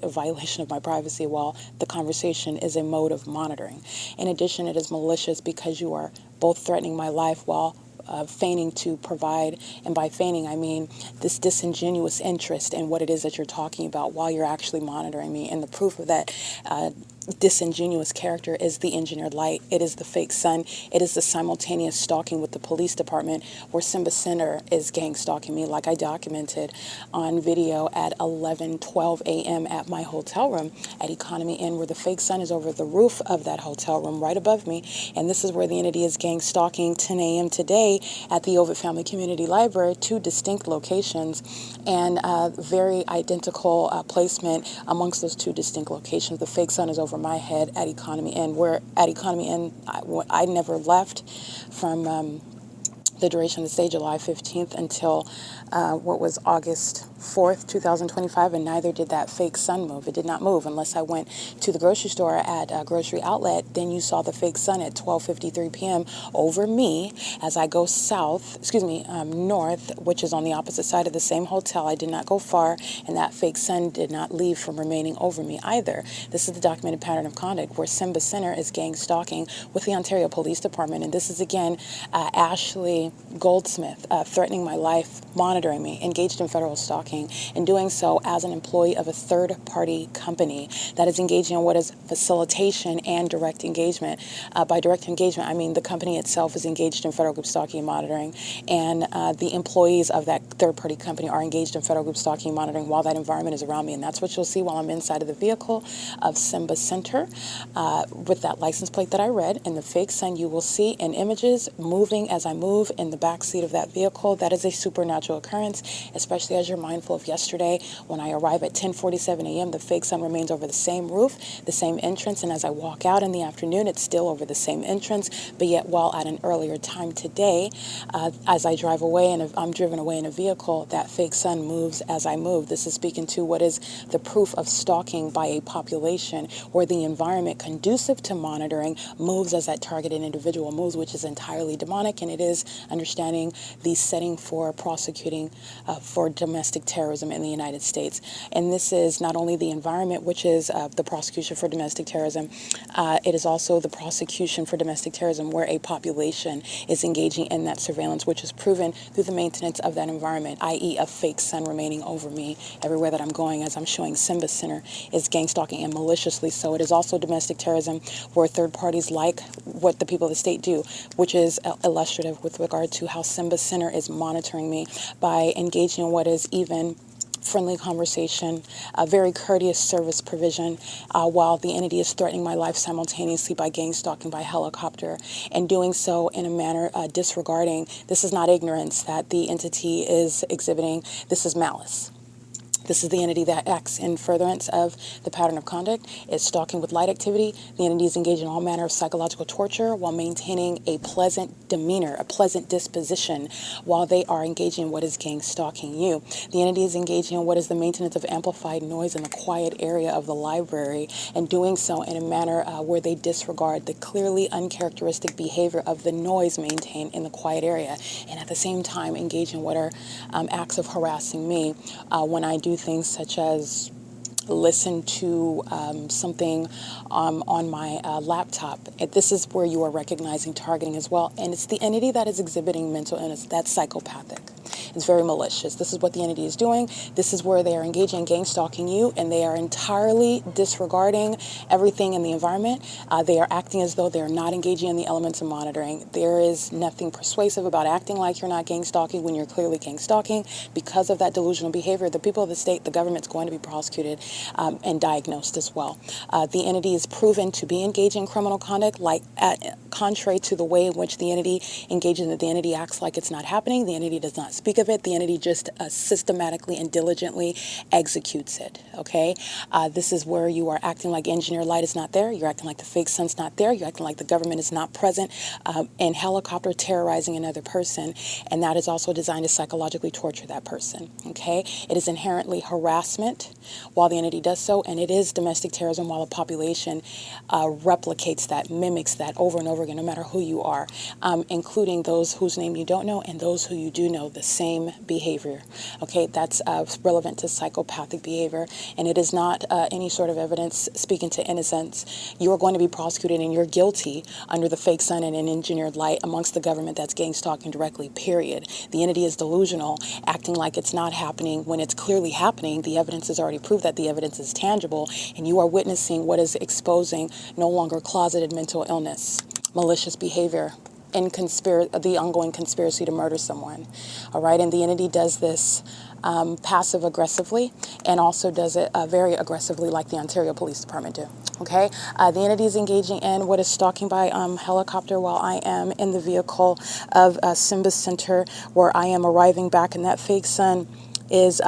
violation of my privacy while the conversation is a mode of monitoring. In addition, it is malicious because you are both threatening my life while feigning to provide, and by feigning I mean this disingenuous interest in what it is that you're talking about while you're actually monitoring me. And the proof of that disingenuous character is the engineered light. It is the fake sun. It is the simultaneous stalking with the police department where Simba Center is gang stalking me, like I documented on video at 11:12 a.m. at my hotel room at Economy Inn, where the fake sun is over the roof of that hotel room right above me. And this is where the entity is gang stalking 10 a.m. today at the OVITT Family Community Library, two distinct locations and very identical placement amongst those two distinct locations. The fake sun is over my head at Economy Inn, where at Economy Inn I never left from the duration of the stay, July 15th until what was August 4th, 2025, and neither did that fake sun move. It did not move unless I went to the grocery store at a grocery outlet. Then you saw the fake sun at 12:53 p.m. over me as I go north, which is on the opposite side of the same hotel. I did not go far, and that fake sun did not leave from remaining over me either. This is the documented pattern of conduct where Simba Center is gang stalking with the Ontario Police Department, and this is again Ashley Goldsmith threatening my life, monitoring me, engaged in federal stalking, and doing so as an employee of a third-party company that is engaging in what is facilitation and direct engagement. By direct engagement, I mean the company itself is engaged in federal group stalking and monitoring, and the employees of that third-party company are engaged in federal group stalking and monitoring while that environment is around me, and that's what you'll see while I'm inside of the vehicle of Simba Center with that license plate that I read and the fake sun. You will see in images moving as I move in the back seat of that vehicle. That is a supernatural occurrence, especially as you're mindful of yesterday when I arrive at 10:47 a.m. The fake sun remains over the same roof, the same entrance, and as I walk out in the afternoon, it's still over the same entrance, but yet while at an earlier time today, as I drive away and I'm driven away in a vehicle, that fake sun moves as I move. This is speaking to what is the proof of stalking by a population where the environment conducive to monitoring moves as that targeted individual moves, which is entirely demonic, and it is understanding the setting for prosecuting for domestic terrorism in the United States. And this is not only the environment, which is the prosecution for domestic terrorism, it is also the prosecution for domestic terrorism where a population is engaging in that surveillance, which is proven through the maintenance of that environment, i.e. a fake sun remaining over me everywhere that I'm going, as I'm showing Simba Center is gang stalking and maliciously so. It is also domestic terrorism where third parties like what the people of the state do, which is illustrative with regard to how Simba Center is monitoring me by engaging in what is even friendly conversation, a very courteous service provision, while the entity is threatening my life simultaneously by gang stalking by helicopter, and doing so in a manner disregarding. This is not ignorance that the entity is exhibiting. This is malice. This is the entity that acts in furtherance of the pattern of conduct. It's stalking with light activity. The entity is engaged in all manner of psychological torture while maintaining a pleasant demeanor, a pleasant disposition, while they are engaging in what is gang stalking you. The entity is engaging in what is the maintenance of amplified noise in the quiet area of the library, and doing so in a manner where they disregard the clearly uncharacteristic behavior of the noise maintained in the quiet area, and at the same time engage in what are acts of harassing me when I do things such as listen to something on my laptop. This is where you are recognizing targeting as well. And it's the entity that is exhibiting mental illness. That's psychopathic. It's very malicious. This is what the entity is doing. This is where they are engaging in gang stalking you, and they are entirely disregarding everything in the environment. They are acting as though they are not engaging in the elements of monitoring. There is nothing persuasive about acting like you're not gang stalking when you're clearly gang stalking. Because of that delusional behavior, the people of the state, the government's going to be prosecuted and diagnosed as well. The entity is proven to be engaging in criminal conduct, contrary to the way in which the entity engages in it. The entity acts like it's not happening. The entity does not speak of it. The entity just systematically and diligently executes it, okay? This is where you are acting like engineer light is not there. You're acting like the fake sun's not there. You're acting like the government is not present, and helicopter terrorizing another person, and that is also designed to psychologically torture that person, okay? It is inherently harassment while the entity does so, and it is domestic terrorism while a population replicates that, mimics that over and over again, no matter who you are, including those whose name you don't know and those who you do know, the same behavior. Okay, that's relevant to psychopathic behavior, and it is not any sort of evidence speaking to innocence. You are going to be prosecuted and you're guilty under the fake sun and an engineered light amongst the government that's gang stalking directly, period. The entity is delusional, acting like it's not happening when it's clearly happening. The evidence has already proved that the evidence is tangible, and you are witnessing what is exposing no longer closeted mental illness, malicious behavior, and the ongoing conspiracy to murder someone. All right, and the entity does this passive aggressively, and also does it very aggressively like the Ontario Police Department do. Okay, the entity is engaging in what is stalking by helicopter while I am in the vehicle of Simba Center, where I am arriving back, and that fake sun is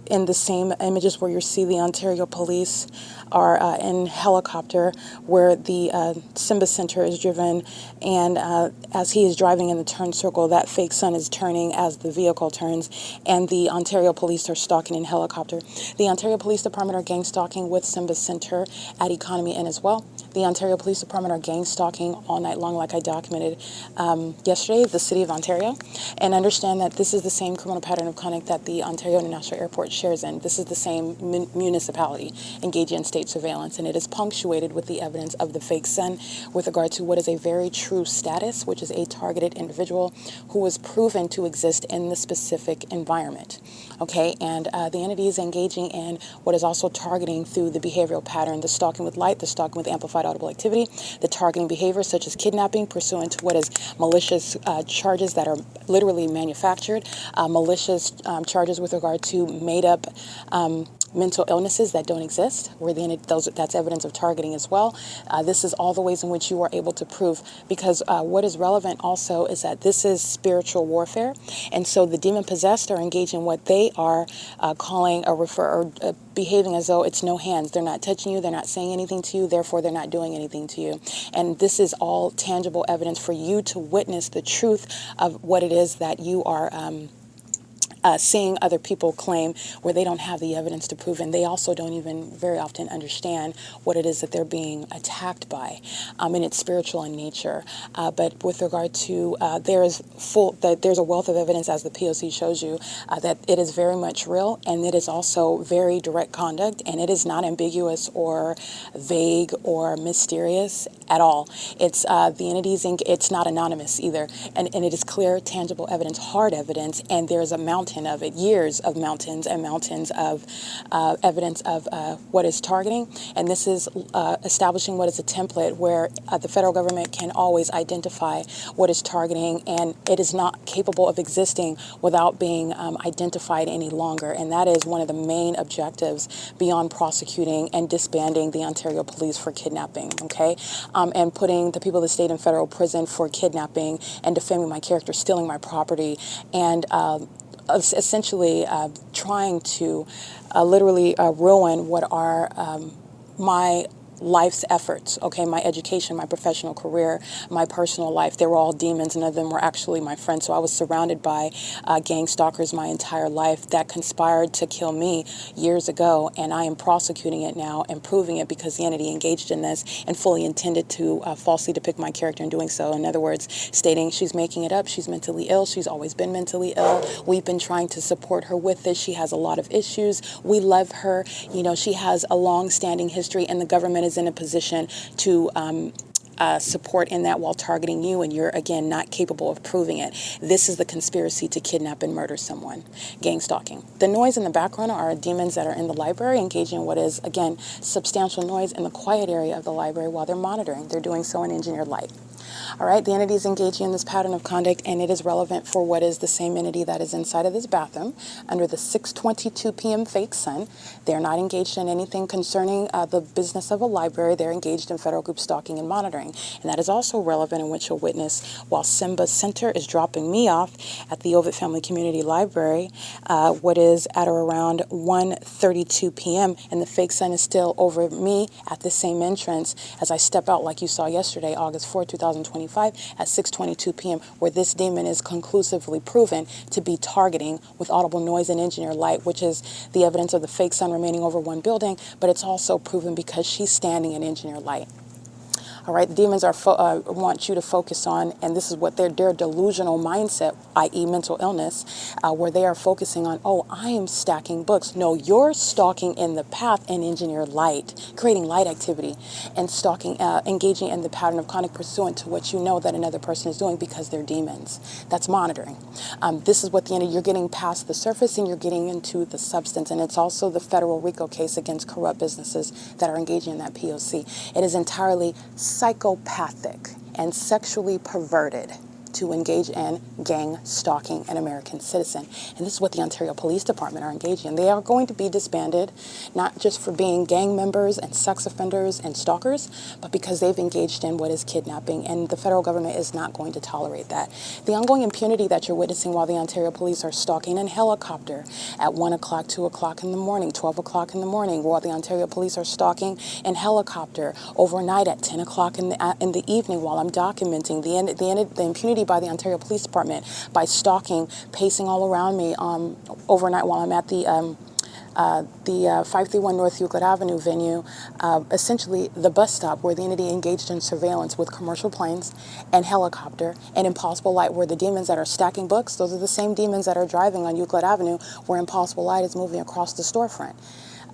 in the same images where you see the Ontario Police are in helicopter, where the Simba Center is driven, and as he is driving in the turn circle, that fake sun is turning as the vehicle turns, and the Ontario Police are stalking in helicopter. The Ontario Police Department are gang stalking with Simba Center at Economy Inn as well. The Ontario Police Department are gang stalking all night long, like I documented yesterday, the City of Ontario, and understand that this is the same criminal pattern of conduct that the Ontario International Airport shares in. This is the same municipality engaging in state surveillance, and it is punctuated with the evidence of the fake sun with regard to what is a very true status, which is a targeted individual who was proven to exist in the specific environment. Okay, and the entity is engaging in what is also targeting through the behavioral pattern, the stalking with light, the stalking with amplified audible activity, the targeting behavior such as kidnapping pursuant to what is malicious charges that are literally manufactured, malicious charges with regard to made-up mental illnesses that don't exist, where that's evidence of targeting as well. This is all the ways in which you are able to prove, because what is relevant also is that this is spiritual warfare, and so the demon-possessed are engaging in what they are calling behaving as though it's no hands. They're not touching you, they're not saying anything to you, therefore they're not doing anything to you. And this is all tangible evidence for you to witness the truth of what it is that you are seeing other people claim, where they don't have the evidence to prove, and they also don't even very often understand what it is that they're being attacked by, and it's spiritual in nature. But with regard to there's a wealth of evidence, as the P.O.C. shows you, that it is very much real, and it is also very direct conduct, and it is not ambiguous or vague or mysterious. at all. It's the entities, it's not anonymous either. And it is clear, tangible evidence, hard evidence, and there's a mountain of it, years of mountains and mountains of evidence of what is targeting. And this is establishing what is a template where the federal government can always identify what is targeting, and it is not capable of existing without being identified any longer. And that is one of the main objectives beyond prosecuting and disbanding the Ontario Police for kidnapping, okay? And putting the people of the state in federal prison for kidnapping and defaming my character, stealing my property, and essentially trying to literally ruin what are my life's efforts, okay, my education, my professional career, my personal life. They were all demons. None of them were actually my friends. So I was surrounded by gang stalkers my entire life that conspired to kill me years ago, and I am prosecuting it now and proving it because the entity engaged in this and fully intended to falsely depict my character in doing so. In other words, stating she's making it up, she's mentally ill, she's always been mentally ill. We've been trying to support her with this. She has a lot of issues. We love her. You know, she has a long-standing history, and the government is in a position to support in that while targeting you, and you're, again, not capable of proving it. This is the conspiracy to kidnap and murder someone, gang stalking. The noise in the background are demons that are in the library engaging in what is, again, substantial noise in the quiet area of the library while they're monitoring. They're doing so in engineered light. All right, the entity is engaging in this pattern of conduct, and it is relevant for what is the same entity that is inside of this bathroom under the 6:22 p.m. fake sun. They're not engaged in anything concerning the business of a library. They're engaged in federal group stalking and monitoring, and that is also relevant in which you'll witness while Simba Center is dropping me off at the OVITT Family Community Library, what is at or around 1:32 p.m., and the fake sun is still over me at the same entrance as I step out, like you saw yesterday, August 4, 2025, at 6:22 p.m., where this demon is conclusively proven to be targeting with audible noise and engineer light, which is the evidence of the fake sun remaining over one building, but it's also proven because she's standing in engineer light. All right, the demons are want you to focus on, and this is what their delusional mindset, i.e. mental illness, where they are focusing on, oh, I am stacking books. No, you're stalking in the path in engineered light, creating light activity, and stalking, engaging in the pattern of conduct pursuant to what you know that another person is doing because they're demons. That's monitoring. This is what you're getting past the surface and you're getting into the substance, and it's also the federal RICO case against corrupt businesses that are engaging in that P.O.C. It is entirely psychopathic and sexually perverted to engage in gang stalking an American citizen. And this is what the Ontario Police Department are engaging in. They are going to be disbanded, not just for being gang members and sex offenders and stalkers, but because they've engaged in what is kidnapping, and the federal government is not going to tolerate that. The ongoing impunity that you're witnessing while the Ontario Police are stalking in helicopter at 1 o'clock, 2 o'clock in the morning, 12 o'clock in the morning, while the Ontario Police are stalking in helicopter overnight at 10 o'clock in the evening while I'm documenting the impunity by the Ontario Police Department by stalking, pacing all around me overnight while I'm at the 531 North Euclid Avenue venue, essentially the bus stop where the entity engaged in surveillance with commercial planes and helicopter and impossible light, where the demons that are stacking books, those are the same demons that are driving on Euclid Avenue where impossible light is moving across the storefront.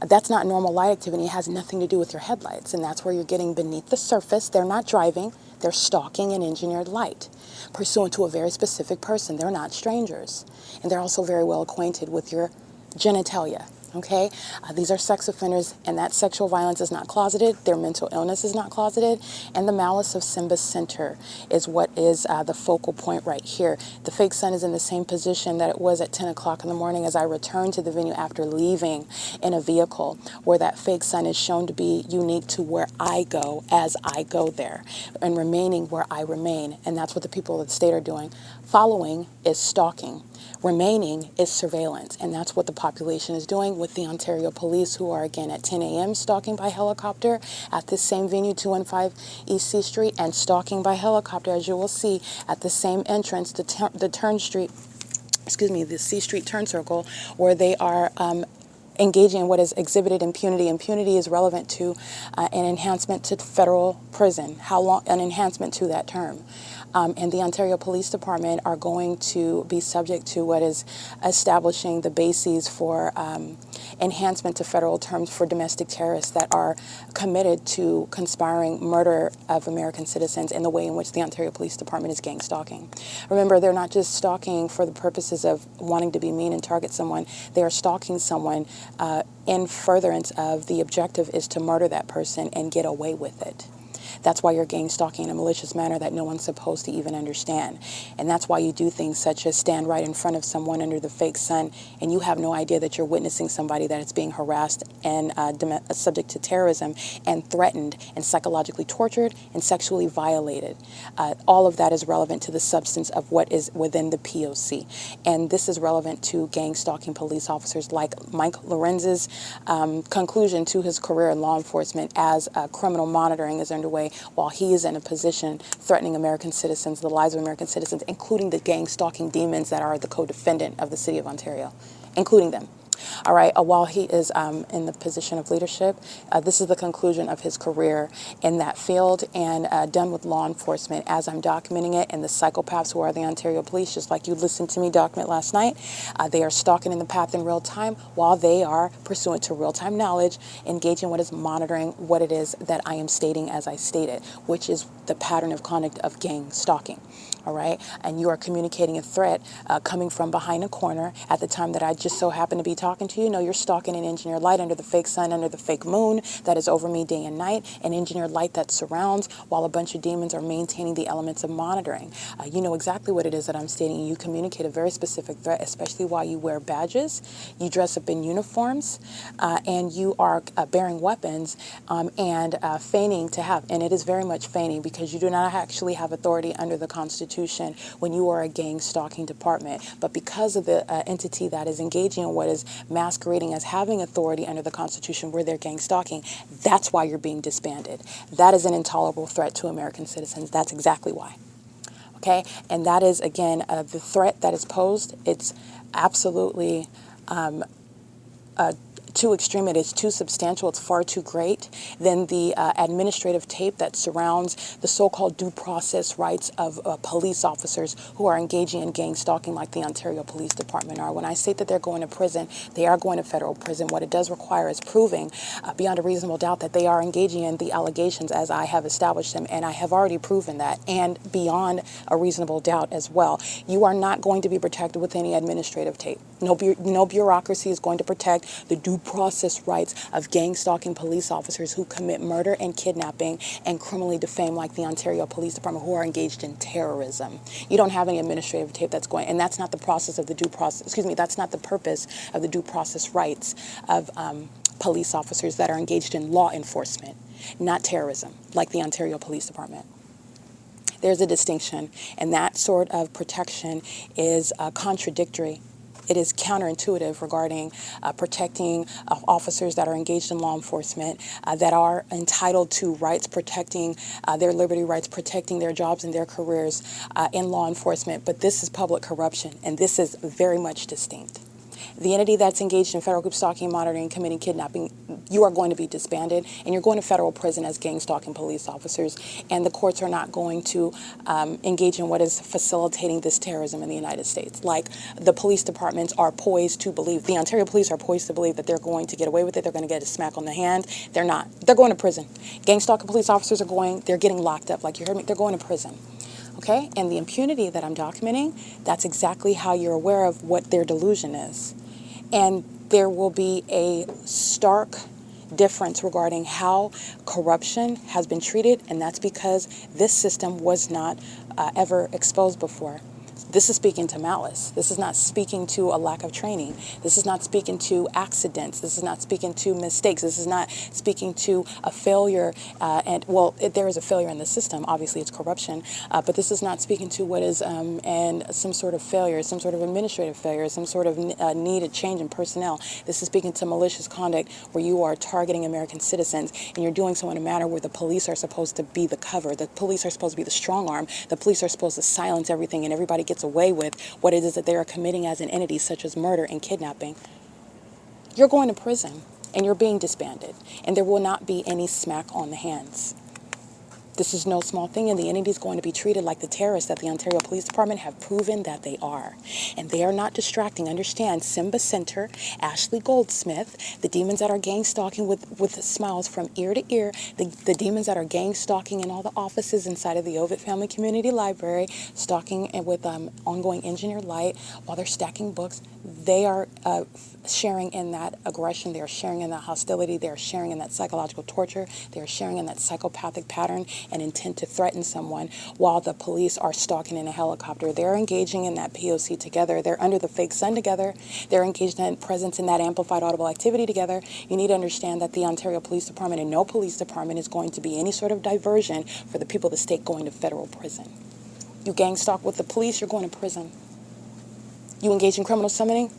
That's not normal light activity. It has nothing to do with your headlights, and that's where you're getting beneath the surface. They're not driving. They're stalking in engineered light, pursuant to a very specific person. They're not strangers, and they're also very well acquainted with your genitalia. Okay, these are sex offenders, and that sexual violence is not closeted. Their mental illness is not closeted, and the malice of Simba Center is what is the focal point right here. The fake sun is in the same position that it was at 10 o'clock in the morning as I returned to the venue after leaving in a vehicle, where that fake sun is shown to be unique to where I go as I go there, and remaining where I remain, and that's what the people of the state are doing. Following is stalking. Remaining is surveillance, and that's what the population is doing with the Ontario Police, who are, again, at 10 a.m. stalking by helicopter at this same venue, 215 East C Street, and stalking by helicopter, as you will see, at the same entrance, the C Street turn circle, where they are engaging in what is exhibited impunity. Impunity is relevant to an enhancement to federal prison, how long, an enhancement to that term. And the Ontario Police Department are going to be subject to what is establishing the bases for enhancement to federal terms for domestic terrorists that are committed to conspiring murder of American citizens in the way in which the Ontario Police Department is gang stalking. Remember, they're not just stalking for the purposes of wanting to be mean and target someone. They are stalking someone in furtherance of the objective is to murder that person and get away with it. That's why you're gang stalking in a malicious manner that no one's supposed to even understand. And that's why you do things such as stand right in front of someone under the fake sun and you have no idea that you're witnessing somebody that is being harassed and subject to terrorism and threatened and psychologically tortured and sexually violated. All of that is relevant to the substance of what is within the P.O.C. And this is relevant to gang stalking police officers like Mike Lorenz's conclusion to his career in law enforcement as criminal monitoring is underway while he is in a position threatening American citizens, the lives of American citizens, including the gang stalking demons that are the co-defendant of the City of Ontario, including them. All right, while he is in the position of leadership, this is the conclusion of his career in that field and done with law enforcement as I'm documenting it. And the psychopaths who are the Ontario police, just like you listened to me document last night, they are stalking in the path in real time while they are pursuant to real-time knowledge, engaging what is monitoring what it is that I am stating as I stated, which is the pattern of conduct of gang stalking. All right, and you are communicating a threat coming from behind a corner at the time that I just so happen to be talking to you. No, you're stalking an engineered light under the fake sun, under the fake moon that is over me day and night, an engineered light that surrounds while a bunch of demons are maintaining the elements of monitoring. You know exactly what it is that I'm stating. You communicate a very specific threat, especially while you wear badges, you dress up in uniforms, and you are bearing weapons and feigning to have, and it is very much feigning because you do not actually have authority under the Constitution when you are a gang stalking department. But because of the entity that is engaging in what is masquerading as having authority under the Constitution where they're gang stalking, that's why you're being disbanded. That is an intolerable threat to American citizens. That's exactly why. Okay? And that is, again, the threat that is posed. It's absolutely too extreme, it is too substantial, it's far too great. Then the administrative tape that surrounds the so-called due process rights of police officers who are engaging in gang stalking like the Ontario Police Department are. When I say that they're going to prison, they are going to federal prison. What it does require is proving beyond a reasonable doubt that they are engaging in the allegations as I have established them, and I have already proven that, and beyond a reasonable doubt as well. You are not going to be protected with any administrative tape. No bureaucracy is going to protect the due process rights of gang stalking police officers who commit murder and kidnapping and criminally defame like the Ontario Police Department who are engaged in terrorism. You don't have any administrative tape that's going, and that's not the process of the due process, excuse me, that's not the purpose of the due process rights of police officers that are engaged in law enforcement, not terrorism, like the Ontario Police Department. There's a distinction, and that sort of protection is contradictory. It is counterintuitive regarding protecting officers that are engaged in law enforcement, that are entitled to rights, protecting their liberty rights, protecting their jobs and their careers in law enforcement. But this is public corruption, and this is very much distinct. The entity that's engaged in federal group stalking, monitoring, committing kidnapping, you are going to be disbanded, and you're going to federal prison as gang stalking police officers, and the courts are not going to engage in what is facilitating this terrorism in the United States. Like the police departments are poised to believe, the Ontario police are poised to believe that they're going to get away with it, they're going to get a smack on the hand. They're not. They're going to prison. Gang stalking police officers are going, they're getting locked up, like you heard me, they're going to prison. Okay, and the impunity that I'm documenting, that's exactly how you're aware of what their delusion is. And there will be a stark difference regarding how corruption has been treated, and that's because this system was not ever exposed before. This is speaking to malice. This is not speaking to a lack of training. This is not speaking to accidents. This is not speaking to mistakes. This is not speaking to a failure. There is a failure in the system. Obviously, it's corruption. But this is not speaking to what is and some sort of failure, some sort of administrative failure, some sort of needed change in personnel. This is speaking to malicious conduct where you are targeting American citizens, and you're doing so in a manner where the police are supposed to be the cover. The police are supposed to be the strong arm. The police are supposed to silence everything, and everybody gets away with what it is that they are committing as an entity, such as murder and kidnapping. You're going to prison and you're being disbanded, and there will not be any smack on the hands. This is no small thing, and the entity is going to be treated like the terrorists that the Ontario Police Department have proven that they are. And they are not distracting. Understand, Simba Center, Ashley Goldsmith, the demons that are gang stalking with smiles from ear to ear, the demons that are gang stalking in all the offices inside of the OVITT Family Community Library, stalking with ongoing engineer light while they're stacking books. They are sharing in that aggression. They are sharing in that hostility. They are sharing in that psychological torture. They are sharing in that psychopathic pattern and intent to threaten someone while the police are stalking in a helicopter. They're engaging in that P.O.C. together. They're under the fake sun together. They're engaged in presence in that amplified audible activity together. You need to understand that the Ontario Police Department and no police department is going to be any sort of diversion for the people of the state going to federal prison. You gang stalk with the police, you're going to prison. You engage in criminal summoning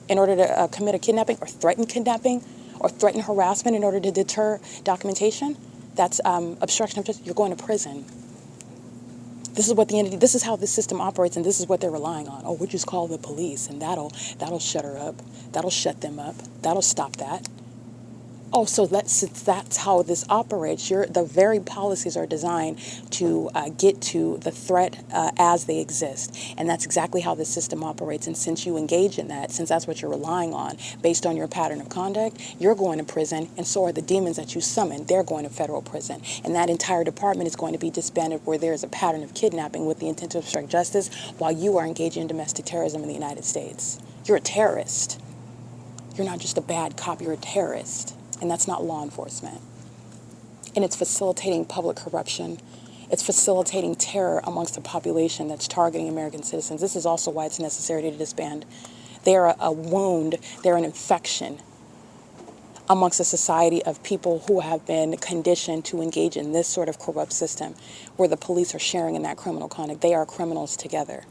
in order to commit a kidnapping or threaten kidnapping or threaten harassment in order to deter documentation, that's obstruction of justice. You're going to prison. This is what the entity, this is how this system operates, and this is what they're relying on. Oh, we'll just call the police, and that'll shut her up. That'll shut them up. That'll stop that. Oh, so that's how this operates. The very policies are designed to get to the threat as they exist. And that's exactly how this system operates. And since you engage in that, since that's what you're relying on, based on your pattern of conduct, you're going to prison, and so are the demons that you summon. They're going to federal prison. And that entire department is going to be disbanded where there is a pattern of kidnapping with the intent to obstruct justice while you are engaging in domestic terrorism in the United States. You're a terrorist. You're not just a bad cop, you're a terrorist. And that's not law enforcement. And it's facilitating public corruption. It's facilitating terror amongst the population that's targeting American citizens. This is also why it's necessary to disband. They are a wound, they're an infection amongst a society of people who have been conditioned to engage in this sort of corrupt system where the police are sharing in that criminal conduct. They are criminals together.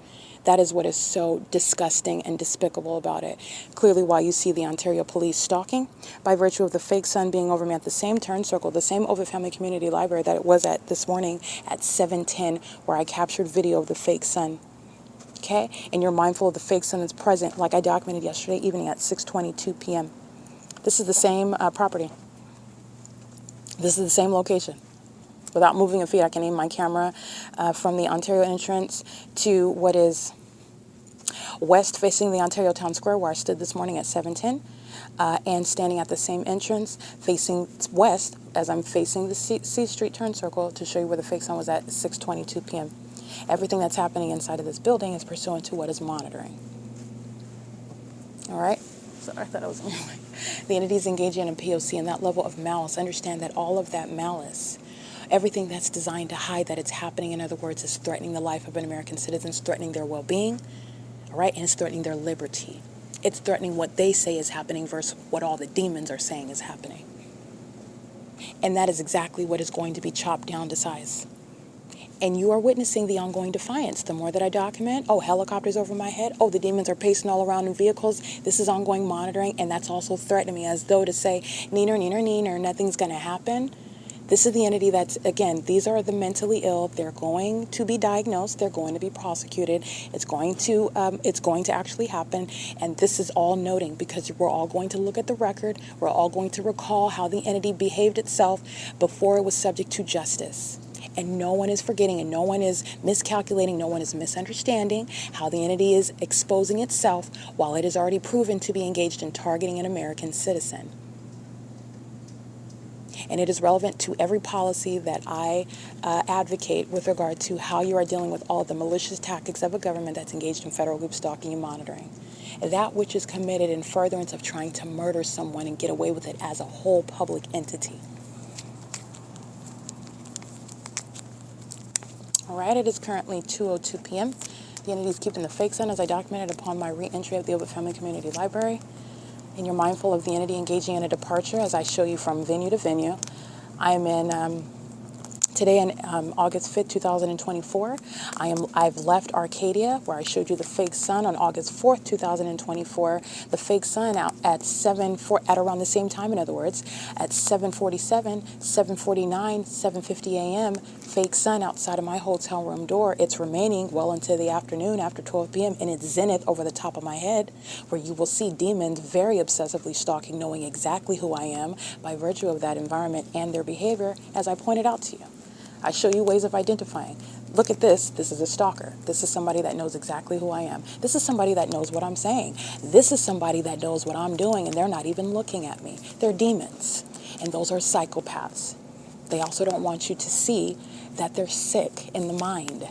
That is what is so disgusting and despicable about it. Clearly, while you see the Ontario police stalking, by virtue of the fake sun being over me at the same turn circle, the same OVITT Family Community Library that it was at this morning at 7:10, where I captured video of the fake sun. Okay? And you're mindful of the fake sun that's present, like I documented yesterday evening at 6:22 p.m. This is the same property. This is the same location. Without moving a feet, I can aim my camera from the Ontario entrance to what is west facing the Ontario Town Square, where I stood this morning at 7:10, and standing at the same entrance facing west as I'm facing the C Street turn circle to show you where the fake sun was at 6:22 p.m. Everything that's happening inside of this building is pursuant to what is monitoring. All right? Sorry, I thought I was on my way. The entity is engaging in P.O.C. and that level of malice. Understand that all of that malice, everything that's designed to hide that it's happening, in other words, is threatening the life of an American citizen, it's threatening their well-being, all right, and it's threatening their liberty. It's threatening what they say is happening versus what all the demons are saying is happening. And that is exactly what is going to be chopped down to size. And you are witnessing the ongoing defiance. The more that I document, oh, helicopters over my head, oh, the demons are pacing all around in vehicles. This is ongoing monitoring, and that's also threatening me as though to say, neener, neener, neener, nothing's going to happen. This is the entity that's, again, these are the mentally ill. They're going to be diagnosed. They're going to be prosecuted. It's going to actually happen. And this is all noting because we're all going to look at the record. We're all going to recall how the entity behaved itself before it was subject to justice. And no one is forgetting, and no one is miscalculating, no one is misunderstanding how the entity is exposing itself while it is already proven to be engaged in targeting an American citizen. And it is relevant to every policy that I advocate with regard to how you are dealing with all of the malicious tactics of a government that's engaged in federal group stalking and monitoring. That which is committed in furtherance of trying to murder someone and get away with it as a whole public entity. All right, it is currently 2:02 p.m. The entity is keeping the fake sun as I documented upon my re-entry of the OVITT Family Community Library. And you're mindful of the entity engaging in a departure as I show you from venue to venue. I am in Today on August 5th, 2024, I've left Arcadia, where I showed you the fake sun on August 4th, 2024. The fake sun out at at around the same time, in other words, at 7:47, 7:49, 7:50 a.m. Fake sun outside of my hotel room door. It's remaining well into the afternoon after 12 p.m. in its zenith over the top of my head, where you will see demons very obsessively stalking, knowing exactly who I am by virtue of that environment and their behavior, as I pointed out to you. I show you ways of identifying. Look at this. This is a stalker. This is somebody that knows exactly who I am. This is somebody that knows what I'm saying. This is somebody that knows what I'm doing, and they're not even looking at me. They're demons, and those are psychopaths. They also don't want you to see that they're sick in the mind.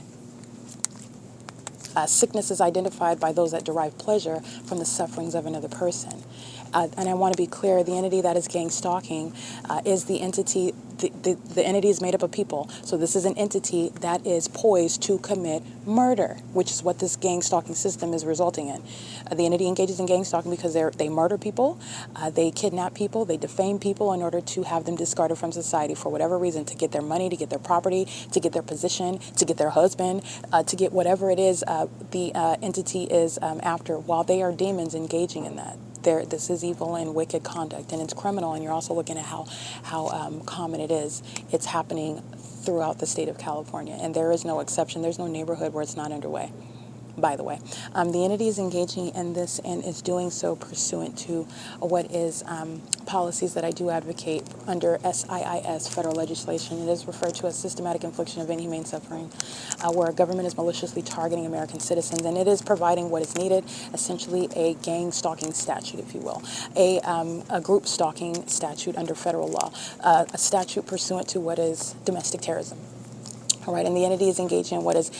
Sickness is identified by those that derive pleasure from the sufferings of another person. And I want to be clear, the entity that is gang stalking is the entity, the entity is made up of people. So this is an entity that is poised to commit murder, which is what this gang stalking system is resulting in. The entity engages in gang stalking because they murder people, they kidnap people, they defame people in order to have them discarded from society for whatever reason, to get their money, to get their property, to get their position, to get their husband, to get whatever it is the entity is after, while they are demons engaging in that. This is evil and wicked conduct, and it's criminal, and you're also looking at how common it is. It's happening throughout the state of California, and there is no exception. There's no neighborhood where it's not underway, by the way. The entity is engaging in this and is doing so pursuant to what is policies that I do advocate under CEASELESS federal legislation. It is referred to as systematic infliction of inhumane suffering, where a government is maliciously targeting American citizens, and it is providing what is needed, essentially a gang stalking statute, if you will, a group stalking statute under federal law, a statute pursuant to what is domestic terrorism. All right, and the entity is engaging in what is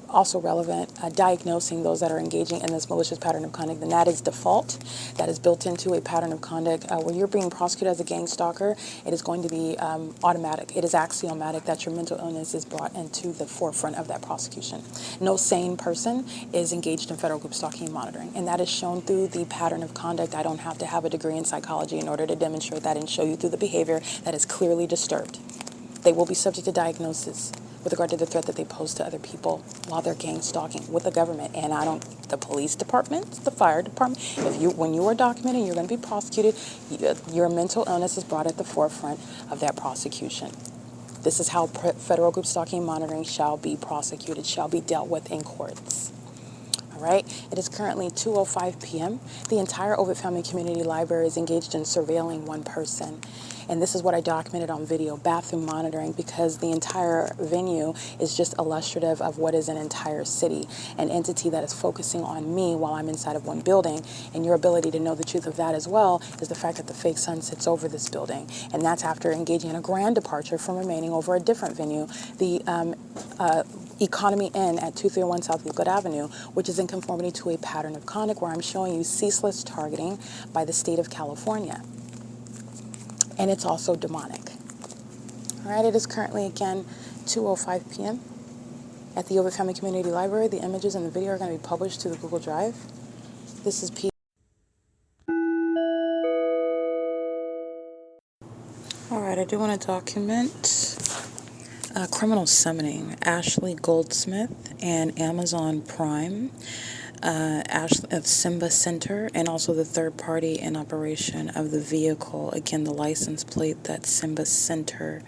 also relevant, diagnosing those that are engaging in this malicious pattern of conduct, and that is default. That is built into a pattern of conduct. When you're being prosecuted as a gang stalker, it is going to be automatic. It is axiomatic that your mental illness is brought into the forefront of that prosecution. No sane person is engaged in federal group stalking and monitoring, and that is shown through the pattern of conduct. I don't have to have a degree in psychology in order to demonstrate that and show you through the behavior that is clearly disturbed. They will be subject to diagnosis with regard to the threat that they pose to other people while they're gang stalking with the government. And the police department, the fire department, when you are documented, you're going to be prosecuted, your mental illness is brought at the forefront of that prosecution. This is how federal group stalking and monitoring shall be prosecuted, shall be dealt with in courts. All right, it is currently 2:05 p.m. The entire OVITT Family Community Library is engaged in surveilling one person. And this is what I documented on video, bathroom monitoring, because the entire venue is just illustrative of what is an entire city, an entity that is focusing on me while I'm inside of one building. And your ability to know the truth of that as well is the fact that the fake sun sits over this building. And that's after engaging in a grand departure from remaining over a different venue, the Economy Inn at 231 South Euclid Avenue, which is in conformity to a pattern of conduct where I'm showing you ceaseless targeting by the state of California. And it's also demonic. All right, it is currently, again, 2:05 p.m. at the OVITT Family Community Library. The images and the video are going to be published to the Google Drive. This is P. All right, I do want to document criminal summoning, Ashley Goldsmith and Amazon Prime. Simba Center, and also the third party in operation of the vehicle. Again, the license plate that Simba Center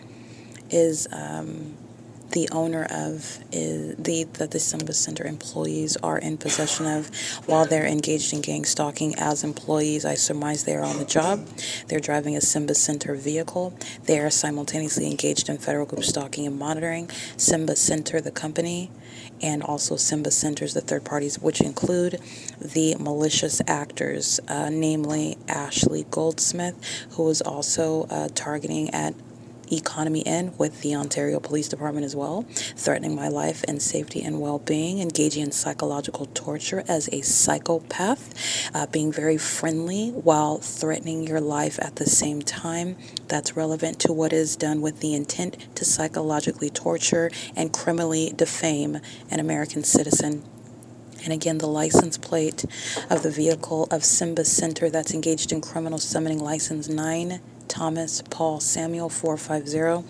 is the owner of, is that the Simba Center employees are in possession of while they're engaged in gang stalking as employees. I surmise they are on the job. They're driving a Simba Center vehicle. They are simultaneously engaged in federal group stalking and monitoring. Simba Center, the company, and also Simba Centers, the third parties, which include the malicious actors, namely Ashley Goldsmith, who is also targeting at Economy Inn with the Ontario Police Department as well, threatening my life and safety and well-being, engaging in psychological torture as a psychopath, being very friendly while threatening your life at the same time. That's relevant to what is done with the intent to psychologically torture and criminally defame an American citizen. And again, the license plate of the vehicle of Simba Center that's engaged in criminal summoning, license 9 Thomas Paul Samuel 450.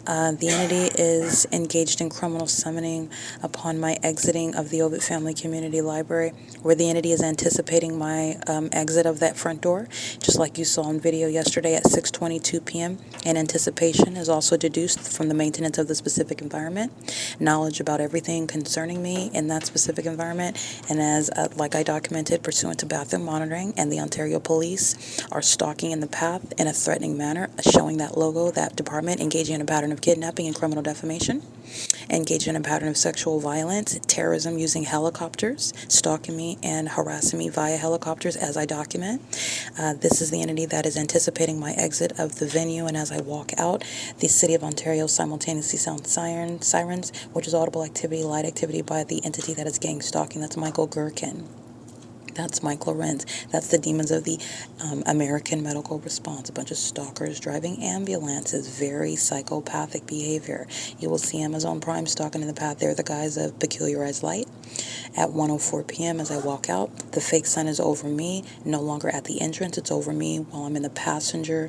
The entity is engaged in criminal summoning upon my exiting of the OVITT Family Community Library, where the entity is anticipating my exit of that front door, just like you saw on video yesterday at 6:22 p.m. And anticipation is also deduced from the maintenance of the specific environment, knowledge about everything concerning me in that specific environment, and as like I documented, pursuant to bathroom monitoring, and the Ontario Police are stalking in the path in a threatening manner, showing that logo, that department, engaging in a pattern of kidnapping and criminal defamation, engaging in a pattern of sexual violence, terrorism using helicopters, stalking me and harassing me via helicopters as I document. This is the entity that is anticipating my exit of the venue, and as I walk out, the City of Ontario simultaneously sounds sirens, which is audible activity, light activity by the entity that is gang stalking. That's Michael GERKEN. That's Mike LORENZ. That's the demons of the American medical response. A bunch of stalkers driving ambulances. Very psychopathic behavior. You will see Amazon Prime stalking in the path. They're the guys of Peculiarized Light. At 1:04 p.m. as I walk out, the fake sun is over me. No longer at the entrance. It's over me while I'm in the passenger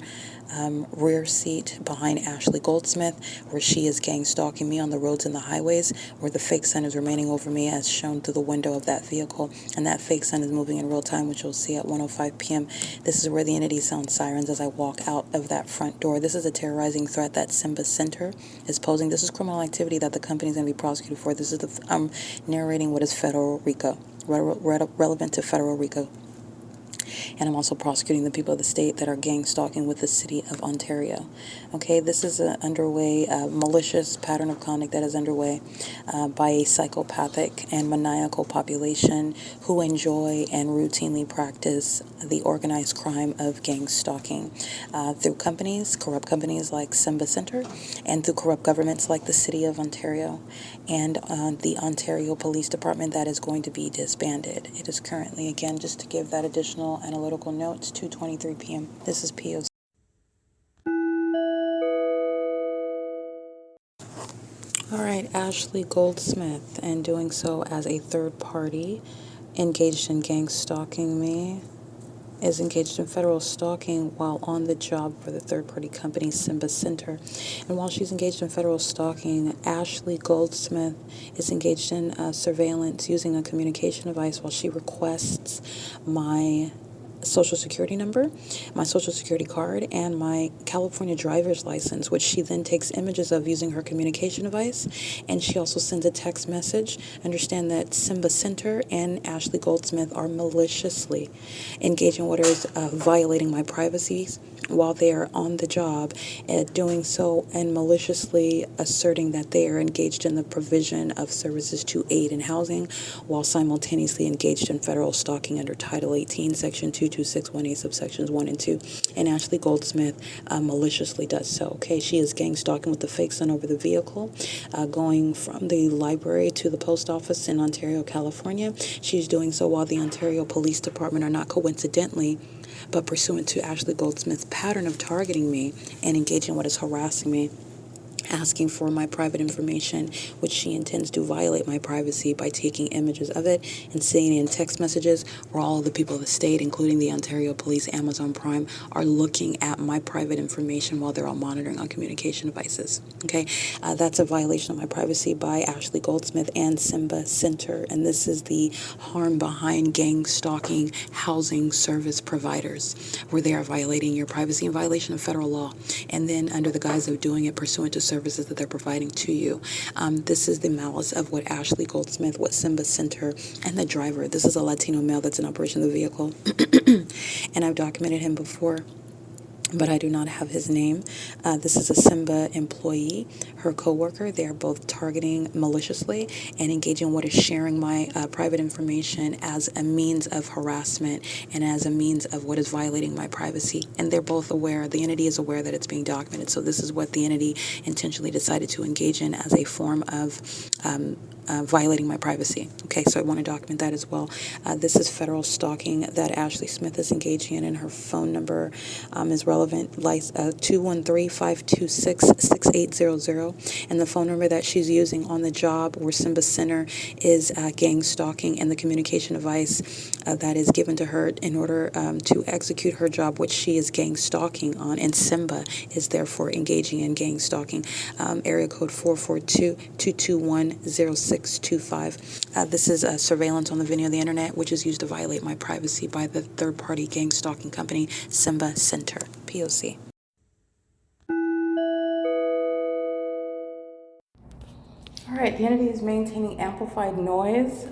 rear seat behind Ashley Goldsmith, where she is gang stalking me on the roads and the highways, where the fake sun is remaining over me as shown through the window of that vehicle, and that fake sun is moving in real time, which you'll see at 1:05 p.m. This is where the entity sounds sirens as I walk out of that front door. This is a terrorizing threat that Simba Center is posing. This is criminal activity that the company is going to be prosecuted for. This is I'm narrating what is federal RICO, relevant to federal RICO. And I'm also prosecuting the people of the state that are gang stalking with the City of Ontario. Okay, this is an underway malicious pattern of conduct that is underway by a psychopathic and maniacal population who enjoy and routinely practice the organized crime of gang stalking through companies, corrupt companies like Simba Center, and through corrupt governments like the City of Ontario and the Ontario Police Department that is going to be disbanded. It is currently, again, just to give that additional analytical notes, 2:23 p.m. This is P.O.C. All right, Ashley Goldsmith, and doing so as a third party engaged in gang stalking me, is engaged in federal stalking while on the job for the third-party company Simba Center. And while she's engaged in federal stalking, Ashley Goldsmith is engaged in surveillance using a communication device while she requests my social security number, my social security card, and my California driver's license, which she then takes images of using her communication device. And she also sends a text message. Understand that Simba Center and Ashley Goldsmith are maliciously engaging in what is violating my privacy while they are on the job, doing so and maliciously asserting that they are engaged in the provision of services to aid in housing while simultaneously engaged in federal stalking under Title 18, Section 22618, subsections 1 and 2. And Ashley Goldsmith maliciously does so. Okay, she is gang stalking with the fake sun over the vehicle, going from the library to the post office in Ontario, California. She's doing so while the Ontario Police Department are not coincidentally but pursuant to Ashley Goldsmith's pattern of targeting me and engaging in what is harassing me, asking for my private information, which she intends to violate my privacy by taking images of it and sending in text messages where all of the people of the state, including the Ontario Police, Amazon Prime, are looking at my private information while they're all monitoring on communication devices. Okay, that's a violation of my privacy by Ashley Goldsmith and Simba Center, and this is the harm behind gang stalking housing service providers, where they are violating your privacy in violation of federal law, and then under the guise of doing it pursuant to services that they're providing to you. This is the malice of what Ashley Goldsmith, what Simba Center, and the driver. This is a Latino male that's in operation of the vehicle, and I've documented him before, but I do not have his name. This is a Simba employee, her coworker. They are both targeting maliciously and engaging in what is sharing my private information as a means of harassment and as a means of what is violating my privacy. And they're both aware, the entity is aware that it's being documented. So this is what the entity intentionally decided to engage in as a form of violating my privacy. Okay, so I want to document that as well. This is federal stalking that Ashley Smith is engaging in, and her phone number is relevant, 213-526-6800. And the phone number that she's using on the job where Simba Center is gang stalking, and the communication device that is given to her in order to execute her job, which she is gang stalking on, and Simba is therefore engaging in gang stalking. Area code 442-221-0625. This is surveillance on the video of the internet, which is used to violate my privacy by the third-party gang stalking company, Simba Center, P.O.C. All right, the entity is maintaining amplified noise.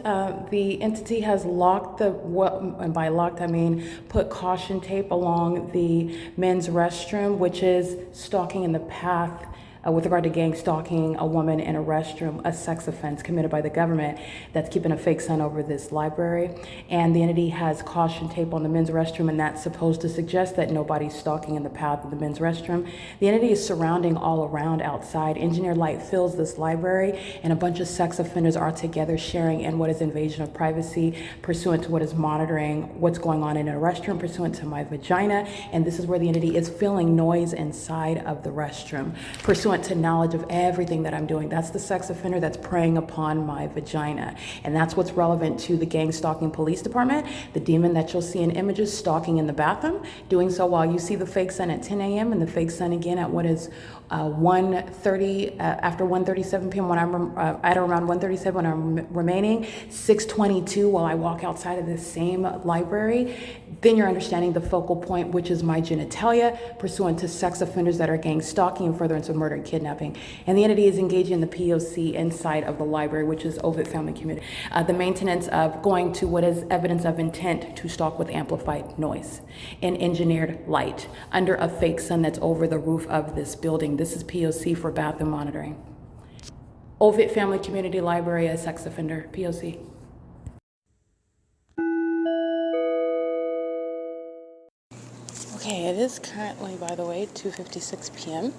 The entity has locked and by locked I mean put caution tape along the men's restroom, which is stalking in the path with regard to gang stalking a woman in a restroom, a sex offense committed by the government that's keeping a fake son over this library. And the entity has caution tape on the men's restroom, and that's supposed to suggest that nobody's stalking in the path of the men's restroom. The entity is surrounding all around outside. Engineered light fills this library, and a bunch of sex offenders are together sharing in what is invasion of privacy pursuant to what is monitoring what's going on in a restroom pursuant to my vagina. And this is where the entity is filling noise inside of the restroom pursuant to knowledge of everything that I'm doing. That's the sex offender that's preying upon my vagina. And that's what's relevant to the gang stalking police department. The demon that you'll see in images stalking in the bathroom, doing so while you see the fake son at 10 a.m. and the fake son again at what is 1:30 after 1:37 p.m. when I'm at around 1:37 when I'm remaining, 6:22 while I walk outside of this same library. Then you're understanding the focal point, which is my genitalia, pursuant to sex offenders that are gang stalking and furtherance of murder and kidnapping. And the entity is engaging in the P.O.C. inside of the library, which is OVITT family community. The maintenance of going to what is evidence of intent to stalk with amplified noise and engineered light under a fake sun that's over the roof of this building. This is P.O.C. for bathroom monitoring. OVITT family community library as sex offender, P.O.C. Okay, it is currently, by the way, 2:56 p.m.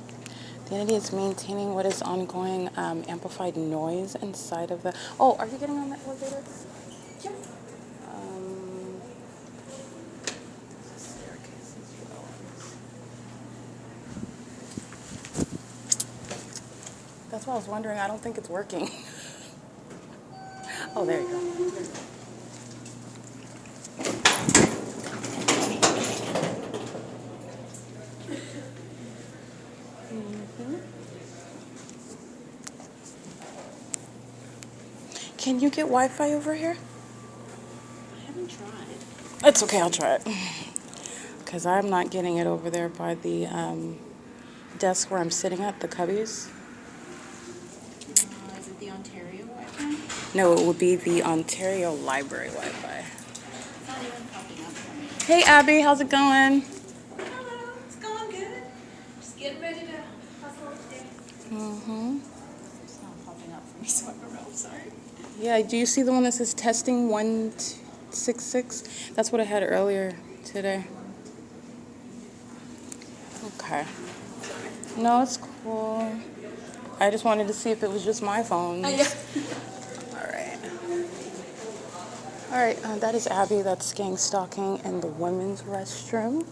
The entity is maintaining what is ongoing amplified noise inside of the... Oh, are you getting on the elevator? Yeah. The staircase as well. That's what I was wondering. I don't think it's working. Oh, there you go. Can you get Wi-Fi over here? I haven't tried. It's okay, I'll try it. Because I'm not getting it over there by the desk where I'm sitting at, the cubbies. Is it the Ontario Wi-Fi? No, it would be the Ontario Library Wi-Fi. It's not even popping up for me. Hey, Abby, how's it going? Hello, it's going good. Just getting ready to hustle today. Mm-hmm. It's not popping up for me, so I don't know. Sorry. Yeah, do you see the one that says testing 166? That's what I had earlier today. Okay. No, it's cool. I just wanted to see if it was just my phone. Yeah. All right, that is Abby. That's gang stalking in the women's restroom.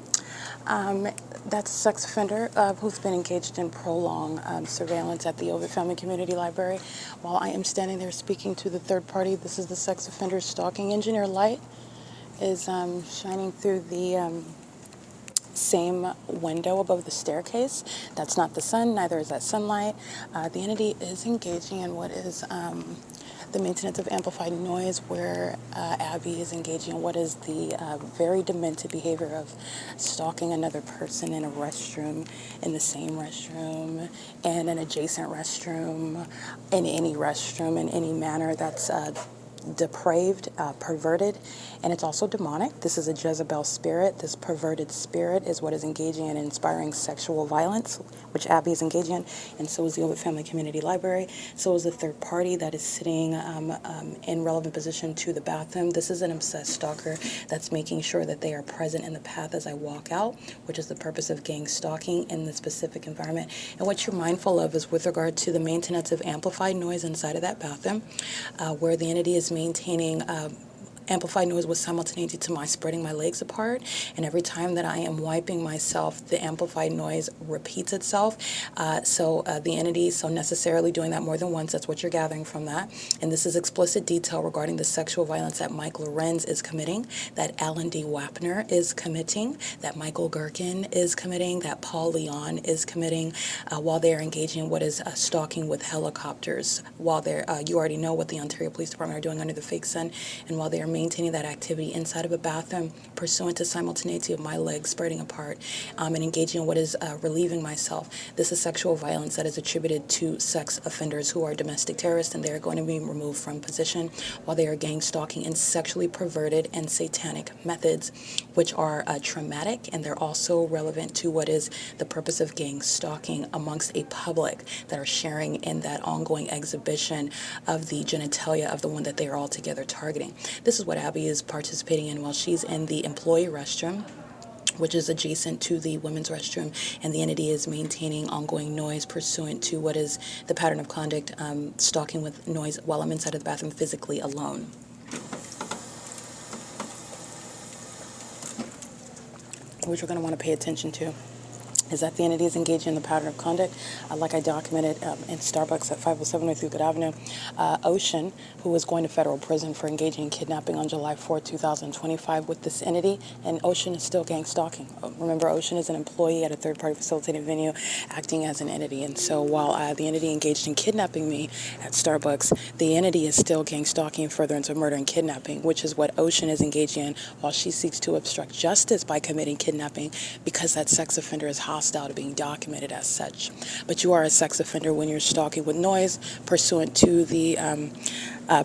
That's a sex offender who's been engaged in prolonged surveillance at the OVITT Family Community Library. While I am standing there speaking to the third party, this is the sex offender stalking. Engineer light is shining through the same window above the staircase. That's not the sun, neither is that sunlight. The entity is engaging in what is the maintenance of amplified noise, where Abby is engaging in what is the very demented behavior of stalking another person in a restroom, in the same restroom, in an adjacent restroom, in any manner that's depraved, perverted, and it's also demonic. This is a Jezebel spirit. This perverted spirit is what is engaging in inspiring sexual violence, which Abby is engaging in, and so is the OVITT Family Community Library. So is the third party that is sitting in relevant position to the bathroom. This is an obsessed stalker that's making sure that they are present in the path as I walk out, which is the purpose of gang stalking in the specific environment. And what you're mindful of is with regard to the maintenance of amplified noise inside of that bathroom, where the entity is maintaining amplified noise with simultaneity to my spreading my legs apart, and every time that I am wiping myself, the amplified noise repeats itself. The entity, so necessarily doing that more than once, that's what you're gathering from that. And this is explicit detail regarding the sexual violence that Mike LORENZ is committing, that Alan D. WAPNER is committing, that Michael GERKEN is committing, that Paul Leon is committing, while they are engaging in what is stalking with helicopters, while they're, you already know what the Ontario Police Department are doing under the fake sun, and while they are maintaining that activity inside of a bathroom pursuant to simultaneity of my legs spreading apart, and engaging in what is relieving myself. This is sexual violence that is attributed to sex offenders who are domestic terrorists, and they are going to be removed from position while they are gang stalking in sexually perverted and satanic methods, which are traumatic, and they're also relevant to what is the purpose of gang stalking amongst a public that are sharing in that ongoing exhibition of the genitalia of the one that they are all together targeting. This is what Abby is participating in while she's in the employee restroom, which is adjacent to the women's restroom, and the entity is maintaining ongoing noise pursuant to what is the pattern of conduct, stalking with noise while I'm inside of the bathroom physically alone. Which we're going to want to pay attention to is that the entity is engaging in the pattern of conduct, like I documented in Starbucks at 507 North Euclid Avenue. Ocean, who was going to federal prison for engaging in kidnapping on July 4, 2025 with this entity, and Ocean is still gang stalking. Remember, Ocean is an employee at a third-party facilitated venue acting as an entity, and so while the entity engaged in kidnapping me at Starbucks, the entity is still gang stalking further into murder and kidnapping, which is what Ocean is engaging in while she seeks to obstruct justice by committing kidnapping because that sex offender is hostile to being documented as such. But you are a sex offender when you're stalking with noise pursuant to the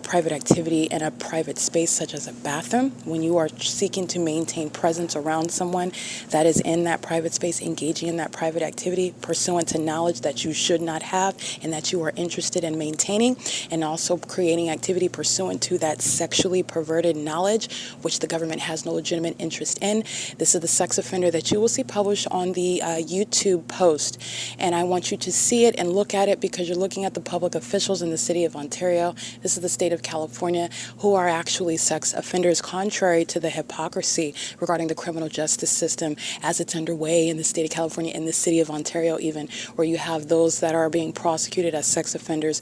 private activity in a private space such as a bathroom. When you are seeking to maintain presence around someone that is in that private space, engaging in that private activity pursuant to knowledge that you should not have and that you are interested in maintaining, and also creating activity pursuant to that sexually perverted knowledge which the government has no legitimate interest in. This is the sex offender that you will see published on the YouTube post, and I want you to see it and look at it because you're looking at the public officials in the city of Ontario. This is the state of California, who are actually sex offenders, contrary to the hypocrisy regarding the criminal justice system as it's underway in the state of California, in the city of Ontario even, where you have those that are being prosecuted as sex offenders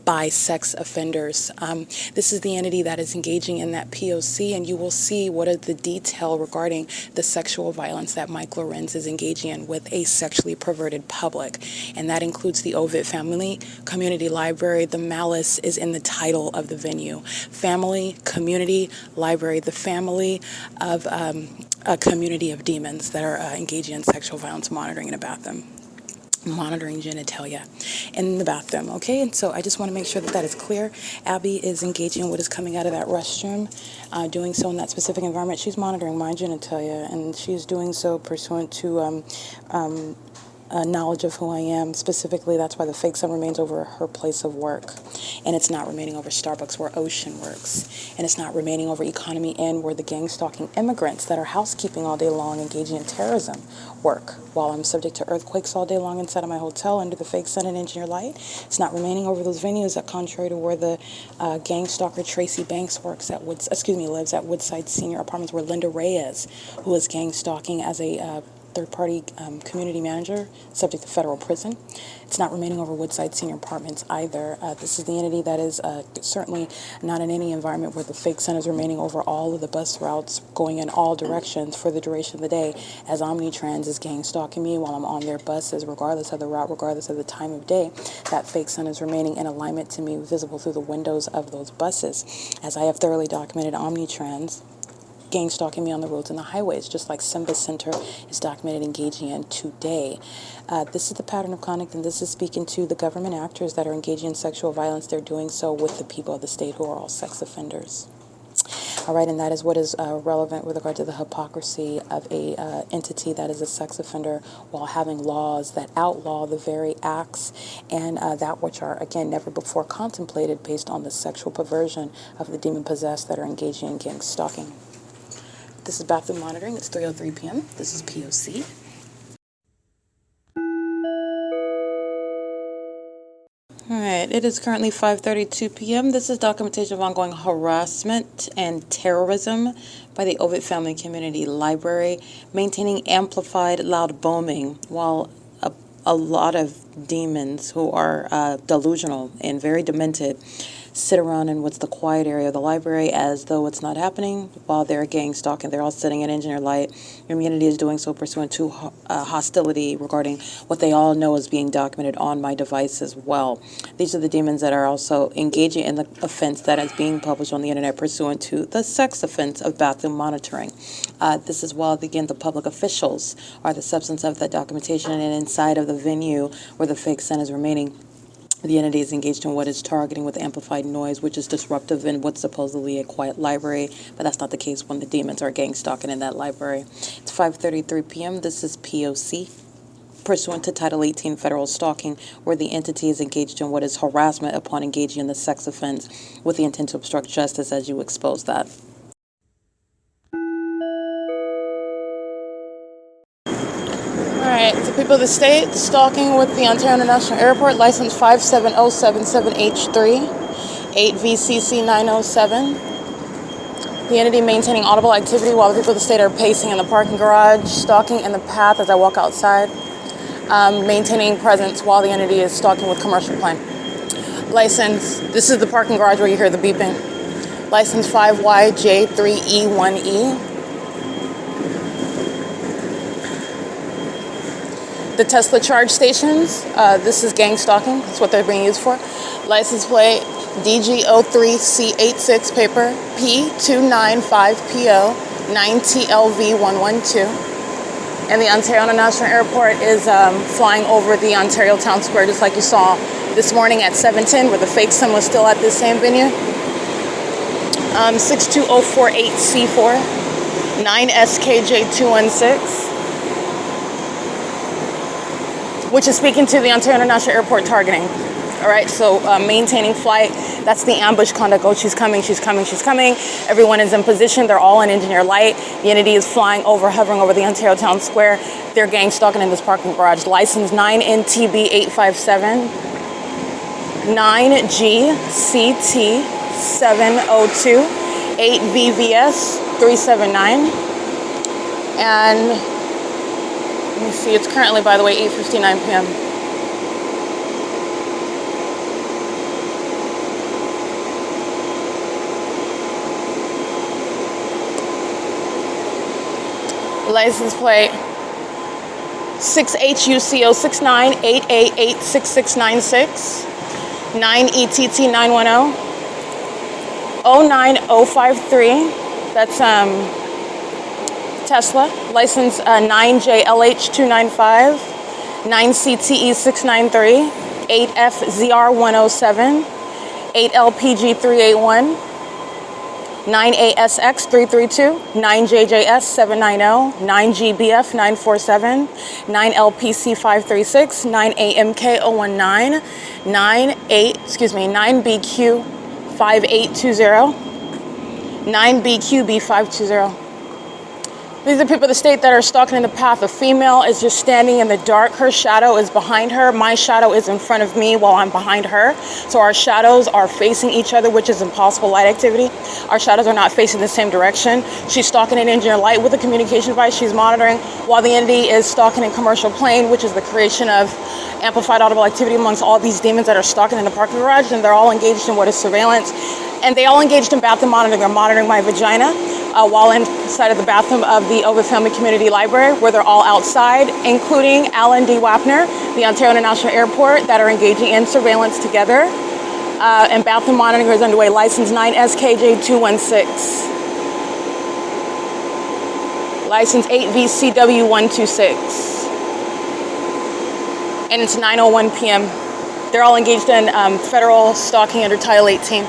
by sex offenders. This is the entity that is engaging in that P.O.C, and you will see what are the detail regarding the sexual violence that Mike LORENZ is engaging in with a sexually perverted public. And that includes the OVITT Family Community Library. The malice is in the title of the venue. Family Community Library, the family of a community of demons that are engaging in sexual violence monitoring in a bathroom. Monitoring genitalia in the bathroom, okay? And so I just want to make sure that that is clear. Abby is engaging in what is coming out of that restroom, doing so in that specific environment. She's monitoring my genitalia, and she's doing so pursuant to knowledge of who I am. Specifically, that's why the fake sun remains over her place of work, and it's not remaining over Starbucks where Ocean works, and it's not remaining over Economy Inn where the gang stalking immigrants that are housekeeping all day long engaging in terrorism work, while I'm subject to earthquakes all day long inside of my hotel under the fake sun and engineer light. It's not remaining over those venues that, contrary to where the gang stalker Tracy Banks lives at Woodside Senior Apartments, where Linda Reyes, who is gang stalking as a third-party community manager, subject to federal prison. It's not remaining over Woodside Senior Apartments either. This is the entity that is certainly not in any environment where the fake sun is remaining over all of the bus routes going in all directions for the duration of the day, as Omnitrans is gang stalking me while I'm on their buses, regardless of the route, regardless of the time of day. That fake sun is remaining in alignment to me, visible through the windows of those buses. As I have thoroughly documented, Omnitrans gang stalking me on the roads and the highways, just like Simba Center is documented engaging in today. This is the pattern of conduct, and this is speaking to the government actors that are engaging in sexual violence. They're doing so with the people of the state who are all sex offenders. All right, and that is what is relevant with regard to the hypocrisy of a entity that is a sex offender while having laws that outlaw the very acts and that which are, again, never before contemplated based on the sexual perversion of the demon-possessed that are engaging in gang stalking. This is bathroom monitoring. It's 3:03 p.m. This is P.O.C. All right, it is currently 5:32 p.m. This is documentation of ongoing harassment and terrorism by the OVITT Family Community Library, maintaining amplified loud booming while a lot of demons who are delusional and very demented sit around in what's the quiet area of the library as though it's not happening while they're gang stalking. They're all sitting in engineer light. Your community is doing so pursuant to hostility regarding what they all know is being documented on my device as well. These are the demons that are also engaging in the offense that is being published on the internet pursuant to the sex offense of bathroom monitoring. This is while, again, the public officials are the substance of that documentation, and inside of the venue where the fake sun is remaining, the entity is engaged in what is targeting with amplified noise, which is disruptive in what's supposedly a quiet library, but that's not the case when the demons are gang stalking in that library. It's 5:33 p.m. This is P.O.C. pursuant to Title 18 federal stalking, where the entity is engaged in what is harassment upon engaging in the sex offense with the intent to obstruct justice, as you expose that. All right, the people of the state, stalking with the Ontario International Airport, license 57077H3, 8VCC 907. The entity maintaining audible activity while the people of the state are pacing in the parking garage, stalking in the path as I walk outside, maintaining presence while the entity is stalking with commercial plane. License, this is the parking garage where you hear the beeping. License 5YJ3E1E. The Tesla charge stations, this is gang stalking. That's what they're being used for. License plate DG03C86 paper P295PO 9TLV112. And the Ontario International Airport is flying over the Ontario Town Square, just like you saw this morning at 7:10, where the fake sun was still at this same venue. 62048C4 9SKJ216. Which is speaking to the Ontario International Airport targeting. All right, so maintaining flight, that's the ambush conduct. Oh, she's coming, she's coming, she's coming. Everyone is in position. They're all in engineer light. The entity is flying over, hovering over the Ontario Town Square. They're gang stalking in this parking garage. License 9NTB857, 9GCT702, 8VVS379, and let me see, it's currently, by the way, 8:59 p.m. License plate 6HUCO6988866696, 9ETT910, 09053. That's Tesla, license 9JLH295, 9CTE693, 8FZR107, 8LPG381, 9ASX332, 9JJS790, 9GBF947, 9LPC536, 9AMK019, 9BQ5820, 9BQB520. These are people of the state that are stalking in the path. A female is just standing in the dark. Her shadow is behind her. My shadow is in front of me while I'm behind her. So our shadows are facing each other, which is impossible light activity. Our shadows are not facing the same direction. She's stalking in engineer light with a communication device she's monitoring, while the entity is stalking in commercial plane, which is the creation of amplified audible activity amongst all these demons that are stalking in the parking garage, and they're all engaged in what is surveillance. And they all engaged in bathroom monitoring. They're monitoring my vagina while inside of the bathroom of the OVITT Family Community Library, where they're all outside, including Alan D. WAPNER, the Ontario International Airport, that are engaging in surveillance together. And bathroom monitoring is underway. License 9SKJ216. License 8VCW126. And it's 9:01 p.m. They're all engaged in federal stalking under Title 18.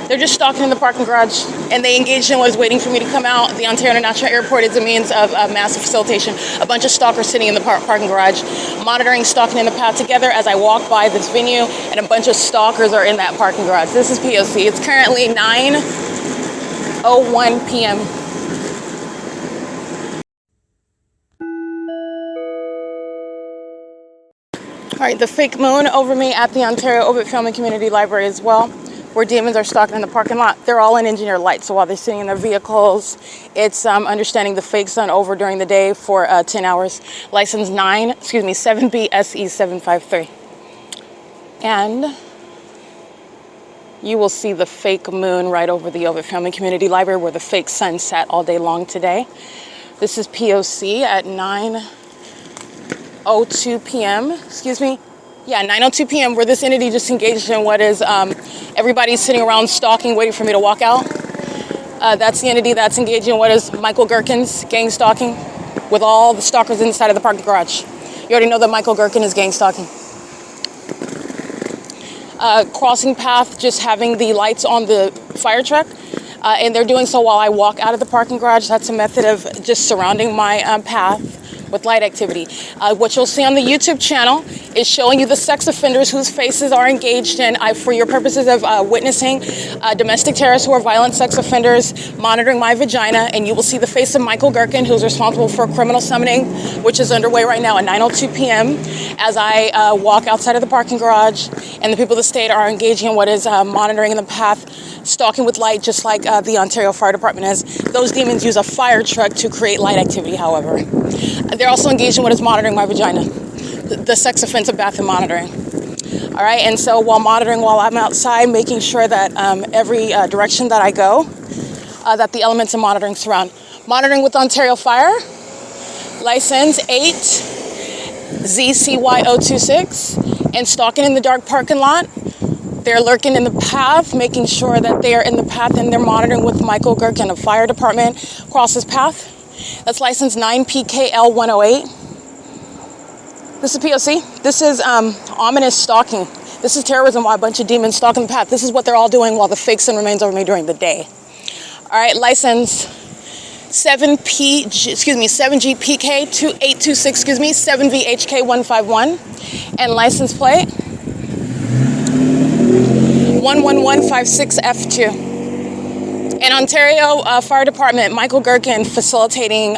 They're just stalking in the parking garage, and they engaged in what is waiting for me to come out. The Ontario International Airport is a means of massive facilitation. A bunch of stalkers sitting in the parking garage, monitoring stalking in the path together as I walk by this venue, and a bunch of stalkers are in that parking garage. This is P.O.C. It's currently 9:01 p.m. All right, the fake moon over me at the Ontario OVITT Family Community Library as well, where demons are stalking in the parking lot. They're all in engineered light, so while they're sitting in their vehicles, it's understanding the fake sun over during the day for 10 hours. License 7BSE753. And you will see the fake moon right over the OVITT Family Community Library where the fake sun sat all day long today. This is P.O.C. at 9:02 p.m. Excuse me. Yeah, 9:02 p.m. where this entity just engaged in what is everybody's sitting around stalking, waiting for me to walk out. That's the entity that's engaged in what is Michael Gerken's gang stalking with all the stalkers inside of the parking garage. You already know that Michael Gerken is gang stalking. Crossing path, just having the lights on the fire truck. And they're doing so while I walk out of the parking garage. That's a method of just surrounding my path with light activity. What you'll see on the YouTube channel is showing you the sex offenders whose faces are engaged in, for your purposes of witnessing domestic terrorists who are violent sex offenders, monitoring my vagina, and you will see the face of Michael Gerken, who's responsible for criminal summoning, which is underway right now at 9:02 p.m. as I walk outside of the parking garage, and the people of the state are engaging in what is monitoring in the path, stalking with light, just like the Ontario Fire Department is. Those demons use a fire truck to create light activity, however. They're also engaged in what is monitoring my vagina, the sex offensive bathroom monitoring. All right, and so while monitoring while I'm outside, making sure that every direction that I go, that the elements of monitoring surround. Monitoring with Ontario Fire, license 8ZCY026, and stalking in the dark parking lot. They're lurking in the path, making sure that they are in the path, and they're monitoring with Michael Gerken, a fire department, crosses path. That's license 9PKL108. This is P.O.C. This is ominous stalking. This is terrorism while a bunch of demons stalking the path. This is what they're all doing while the fake sun remains over me during the day. All right, license 7GPK2826, 7VHK151, and license plate 11156F2. In Ontario Fire Department, Michael Gerken facilitating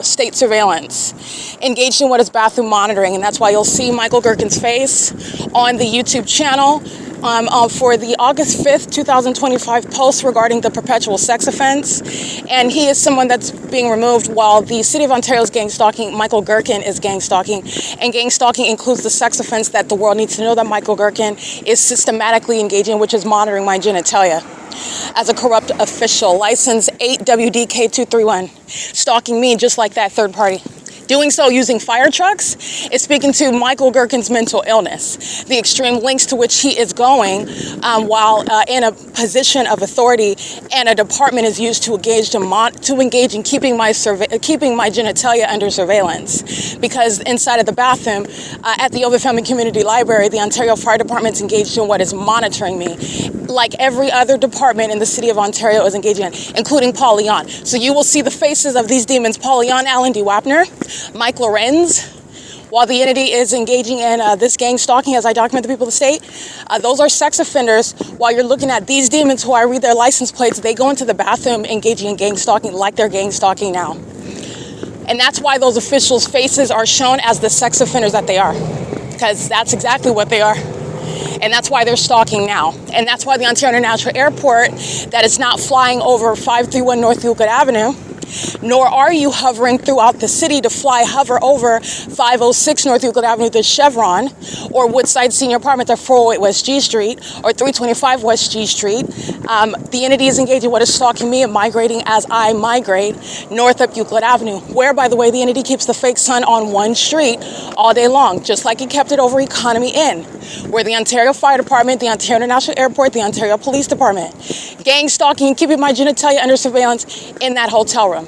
state surveillance, engaged in what is bathroom monitoring, and that's why you'll see Michael Gerken's face on the YouTube channel for the August 5th, 2025 post regarding the perpetual sex offense. And he is someone that's being removed while the City of Ontario is gang stalking. Michael Gerken is gang stalking. And gang stalking includes the sex offense that the world needs to know that Michael Gerken is systematically engaging, which is monitoring my genitalia as a corrupt official. License 8WDK231, stalking me just like that third party. Doing so using fire trucks is speaking to Michael Gerken's mental illness, the extreme lengths to which he is going while in a position of authority, and a department is used to engage in keeping my genitalia under surveillance. Because inside of the bathroom at the OVITT Family Community Library, the Ontario Fire Department's engaged in what is monitoring me, like every other department in the City of Ontario is engaging in, including Paul Leon. So you will see the faces of these demons: Paul Leon, Alan D. WAPNER, Mike LORENZ, while the entity is engaging in this gang stalking as I document the people of the state. Those are sex offenders. While you're looking at these demons who I read their license plates, they go into the bathroom engaging in gang stalking like they're gang stalking now. And that's why those officials' faces are shown as the sex offenders that they are, because that's exactly what they are. And that's why they're stalking now. And that's why the Ontario International Airport, that is not flying over 531 North Euclid Avenue, nor are you hovering throughout the city to hover over 506 North Euclid Avenue to Chevron, or Woodside Senior Apartments at 408 West G Street, or 325 West G Street. The entity is engaged in what is stalking me and migrating as I migrate north up Euclid Avenue, where, by the way, the entity keeps the fake sun on one street all day long, just like it kept it over Economy Inn. where the Ontario Fire Department, the Ontario International Airport, the Ontario Police Department, gang stalking and keeping my genitalia under surveillance in that hotel room.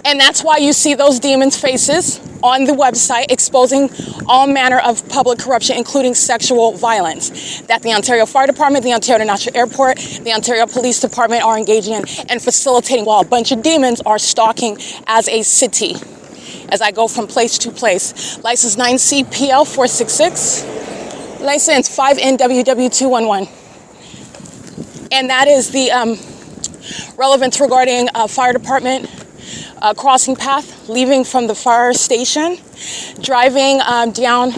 And that's why you see those demons' faces on the website exposing all manner of public corruption, including sexual violence, that the Ontario Fire Department, the Ontario International Airport, the Ontario Police Department are engaging in and facilitating, while a bunch of demons are stalking as a city as I go from place to place. License 9CPL 466, license 5NWW211. And that is the relevance regarding fire department crossing path, leaving from the fire station, driving down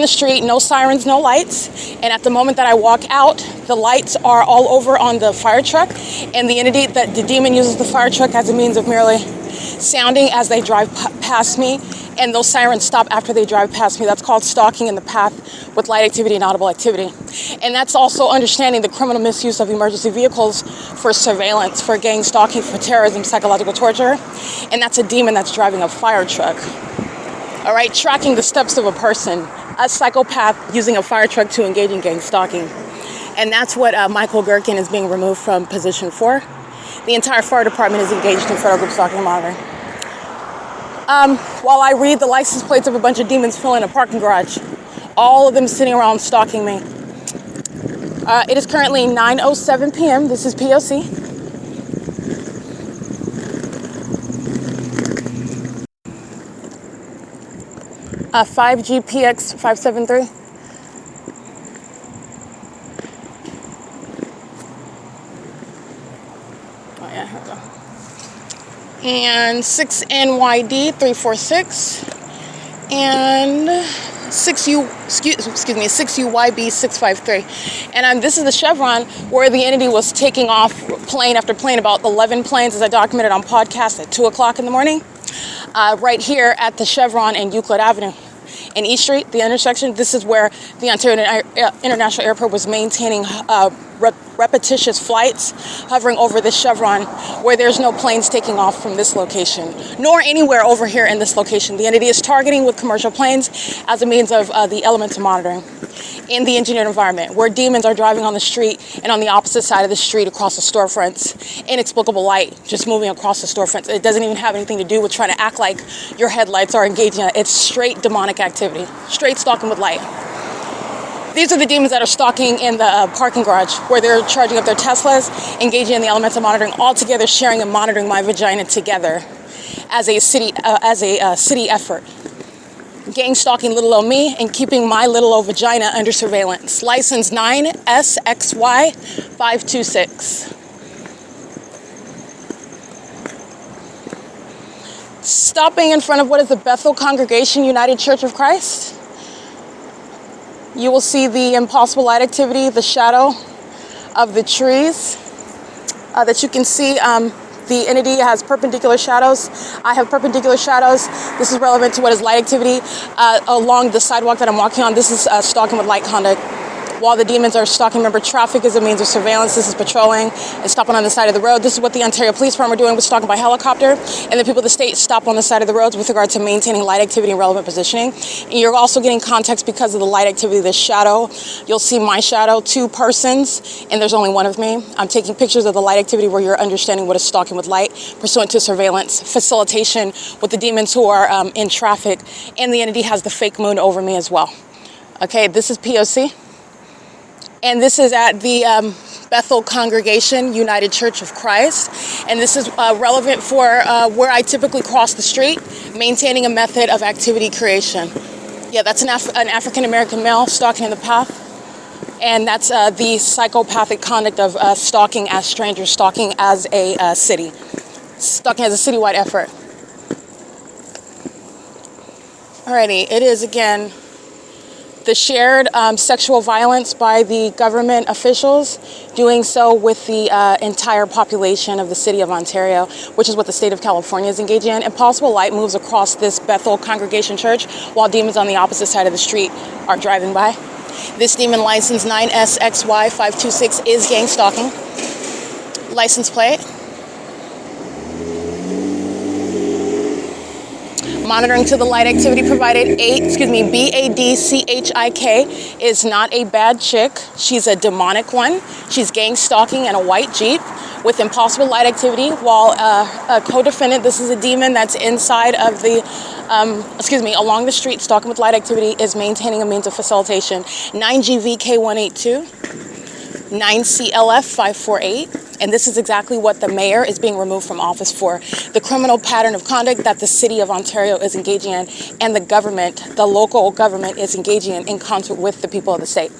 the street, no sirens, no lights. And at the moment that I walk out, the lights are all over on the fire truck, and the entity that the demon uses the fire truck as a means of merely sounding as they drive past me, and those sirens stop after they drive past me. That's called stalking in the path with light activity and audible activity. And that's also understanding the criminal misuse of emergency vehicles for surveillance, for gang stalking, for terrorism, psychological torture. And that's a demon that's driving a fire truck. All right, tracking the steps of a person, a psychopath using a fire truck to engage in gang stalking. And that's what Michael GERKEN is being removed from position for. The entire fire department is engaged in federal group stalking and monitoring. While I read the license plates of a bunch of demons filling a parking garage, all of them sitting around stalking me. It is currently 9:07 p.m. This is P.O.C. Uh, 5GPX 573. Oh yeah, here we go. And 6NYD 346 and 6UYB 653. And this is the Chevron where the entity was taking off plane after plane, about 11 planes, as I documented on podcast at 2 o'clock in the morning, right here at the Chevron and Euclid Avenue. In E Street, the intersection, this is where the Ontario International Airport was maintaining repetitious flights hovering over this Chevron, where there's no planes taking off from this location, nor anywhere over here in this location. The entity is targeting with commercial planes as a means of the elements of monitoring in the engineered environment, where demons are driving on the street and on the opposite side of the street across the storefronts, inexplicable light just moving across the storefronts. It doesn't even have anything to do with trying to act like your headlights are engaging. It's straight demonic activity, straight stalking with light. These are the demons that are stalking in the parking garage, where they're charging up their Teslas, engaging in the elements of monitoring, all together sharing and monitoring my vagina together as a city effort. Gang stalking little old me and keeping my little old vagina under surveillance. License 9SXY 526. Stopping in front of what is the Bethel Congregation United Church of Christ. You will see the impossible light activity, the shadow of the trees that you can see. The entity has perpendicular shadows. I have perpendicular shadows. This is relevant to what is light activity along the sidewalk that I'm walking on. This is stalking with light conduct. While the demons are stalking, remember, traffic is a means of surveillance. This is patrolling and stopping on the side of the road. This is what the Ontario Police Department are doing with stalking by helicopter. And the people of the state stop on the side of the roads with regard to maintaining light activity and relevant positioning. And you're also getting context because of the light activity, the shadow. You'll see my shadow, 2 persons, and there's only one of me. I'm taking pictures of the light activity where you're understanding what is stalking with light, pursuant to surveillance, facilitation with the demons who are in traffic. And the entity has the fake moon over me as well. Okay, this is P.O.C. And this is at the Bethel Congregation United Church of Christ. And this is relevant for where I typically cross the street, maintaining a method of activity creation. Yeah, that's an African-American male stalking in the path. And that's the psychopathic conduct of stalking as strangers, stalking as a city, stalking as a citywide effort. Alrighty, it is again the shared sexual violence by the government officials, doing so with the entire population of the city of Ontario, which is what the state of California is engaging in. Impossible light moves across this Bethel Congregation Church while demons on the opposite side of the street are driving by. This demon, license 9SXY 526, is gang stalking. License plate. monitoring to the light activity provided. BADCHIK is not a bad chick. She's a demonic one. She's gang stalking in a white Jeep with impossible light activity, while a co-defendant, this is a demon that's inside of the, along the street, stalking with light activity, is maintaining a means of facilitation. 9GVK182, 9CLF548. And this is exactly what the mayor is being removed from office for. The criminal pattern of conduct that the city of Ontario is engaging in, and the government, the local government, is engaging in concert with the people of the state.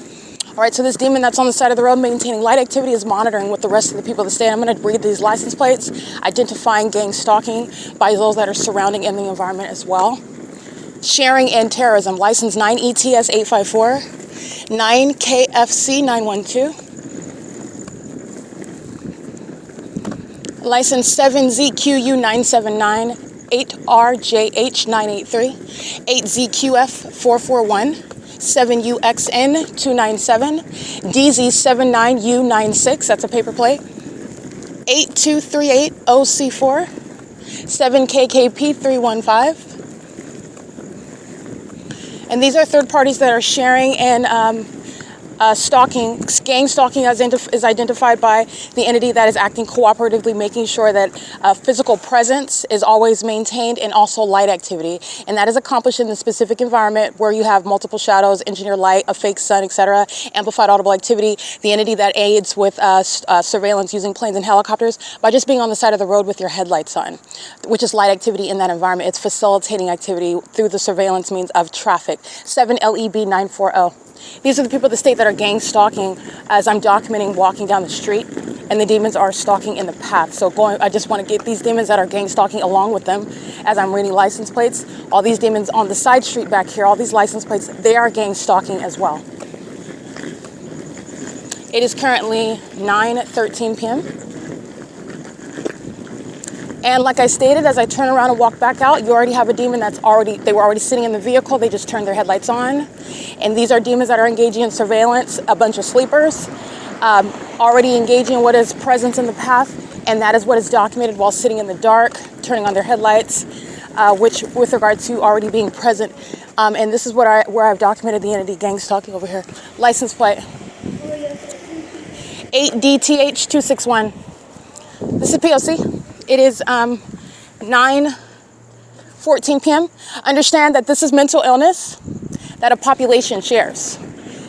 All right, so this demon that's on the side of the road maintaining light activity is monitoring with the rest of the people of the state. I'm going to read these license plates, identifying gang stalking by those that are surrounding in the environment as well. Sharing and terrorism, license 9ETS854, 9KFC912. License 7ZQU979, 8RJH983, 8ZQF441, 7UXN297, DZ79U96, that's a paper plate, 8238OC4, 7KKP315. And these are third parties that are sharing and stalking. Gang stalking is identified by the entity that is acting cooperatively, making sure that physical presence is always maintained, and also light activity. And that is accomplished in the specific environment where you have multiple shadows, engineered light, a fake sun, etc., amplified audible activity. The entity that aids with surveillance using planes and helicopters by just being on the side of the road with your headlights on, which is light activity in that environment. It's facilitating activity through the surveillance means of traffic. 7LEB940. These are the people of the state that are gang stalking as I'm documenting walking down the street, and the demons are stalking in the path. So I just want to get these demons that are gang stalking along with them as I'm reading license plates. All these demons on the side street back here, all these license plates, they are gang stalking as well. It is currently 9:13 p.m. And like I stated, as I turn around and walk back out, you already have a demon they were already sitting in the vehicle, they just turned their headlights on. And these are demons that are engaging in surveillance, a bunch of sleepers, already engaging in what is presence in the path, and that is what is documented while sitting in the dark, turning on their headlights, which with regard to already being present. And this is where I've documented the entity gang stalking over here. License plate 8DTH261. This is P.O.C. It is 9:14 p.m. Understand that this is mental illness that a population shares.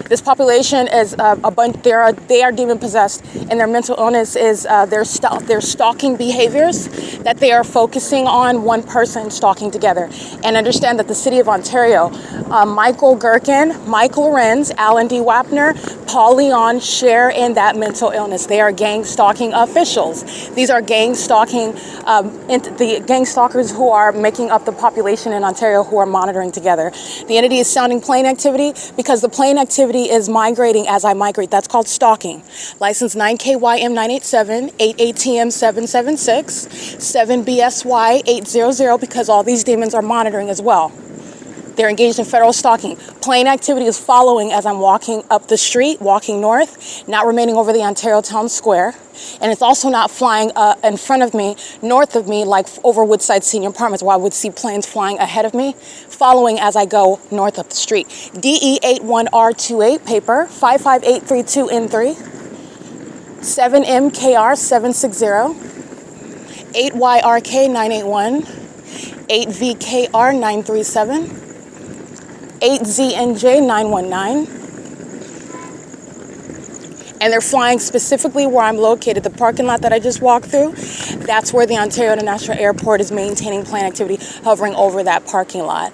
This population is a bunch. They are demon possessed, and their mental illness is their stalking behaviors that they are focusing on one person stalking together. And understand that the city of Ontario, Michael GERKEN, Michael LORENZ, Alan D. WAPNER, Paul Leon share in that mental illness. They are gang stalking officials. These are gang stalking, the gang stalkers who are making up the population in Ontario who are monitoring together. The entity is sounding plane activity because the plane activity is migrating as I migrate. That's called stalking. License 9KYM987, 8ATM776, 7BSY800, because all these demons are monitoring as well. They're engaged in federal stalking. Plane activity is following as I'm walking up the street, walking north, not remaining over the Ontario Town Square. And it's also not flying in front of me, north of me, like over Woodside Senior Apartments, where I would see planes flying ahead of me, following as I go north up the street. DE81R28 paper, 55832N3, 7MKR760, 8YRK981, 8VKR937, 8ZNJ919, and they're flying specifically where I'm located, the parking lot that I just walked through. That's where the Ontario International Airport is maintaining plane activity, hovering over that parking lot.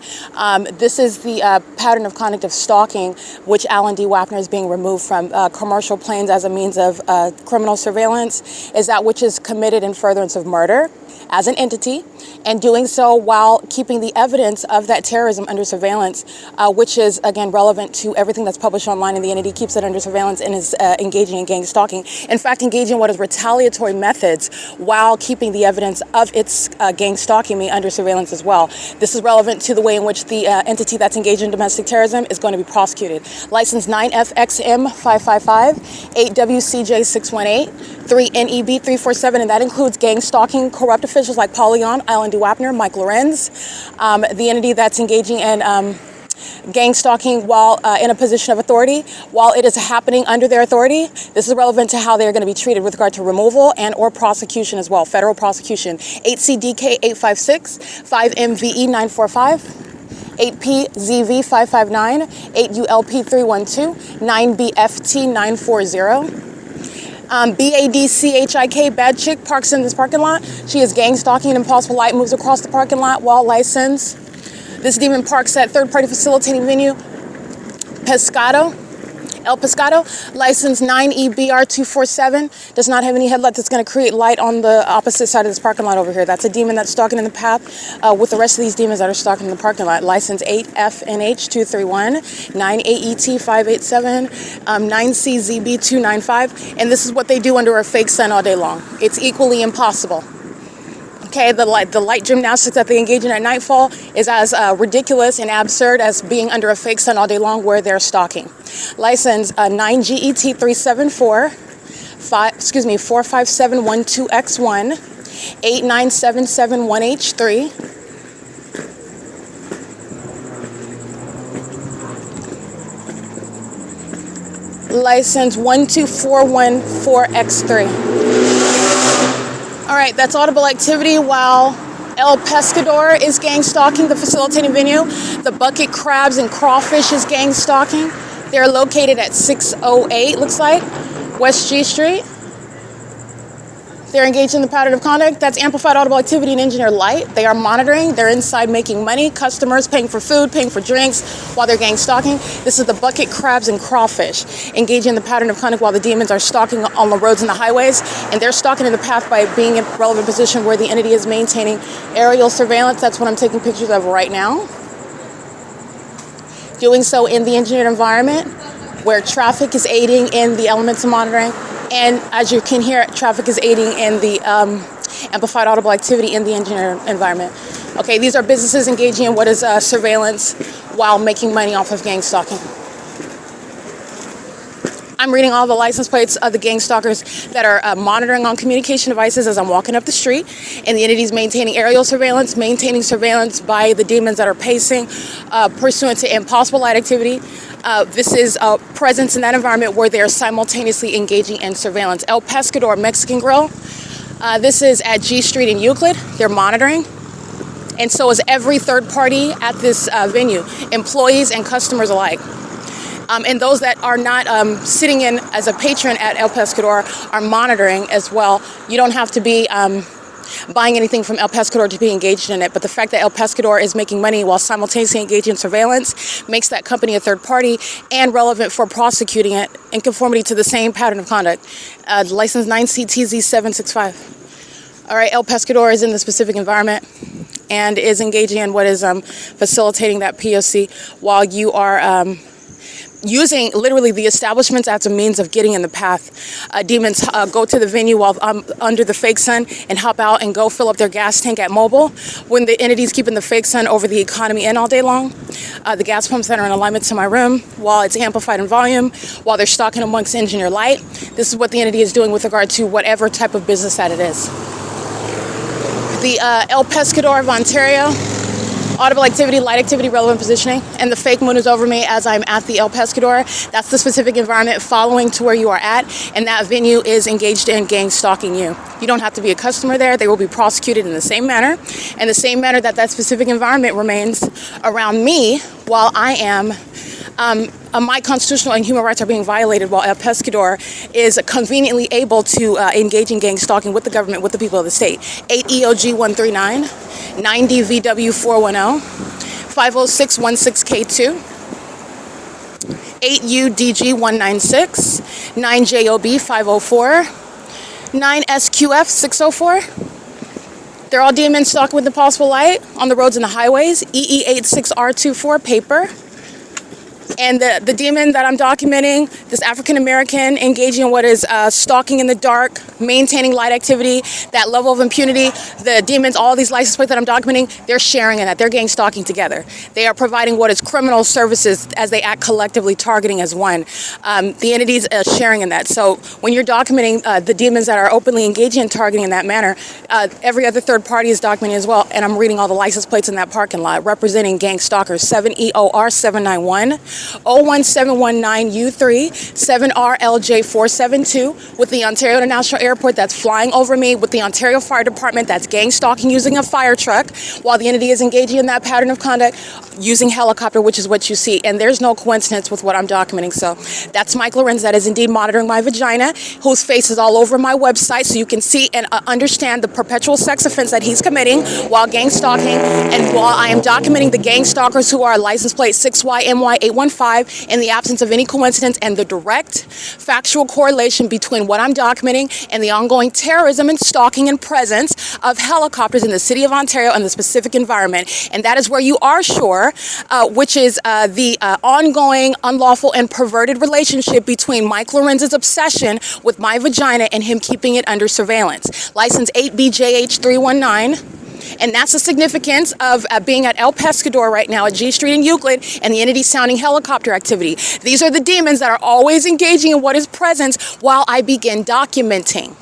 This is the pattern of conduct of stalking, which Alan D. WAPNER is being removed from commercial planes as a means of criminal surveillance, is that which is committed in furtherance of murder as an entity, and doing so while keeping the evidence of that terrorism under surveillance, which is, again, relevant to everything that's published online, and the entity keeps it under surveillance and is engaging in gang stalking. In fact, engaging in what is retaliatory methods while keeping the evidence of its gang stalking under surveillance as well. This is relevant to the way in which the entity that's engaged in domestic terrorism is going to be prosecuted. License 9FXM555, 8WCJ618, 3NEB347, and that includes gang stalking, corrupt corrupt officials like Pollyon, Island WAPNER, Mike LORENZ, the entity that's engaging in gang stalking while in a position of authority, while it is happening under their authority. This is relevant to how they're going to be treated with regard to removal and or prosecution as well, federal prosecution. 8CDK 856, 5MVE 945, 8PZV 559, 8ULP 312, 9BFT 940. BADCHIK, bad chick, parks in this parking lot. She is gang stalking and impossible light, moves across the parking lot while licensed. This demon parks at third-party facilitating venue, El Pescado, license 9EBR247, does not have any headlight that's going to create light on the opposite side of this parking lot over here. That's a demon that's stalking in the path with the rest of these demons that are stalking in the parking lot. License 8FNH231, 9AET587, 9CZB295, and this is what they do under a fake sun all day long. It's equally impossible. Okay, the light gymnastics that they engage in at nightfall is as ridiculous and absurd as being under a fake sun all day long where they're stalking. License 9GET374, 45712X1, 89771H3. License 12414X3. All right, that's audible activity while El Pescador is gang stalking the facilitating venue. The bucket crabs and crawfish is gang stalking. They're located at 608, looks like, West G Street. They're engaged in the pattern of conduct. That's amplified audible activity and engineer light. They are monitoring. They're inside making money. Customers paying for food, paying for drinks while they're gang stalking. This is the bucket crabs and crawfish engaging in the pattern of conduct while the demons are stalking on the roads and the highways. And they're stalking in the path by being in a relevant position where the entity is maintaining aerial surveillance. That's what I'm taking pictures of right now. Doing so in the engineered environment where traffic is aiding in the elements of monitoring. And as you can hear, traffic is aiding in the amplified audible activity in the engineered environment. Okay, these are businesses engaging in what is surveillance while making money off of gang stalking. I'm reading all the license plates of the gang stalkers that are monitoring on communication devices as I'm walking up the street. And the entity's maintaining aerial surveillance, maintaining surveillance by the demons that are pacing pursuant to impossible light activity. This is a presence in that environment where they are simultaneously engaging in surveillance. El Pescador Mexican Grill. This is at G Street in Euclid. They're monitoring. And so is every third party at this venue, employees and customers alike. And those that are not sitting in as a patron at El Pescador are monitoring as well. You don't have to be buying anything from El Pescador to be engaged in it, but the fact that El Pescador is making money while simultaneously engaged in surveillance makes that company a third party and relevant for prosecuting it in conformity to the same pattern of conduct. License 9CTZ765. All right, El Pescador is in the specific environment and is engaging in what is facilitating that P.O.C. while you are using literally the establishments as a means of getting in the path. Demons go to the venue while under the fake sun and hop out and go fill up their gas tank at Mobile. When the entity's keeping the fake sun over the economy in all day long, the gas pumps that are in alignment to my room, while it's amplified in volume, while they're stalking amongst engineer light, this is what the entity is doing with regard to whatever type of business that it is. The El Pescador of Ontario, audible activity, light activity, relevant positioning, and the fake moon is over me as I'm at the El Pescador. That's the specific environment following to where you are at, and that venue is engaged in gang stalking you. You don't have to be a customer there. They will be prosecuted in the same manner, and the same manner that that specific environment remains around me while I am my constitutional and human rights are being violated while El Pescador is conveniently able to engage in gang stalking with the government, with the people of the state. 8EOG139, 9DVW410, 50616K2, 8UDG196, 9JOB504, 9SQF604. They're all demons stalking with impossible light on the roads and the highways. EE86R24 paper. And the demon that I'm documenting, this African American engaging in what is stalking in the dark, maintaining light activity, that level of impunity, the demons, all these license plates that I'm documenting, they're sharing in that. They're gang stalking together. They are providing what is criminal services as they act collectively, targeting as one. The entities sharing in that. So when you're documenting the demons that are openly engaging in targeting in that manner, every other third party is documenting as well. And I'm reading all the license plates in that parking lot representing gang stalkers: 7EOR 791. 01719U3, 7RLJ472, with the Ontario International Airport that's flying over me, with the Ontario Fire Department that's gang stalking using a fire truck, while the entity is engaging in that pattern of conduct using helicopter, which is what you see. And there's no coincidence with what I'm documenting. So that's Mike Lorenz that is indeed monitoring my vagina, whose face is all over my website, so you can see and understand the perpetual sex offense that he's committing while gang stalking, and while I am documenting the gang stalkers who are license plate 6YMY815 in the absence of any coincidence, and the direct factual correlation between what I'm documenting and the ongoing terrorism and stalking and presence of helicopters in the city of Ontario and the specific environment. And that is where you are sure, which is the ongoing unlawful and perverted relationship between Mike Lorenz's obsession with my vagina and him keeping it under surveillance. License 8BJH319. And that's the significance of being at El Pescador right now at G Street in Euclid, and the entity sounding helicopter activity. These are the demons that are always engaging in what is presence while I begin documenting.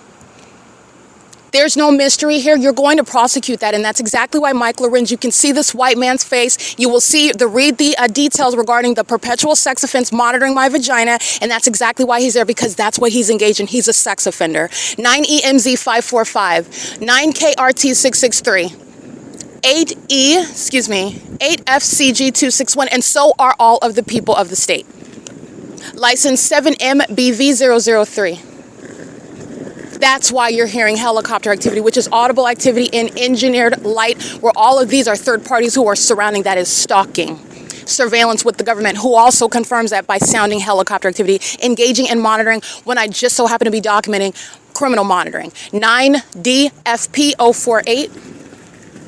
There's no mystery here. You're going to prosecute that, and that's exactly why Mike Lorenz, you can see this white man's face. You will read the details regarding the perpetual sex offense monitoring my vagina, and that's exactly why he's there, because that's what he's engaged in. He's a sex offender. 9EMZ545, 9KRT663. 8FCG261, and so are all of the people of the state. License 7MBV003. That's why you're hearing helicopter activity, which is audible activity in engineered light, where all of these are third parties who are surrounding. That is stalking. Surveillance with the government, who also confirms that by sounding helicopter activity, engaging in monitoring, when I just so happen to be documenting criminal monitoring. 9DFP048.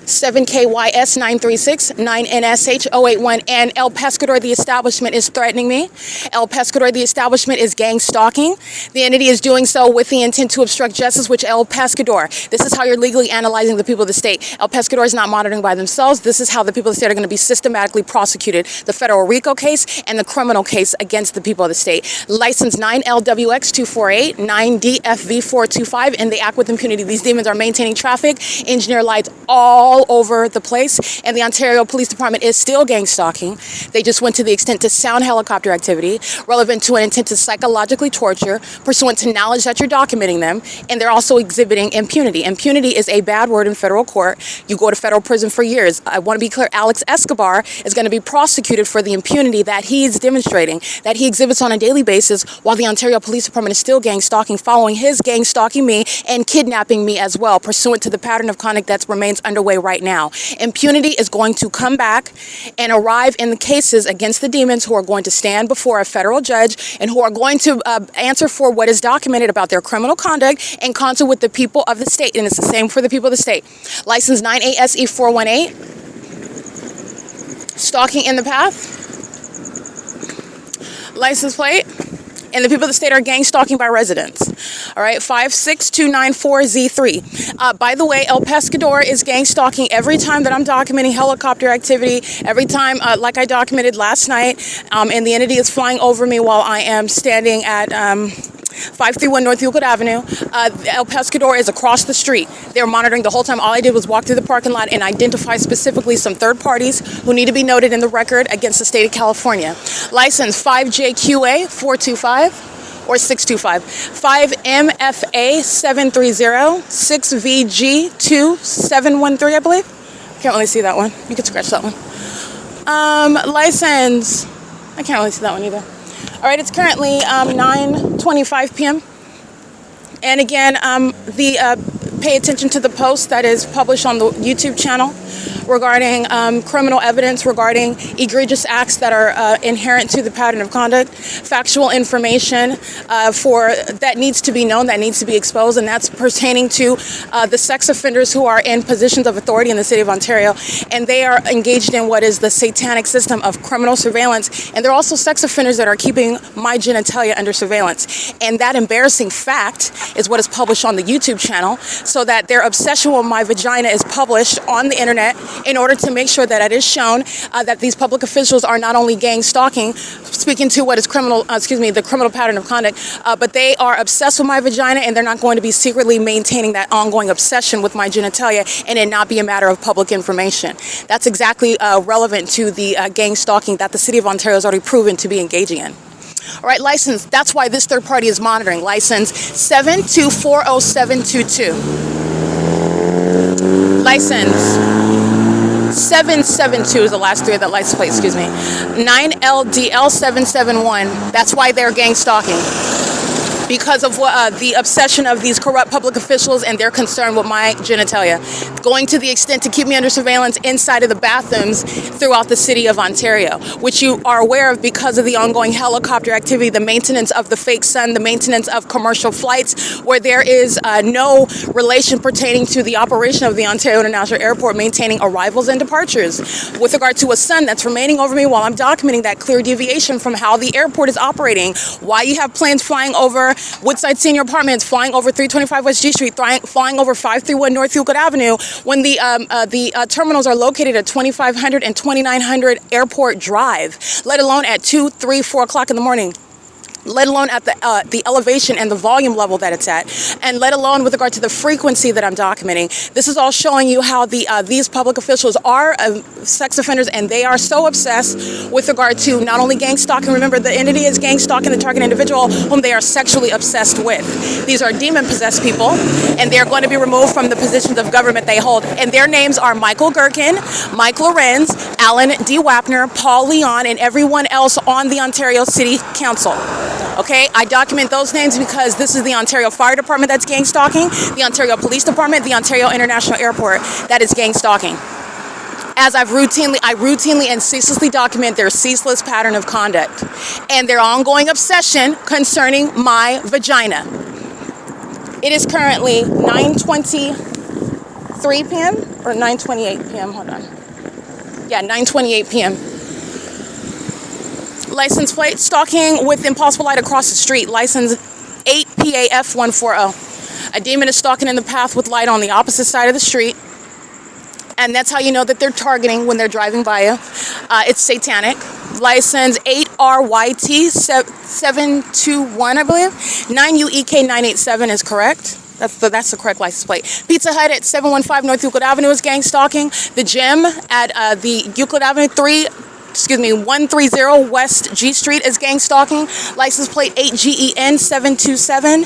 7KYS936, 9NSH081, and El Pescador, the establishment, is threatening me. El Pescador, the establishment, is gang stalking. The entity is doing so with the intent to obstruct justice, which El Pescador, this is how you're legally analyzing the people of the state. El Pescador is not monitoring by themselves. This is how the people of the state are going to be systematically prosecuted. The federal RICO case and the criminal case against the people of the state. License 9LWX248, 9DFV425, and they act with impunity. These demons are maintaining traffic, engineer lights all over the place, and the Ontario Police Department is still gang stalking. They just went to the extent to sound helicopter activity relevant to an intent to psychologically torture pursuant to knowledge that you're documenting them, and they're also exhibiting impunity. Impunity is a bad word in federal court. You go to federal prison for years. I want to be clear, Alex Escobar is going to be prosecuted for the impunity that he's demonstrating, that he exhibits on a daily basis, while the Ontario Police Department is still gang stalking, following his gang stalking me and kidnapping me as well, pursuant to the pattern of conduct that remains underway right now. Impunity is going to come back and arrive in the cases against the demons who are going to stand before a federal judge and who are going to answer for what is documented about their criminal conduct in concert with the people of the state. And it's the same for the people of the state. License 9ASE418. Stalking in the path. License plate. And the people of the state are gang stalking by residents. All right, 56294Z3. By the way, El Pescador is gang stalking every time that I'm documenting helicopter activity, every time, like I documented last night, and the entity is flying over me while I am standing at 531 North Euclid Avenue. El Pescador is across the street. They're monitoring the whole time. All I did was walk through the parking lot and identify specifically some third parties who need to be noted in the record against the state of California. License 5JQA425 or 625, 5MFA730, 6VG2713, I believe. Can't really see that one. You can scratch that one. License, I can't really see that one either. All right, it's currently 9:25 p.m. And again, pay attention to the post that is published on the YouTube channel regarding criminal evidence, regarding egregious acts that are inherent to the pattern of conduct, factual information that needs to be known, that needs to be exposed, and that's pertaining to the sex offenders who are in positions of authority in the city of Ontario, and they are engaged in what is the satanic system of criminal surveillance, and they're also sex offenders that are keeping my genitalia under surveillance. And that embarrassing fact is what is published on the YouTube channel, so that their obsession with my vagina is published on the internet in order to make sure that it is shown that these public officials are not only gang stalking, speaking to what is the criminal pattern of conduct, but they are obsessed with my vagina, and they're not going to be secretly maintaining that ongoing obsession with my genitalia and it not be a matter of public information. That's exactly relevant to the gang stalking that the city of Ontario has already proven to be engaging in. All right, license, that's why this third party is monitoring. License 7240722. License 772 is the last three of that license plate, 9LDL771. That's why they're gang stalking. Because of the obsession of these corrupt public officials and their concern with my genitalia, going to the extent to keep me under surveillance inside of the bathrooms throughout the city of Ontario, which you are aware of because of the ongoing helicopter activity, the maintenance of the fake sun, the maintenance of commercial flights, where there is no relation pertaining to the operation of the Ontario International Airport maintaining arrivals and departures. With regard to a sun that's remaining over me while I'm documenting that clear deviation from how the airport is operating, why you have planes flying over Woodside Senior Apartments, flying over 325 West G Street, flying over 531 North Euclid Avenue, when the terminals are located at 2500 and 2900 Airport Drive, let alone at 2, 3, 4 o'clock in the morning, let alone at the elevation and the volume level that it's at, and let alone with regard to the frequency that I'm documenting. This is all showing you how these public officials are sex offenders, and they are so obsessed with regard to not only gang stalking. Remember, the entity is gang stalking the target individual whom they are sexually obsessed with. These are demon-possessed people, and they are going to be removed from the positions of government they hold. And their names are Michael GERKEN, Mike LORENZ, Alan D. WAPNER, Paul Leon, and everyone else on the Ontario City Council. Okay, I document those names because this is the Ontario Fire Department that's gang stalking, the Ontario Police Department, the Ontario International Airport that is gang stalking. As I routinely and ceaselessly document their ceaseless pattern of conduct and their ongoing obsession concerning my vagina. It is currently 9:23 p.m. or 9:28 p.m. Hold on. Yeah, 9:28 p.m. License plate, stalking with impossible light across the street. License 8PAF140. A demon is stalking in the path with light on the opposite side of the street. And that's how you know that they're targeting when they're driving by you. It's satanic. License 8RYT721, I believe. 9UEK987 is correct. That's the correct license plate. Pizza Hut at 715 North Euclid Avenue is gang stalking. The gym at the Euclid Avenue 130 West G Street is gang stalking. License plate 8GEN727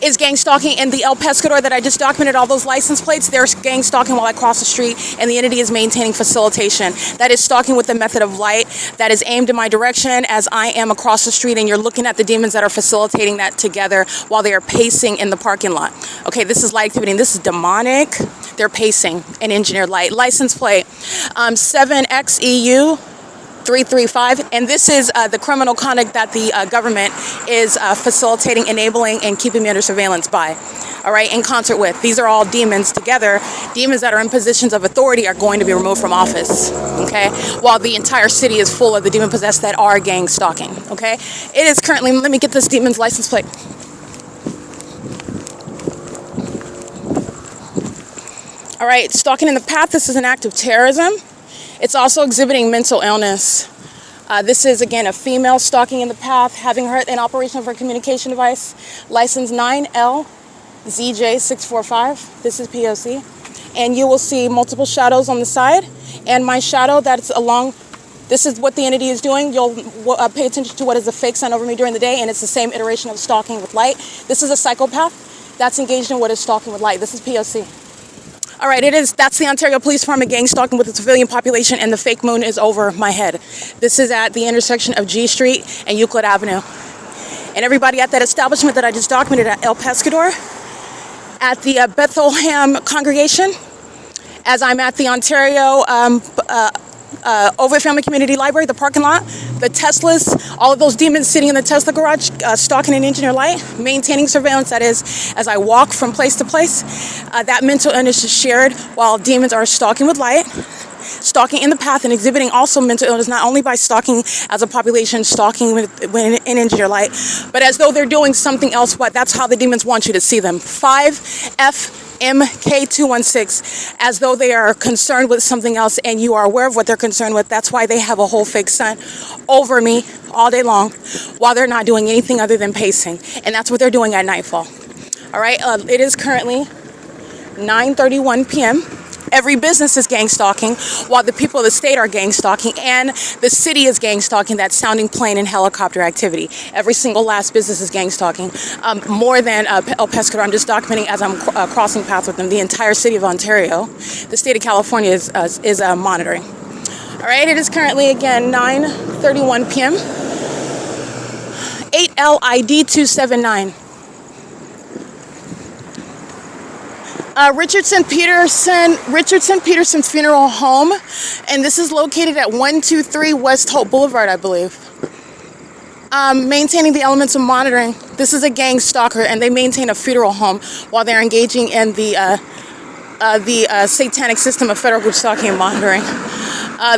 is gang stalking. And the El Pescador that I just documented, all those license plates, they're gang stalking while I cross the street, and the entity is maintaining facilitation. That is stalking with the method of light that is aimed in my direction as I am across the street, and you're looking at the demons that are facilitating that together while they are pacing in the parking lot. Okay, this is light activity, and this is demonic. They're pacing and engineered light. License plate 7XEU 335, and this is the criminal conduct that the government is facilitating, enabling, and keeping me under surveillance by. All right, in concert with. These are all demons together. Demons that are in positions of authority are going to be removed from office, okay? While the entire city is full of the demon-possessed that are gang stalking, okay? It is currently, let me get this demon's license plate. All right, stalking in the path, this is an act of terrorism. It's also exhibiting mental illness. This is, again, a female stalking in the path, having her in operation of her communication device. License 9LZJ645. This is P.O.C. And you will see multiple shadows on the side. And my shadow that's along, this is what the entity is doing. You'll pay attention to what is the fake sun over me during the day, and it's the same iteration of stalking with light. This is a psychopath that's engaged in what is stalking with light. This is P.O.C. All right, that's the Ontario Police Department gang stalking with the civilian population, and the fake moon is over my head. This is at the intersection of G Street and Euclid Avenue. And everybody at that establishment that I just documented at El Pescador, at the Bethlehem congregation, as I'm at the Ontario OVITT Family Community Library, the parking lot, the Teslas, all of those demons sitting in the Tesla garage, stalking an engineer light, maintaining surveillance, that is, as I walk from place to place. That mental illness is shared while demons are stalking with light, stalking in the path, and exhibiting also mental illness, not only by stalking as a population, stalking when in engineer light, but as though they're doing something else. But that's how the demons want you to see them. 5FMK216, as though they are concerned with something else and you are aware of what they're concerned with. That's why they have a whole fake sun over me all day long while they're not doing anything other than pacing. And that's what they're doing at nightfall. All right, it is currently 9:31 p.m. Every business is gang stalking, while the people of the state are gang stalking, and the city is gang stalking. That sounding plane and helicopter activity. Every single last business is gang stalking. More than El Pescador. I'm just documenting as I'm crossing paths with them. The entire city of Ontario, the state of California is monitoring. All right, it is currently again 9:31 p.m. 8LID 279. Richardson Peterson Funeral Home, and this is located at 123 West Holt Boulevard, I believe. Maintaining the elements of monitoring. This is a gang stalker, and they maintain a funeral home while they're engaging in the satanic system of federal group stalking and monitoring.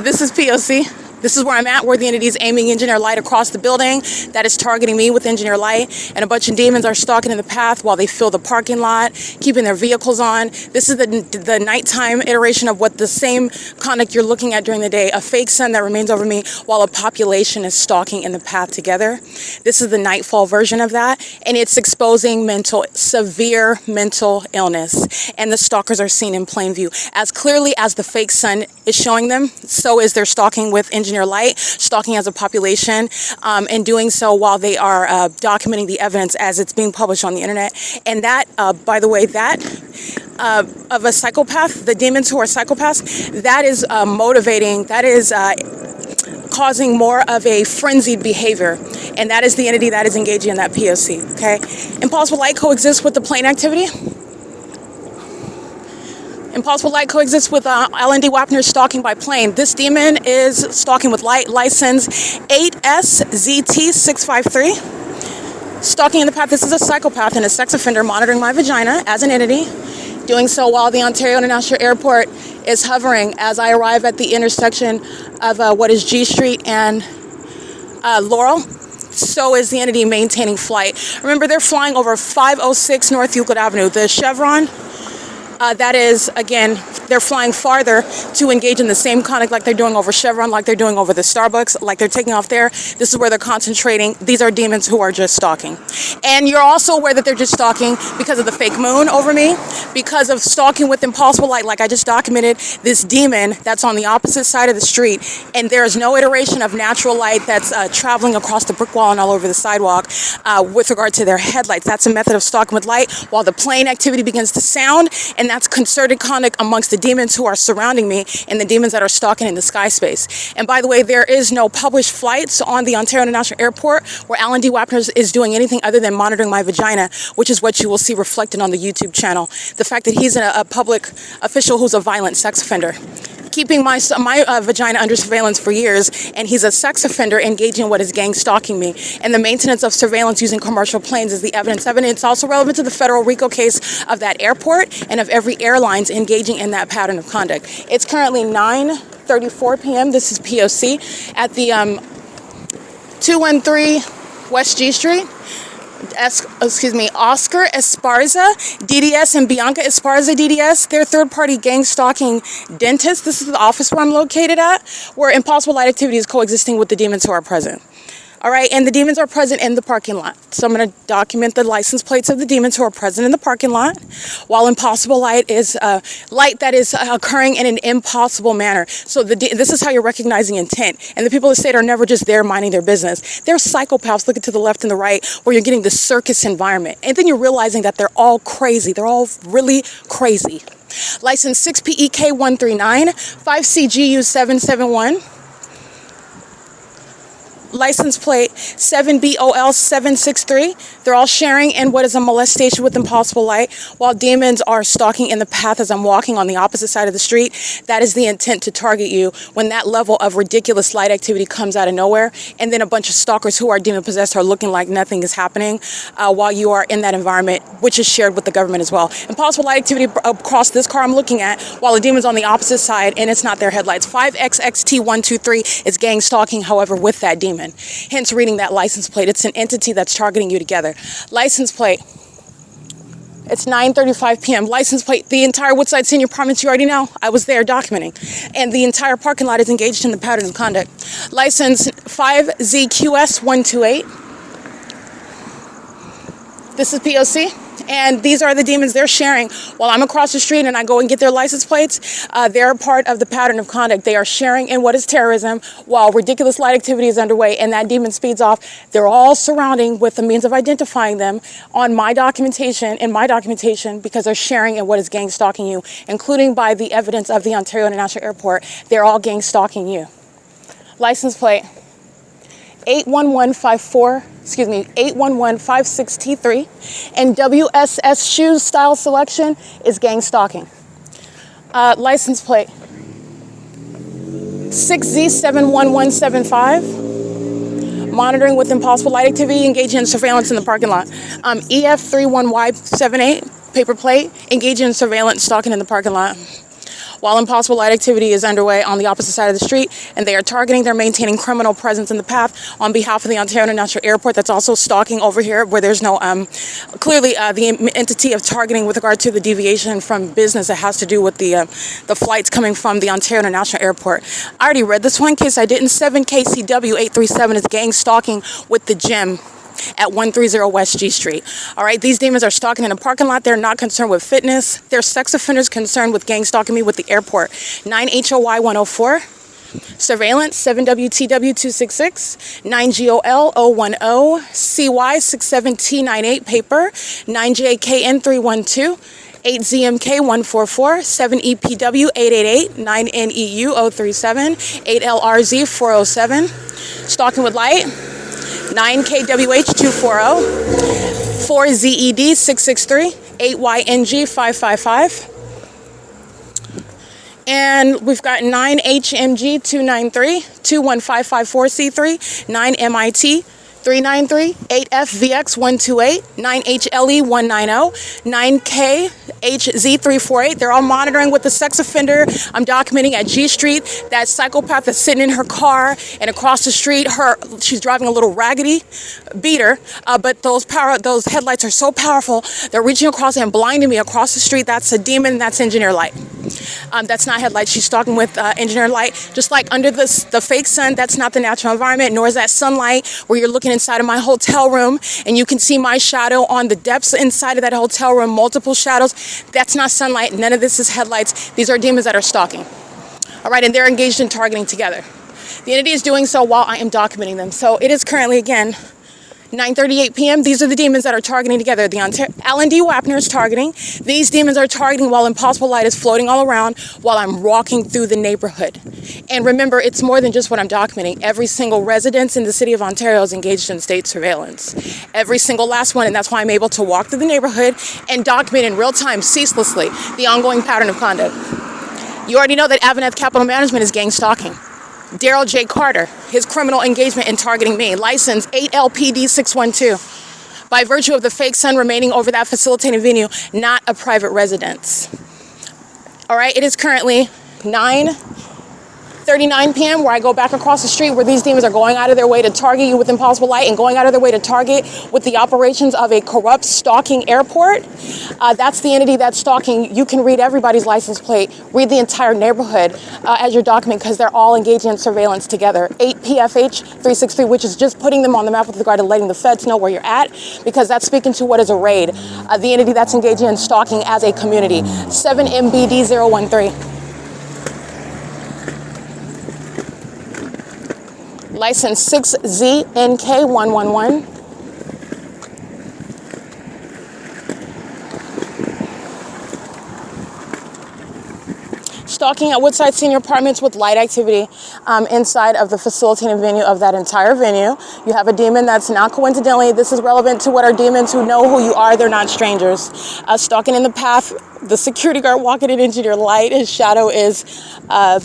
This is P.O.C. This is where I'm at, where the entity is aiming engineer light across the building. That is targeting me with engineer light. And a bunch of demons are stalking in the path while they fill the parking lot, keeping their vehicles on. This is the nighttime iteration of what the same conduct you're looking at during the day. A fake sun that remains over me while a population is stalking in the path together. This is the nightfall version of that. And it's exposing severe mental illness. And the stalkers are seen in plain view. As clearly as the fake sun is showing them, so is their stalking with engineer light, stalking as a population, and doing so while they are documenting the evidence as it's being published on the internet. And that, by the way, that of a psychopath, the demons who are psychopaths, that is motivating, that is causing more of a frenzied behavior. And that is the entity that is engaging in that P.O.C. Okay? Impossible light coexists with the plane activity. Impossible light coexists with LND WAPNER stalking by plane. This demon is stalking with light, license 8SZT653. Stalking in the path. This is a psychopath and a sex offender monitoring my vagina as an entity. Doing so while the Ontario International Airport is hovering as I arrive at the intersection of what is G Street and Laurel. So is the entity maintaining flight. Remember, they're flying over 506 North Euclid Avenue. The Chevron, that is, again, they're flying farther to engage in the same conduct like they're doing over Chevron, like they're doing over the Starbucks, like they're taking off there. This is where they're concentrating. These are demons who are just stalking. And you're also aware that they're just stalking because of the fake moon over me, because of stalking with impossible light, like I just documented this demon that's on the opposite side of the street. And there is no iteration of natural light that's traveling across the brick wall and all over the sidewalk with regard to their headlights. That's a method of stalking with light while the plane activity begins to sound. And that's concerted conduct amongst the demons who are surrounding me and the demons that are stalking in the sky space. And by the way, there is no published flights on the Ontario International Airport where Alan D. Wapner is doing anything other than monitoring my vagina, which is what you will see reflected on the YouTube channel. The fact that he's a public official who's a violent sex offender, keeping my vagina under surveillance for years, and he's a sex offender engaging in what is gang stalking me. And the maintenance of surveillance using commercial planes is the evidence. Evidence also relevant to the federal RICO case of that airport and of every airlines engaging in that pattern of conduct. It's currently 9:34 p.m. This is P.O.C. at the 213 West G Street. Oscar Esparza, DDS, and Bianca Esparza, DDS. They're third-party gang stalking dentists. This is the office where I'm located at, where impossible light activity is coexisting with the demons who are present. All right, and the demons are present in the parking lot. So I'm going to document the license plates of the demons who are present in the parking lot, while impossible light is light that is occurring in an impossible manner. So this is how you're recognizing intent. And the people of the state are never just there minding their business. They're psychopaths looking to the left and the right, where you're getting the circus environment. And then you're realizing that they're all crazy. They're all really crazy. License 6PEK139, 5CGU771. license plate 7BOL763. They're all sharing in what is a molestation with impossible light, while demons are stalking in the path as I'm walking on the opposite side of the street. That is the intent, to target you when that level of ridiculous light activity comes out of nowhere, and then a bunch of stalkers who are demon possessed are looking like nothing is happening while you are in that environment, which is shared with the government as well. Impossible light activity across this car I'm looking at, while the demon's on the opposite side, and it's not their headlights. 5XXT123 is gang stalking, however, with that demon. Hence reading that license plate. It's an entity that's targeting you together. License plate. It's 9:35 p.m. License plate. The entire Woodside Senior Apartments, you already know. I was there documenting. And the entire parking lot is engaged in the pattern of conduct. License 5ZQS128. This is P.O.C. And these are the demons they're sharing. While I'm across the street and I go and get their license plates, they're part of the pattern of conduct. They are sharing in what is terrorism while ridiculous light activity is underway and that demon speeds off. They're all surrounding with the means of identifying them on my documentation, because they're sharing in what is gang stalking you, including by the evidence of the Ontario International Airport. They're all gang stalking you. License plate 81156T3, and W.S.S. shoes style selection is gang stalking. License plate 6Z71175, monitoring with impossible light activity, engaging in surveillance in the parking lot. EF31Y78, paper plate, engaging in surveillance, stalking in the parking lot. While impossible light activity is underway on the opposite side of the street, and they are targeting, they're maintaining criminal presence in the path on behalf of the Ontario International Airport. That's also stalking over here where there's no, clearly the entity of targeting with regard to the deviation from business that has to do with the flights coming from the Ontario International Airport. I already read this one, in case I didn't. 7KCW837 is gang stalking with the gym at 130 West G Street. All right, these demons are stalking in a parking lot. They're not concerned with fitness. They're sex offenders concerned with gang stalking me with the airport. 9HOY104, surveillance 7WTW266, 9GOL010, CY67T98, paper, 9JKN312, 8ZMK144, 7EPW888, 9NEU037, 8LRZ407, stalking with light, 9KWH240, 4ZED663, 8YNG555. And we've got 9HMG293, 21554C3, 9MIT393, 8FVX128, 9HLE190, 9KHZ348. They're all monitoring with the sex offender. I'm documenting at G Street, that psychopath that's sitting in her car, and across the street, she's driving a little raggedy beater, but those headlights are so powerful, they're reaching across and blinding me across the street. That's a demon, that's engineer light. That's not headlights. She's stalking with engineer light. Just like under the fake sun, that's not the natural environment, nor is that sunlight where you're looking inside of my hotel room and you can see my shadow on the depths inside of that hotel room, multiple shadows. That's not sunlight. None of this is headlights. These are demons that are stalking. All right, and they're engaged in targeting together. The entity is doing so while I am documenting them. So it is currently, again, 9:38 p.m. These are the demons that are targeting together. The L&D WAPNER is targeting. These demons are targeting while impossible light is floating all around while I'm walking through the neighborhood. And remember, it's more than just what I'm documenting. Every single residence in the city of Ontario is engaged in state surveillance. Every single last one, and that's why I'm able to walk through the neighborhood and document in real time, ceaselessly, the ongoing pattern of conduct. You already know that Avaneth Capital Management is gang stalking. Daryl J. Carter, his criminal engagement in targeting me, license 8LPD612, by virtue of the fake sun remaining over that facilitating venue, not a private residence. All right, it is currently 9:39 p.m. where I go back across the street where these demons are going out of their way to target you with impossible light and going out of their way to target with the operations of a corrupt stalking airport. That's the entity that's stalking. You can read everybody's license plate, read the entire neighborhood as you're documenting, because they're all engaging in surveillance together. 8PFH363, which is just putting them on the map with regard to letting the feds know where you're at, because that's speaking to what is a raid. The entity that's engaging in stalking as a community. 7MBD013. License 6ZNK111. stalking at Woodside Senior Apartments with light activity inside of the facilitating venue of that entire venue. You have a demon that's not coincidentally, this is relevant to what are demons who know who you are, they're not strangers. Stalking in the path, the security guard walking in engineer light, his shadow is a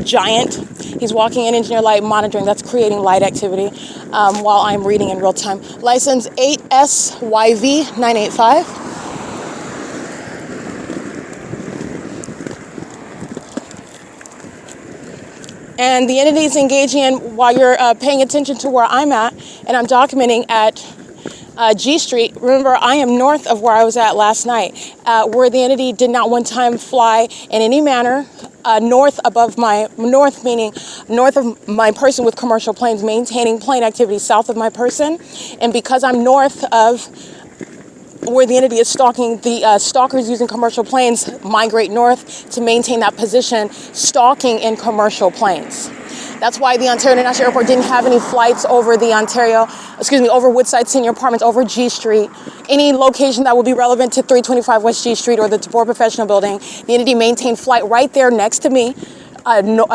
giant. He's walking in engineer light, monitoring, that's creating light activity while I'm reading in real time. License 8SYV 985. And the entity is engaging in, while you're paying attention to where I'm at, and I'm documenting at G Street. Remember, I am north of where I was at last night, where the entity did not one time fly in any manner north above my, north meaning north of my person with commercial planes, maintaining plane activity south of my person. And because I'm north of where the entity is stalking, the stalkers using commercial planes migrate north to maintain that position, stalking in commercial planes. That's why the Ontario International Airport didn't have any flights over the over Woodside Senior Apartments, over G Street, any location that would be relevant to 325 West G Street or the Tabor Professional Building. The entity maintained flight right there next to me,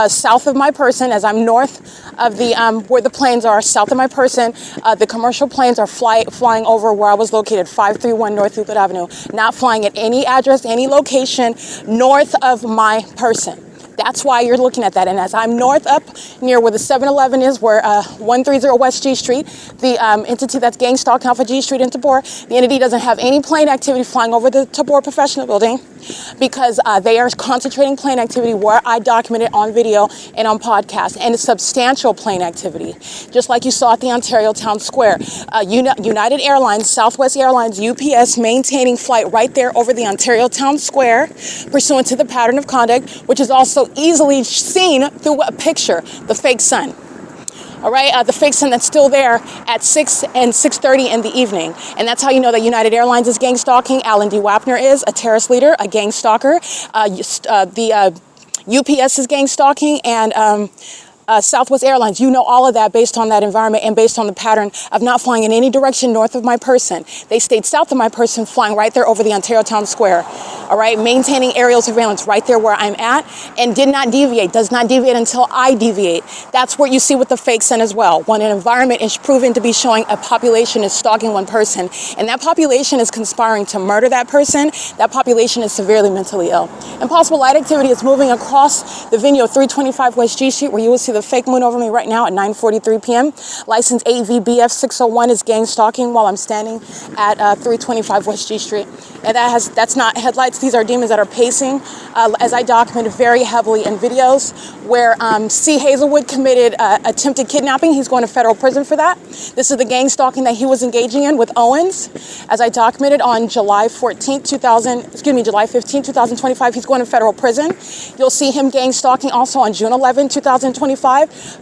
south of my person, as I'm north of the where the planes are, south of my person. The commercial planes are flying over where I was located, 531 North Euclid Avenue, not flying at any address, any location north of my person. That's why you're looking at that. And as I'm north up near where the 7-Eleven is, where 130 West G Street, the entity that's gang stalking off of G Street in Tabor, the entity doesn't have any plane activity flying over the Tabor Professional Building because they are concentrating plane activity where I documented on video and on podcast, and it's substantial plane activity, just like you saw at the Ontario Town Square. United Airlines, Southwest Airlines, UPS maintaining flight right there over the Ontario Town Square, pursuant to the pattern of conduct, which is also easily seen through a picture, the fake sun. All right, the fake sun that's still there at 6 and 6:30 in the evening. And that's how you know that United Airlines is gang stalking. Alan D. Wapner is a terrorist leader, a gang stalker. The UPS is gang stalking, and Southwest Airlines, you know all of that based on that environment and based on the pattern of not flying in any direction north of my person. They stayed south of my person, flying right there over the Ontario Town Square. All right, maintaining aerial surveillance right there where I'm at, and did not deviate, does not deviate until I deviate. That's what you see with the fake sun as well. When an environment is proven to be showing a population is stalking one person, and that population is conspiring to murder that person, that population is severely mentally ill. Impossible light activity is moving across the venue of 325 West G Street, where you will see the fake moon over me right now at 9:43 p.m. License AVBF 601 is gang stalking while I'm standing at 325 West G Street. And that's not headlights. These are demons that are pacing, as I documented very heavily in videos, where C. Hazelwood committed attempted kidnapping. He's going to federal prison for that. This is the gang stalking that he was engaging in with Owens, as I documented on July 15, 2025. He's going to federal prison. You'll see him gang stalking also on June 11, 2025.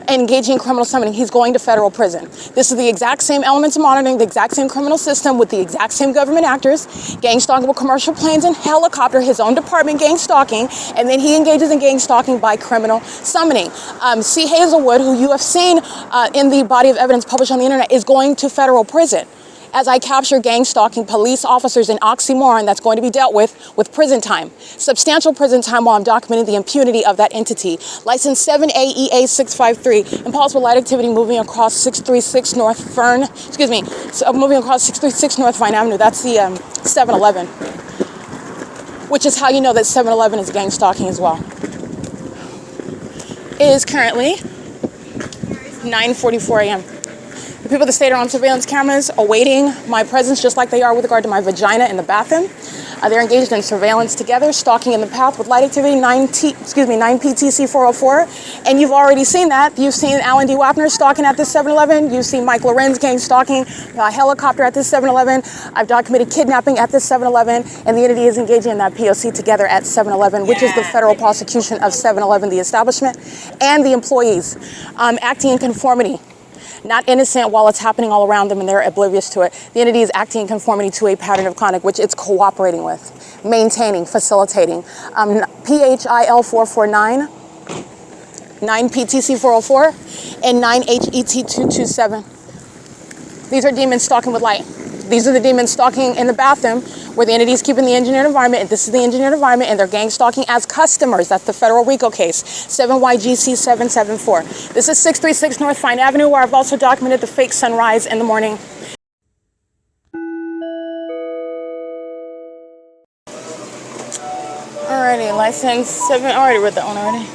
Engaging in criminal summoning. He's going to federal prison. This is the exact same elements of monitoring, the exact same criminal system with the exact same government actors, gang stalking with commercial planes and helicopter, his own department gang stalking, and then he engages in gang stalking by criminal summoning. C. Hazelwood, who you have seen in the body of evidence published on the internet, is going to federal prison, as I capture gang stalking police officers in oxymoron that's going to be dealt with prison time. Substantial prison time while I'm documenting the impunity of that entity. License 7AEA 653. Impossible light activity moving across 636 North moving across 636 North Vine Avenue. That's the 7-Eleven, which is how you know that 7-Eleven is gang stalking as well. It is currently 9:44 a.m. The people that stayed are on surveillance cameras awaiting my presence, just like they are with regard to my vagina in the bathroom. They're engaged in surveillance together, stalking in the path with light activity, 9 PTC 404. And you've already seen that. You've seen Alan D. Wapner stalking at this 7-Eleven. You've seen Mike LORENZ gang stalking a helicopter at this 7-Eleven. I've documented kidnapping at this 7-Eleven, and the entity is engaging in that P.O.C. together at 7-Eleven, which is the federal prosecution of 7-Eleven, the establishment, and the employees, acting in conformity. Not innocent while it's happening all around them and they're oblivious to it. The entity is acting in conformity to a pattern of conduct which it's cooperating with, maintaining, facilitating. PHIL 449, 9 PTC 404, and 9 HET 227. These are demons stalking with light. These are the demons stalking in the bathroom where the entity is keeping the engineered environment, and this is the engineered environment, and they're gang stalking as customers. That's the federal RICO case, 7YGC 774. This is 636 North Fine Avenue, where I've also documented the fake sunrise in the morning. Alrighty, license 7, I already read that one already.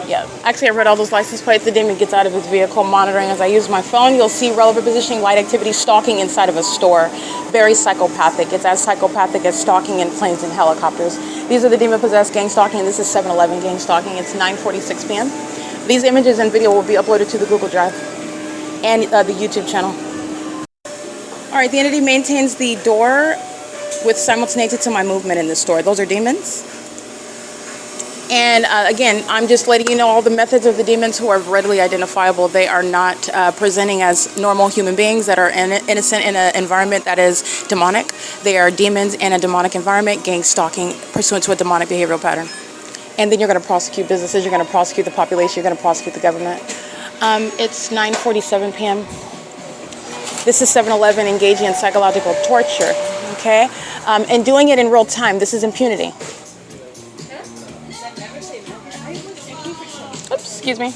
Yeah, actually I read all those license plates. The demon gets out of his vehicle, monitoring as I use my phone. You'll see relevant positioning, light activity, stalking inside of a store. Very psychopathic. It's as psychopathic as stalking in planes and helicopters. These are the demon-possessed gang stalking, and this is 7-Eleven gang stalking. It's 9:46 p.m. These images and video will be uploaded to the Google Drive and the YouTube channel. All right, the entity maintains the door with simultaneity to my movement in the store. Those are demons. And again, I'm just letting you know all the methods of the demons who are readily identifiable. They are not presenting as normal human beings that are innocent in an environment that is demonic. They are demons in a demonic environment, gang stalking pursuant to a demonic behavioral pattern. And then you're going to prosecute businesses, you're going to prosecute the population, you're going to prosecute the government. It's 9:47 p.m. This is 7-Eleven engaging in psychological torture, okay? And doing it in real time. This is impunity. Oops, excuse me.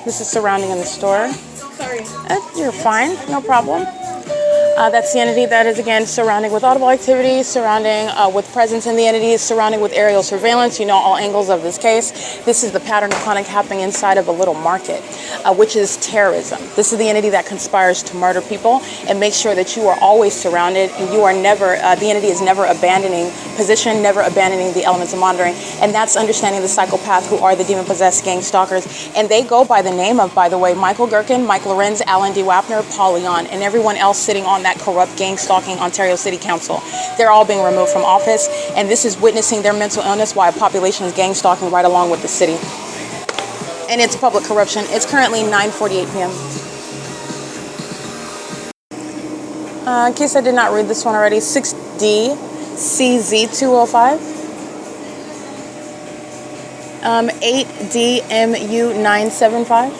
This is surrounding in the store. Sorry. You're fine, no problem. That's the entity that is, again, surrounding with audible activity, surrounding with presence in the entity, surrounding with aerial surveillance. You know all angles of this case. This is the pattern of conduct happening inside of a little market, which is terrorism. This is the entity that conspires to murder people and make sure that you are always surrounded and you are never, the entity is never abandoning position, never abandoning the elements of monitoring. And that's understanding the psychopath who are the demon-possessed gang stalkers. And they go by the name of, by the way, Michael GERKEN, Mike LORENZ, Alan D. WAPNER, Paul Leon, and everyone else sitting on that corrupt gang stalking Ontario City Council. They're all being removed from office, and this is witnessing their mental illness while a population is gang stalking right along with the city. And it's public corruption. It's currently 9:48 p.m. In case I did not read this one already, 6D CZ205. 8DMU975.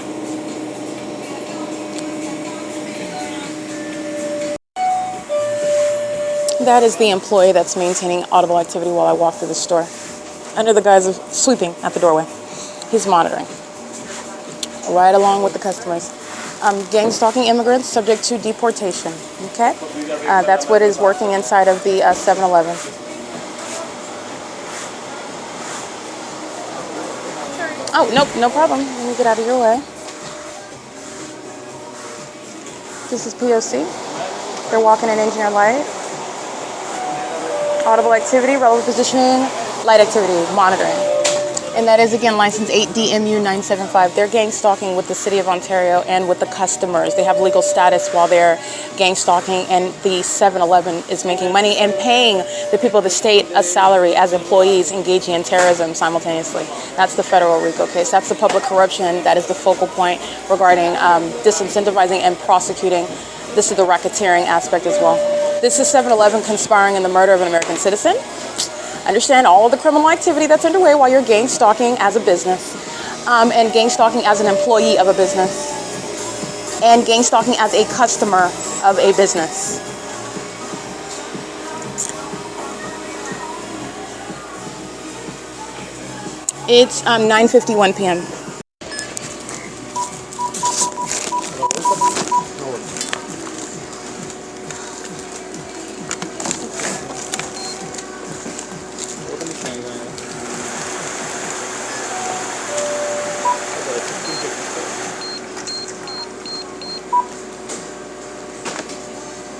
That is the employee that's maintaining audible activity while I walk through the store, under the guise of sweeping at the doorway. He's monitoring, right along with the customers. Gang stalking immigrants subject to deportation, okay? That's what is working inside of the 7-Eleven. Oh, nope, no problem. Let me get out of your way. This is P.O.C. They're walking in engineer light. Audible activity, relevant position, light activity, monitoring. And that is, again, license 8DMU975. They're gang stalking with the City of Ontario and with the customers. They have legal status while they're gang stalking, and the 7-Eleven is making money and paying the people of the state a salary as employees engaging in terrorism simultaneously. That's the federal RICO case. That's the public corruption. That is the focal point regarding disincentivizing and prosecuting. This is the racketeering aspect as well. This is 7-Eleven conspiring in the murder of an American citizen. Understand all of the criminal activity that's underway while you're gang stalking as a business, and gang stalking as an employee of a business, and gang stalking as a customer of a business. It's 9:51 p.m.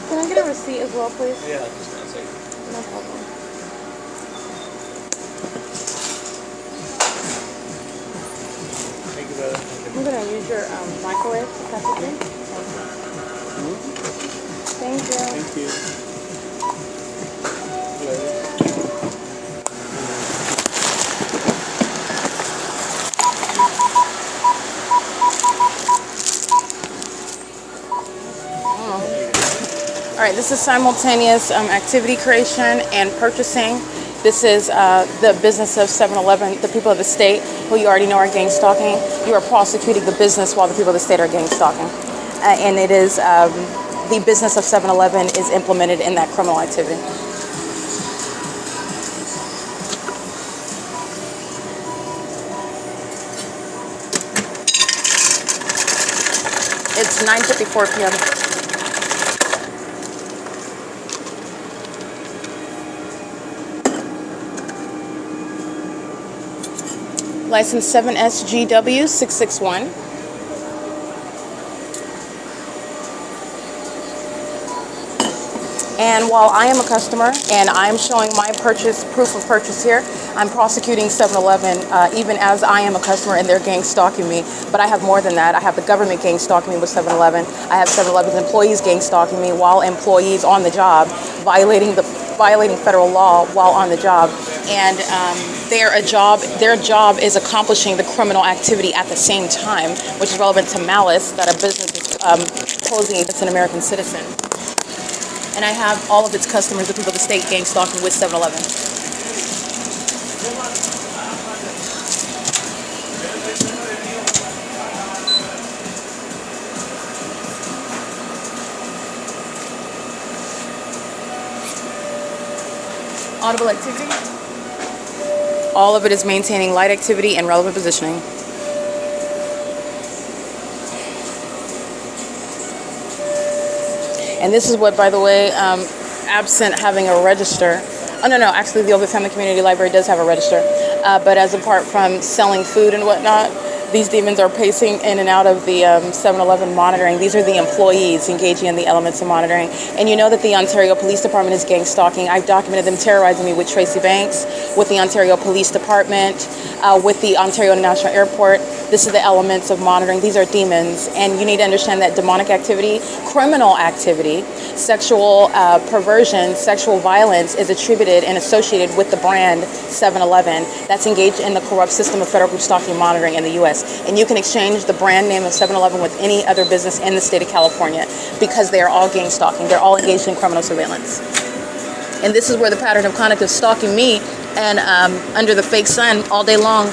Can I get a receipt as well, please? Yeah, just one second. No problem. Thank you, brother. I'm gonna use your microwave, if that's okay. Thank you. Thank you. All right, this is simultaneous activity creation and purchasing. This is the business of 7-Eleven, the people of the state, who you already know are gang stalking. You are prosecuting the business while the people of the state are gang stalking. and it is the business of 7-Eleven is implemented in that criminal activity. It's 9:54 p.m. License 7SGW661. And while I am a customer and I'm showing my proof of purchase here, I'm prosecuting 7-Eleven even as I am a customer and they're gang stalking me. But I have more than that. I have the government gang stalking me with 7-Eleven. I have 7-Eleven's employees gang stalking me while employees on the job, violating federal law while on the job. And their job is accomplishing the criminal activity at the same time, which is relevant to malice that a business is posing against an American citizen. And I have all of its customers, the people of the state, gang stalking with 7-Eleven. Audible activity. All of it is maintaining light activity and relevant positioning. And this is what, by the way, absent having a register. Oh, no, actually the OVITT Family Community Library does have a register. But as apart from selling food and whatnot, these demons are pacing in and out of the 7-Eleven monitoring. These are the employees engaging in the elements of monitoring. And you know that the Ontario Police Department is gang stalking. I've documented them terrorizing me with Tracy Banks, with the Ontario Police Department, with the Ontario International Airport. This is the elements of monitoring. These are demons. And you need to understand that demonic activity, criminal activity, sexual perversion, sexual violence is attributed and associated with the brand 7-Eleven that's engaged in the corrupt system of federal group stalking monitoring in the U.S. And you can exchange the brand name of 7-Eleven with any other business in the state of California because they are all gang stalking. They're all engaged in criminal surveillance. And this is where the pattern of conduct of stalking me and under the fake sun all day long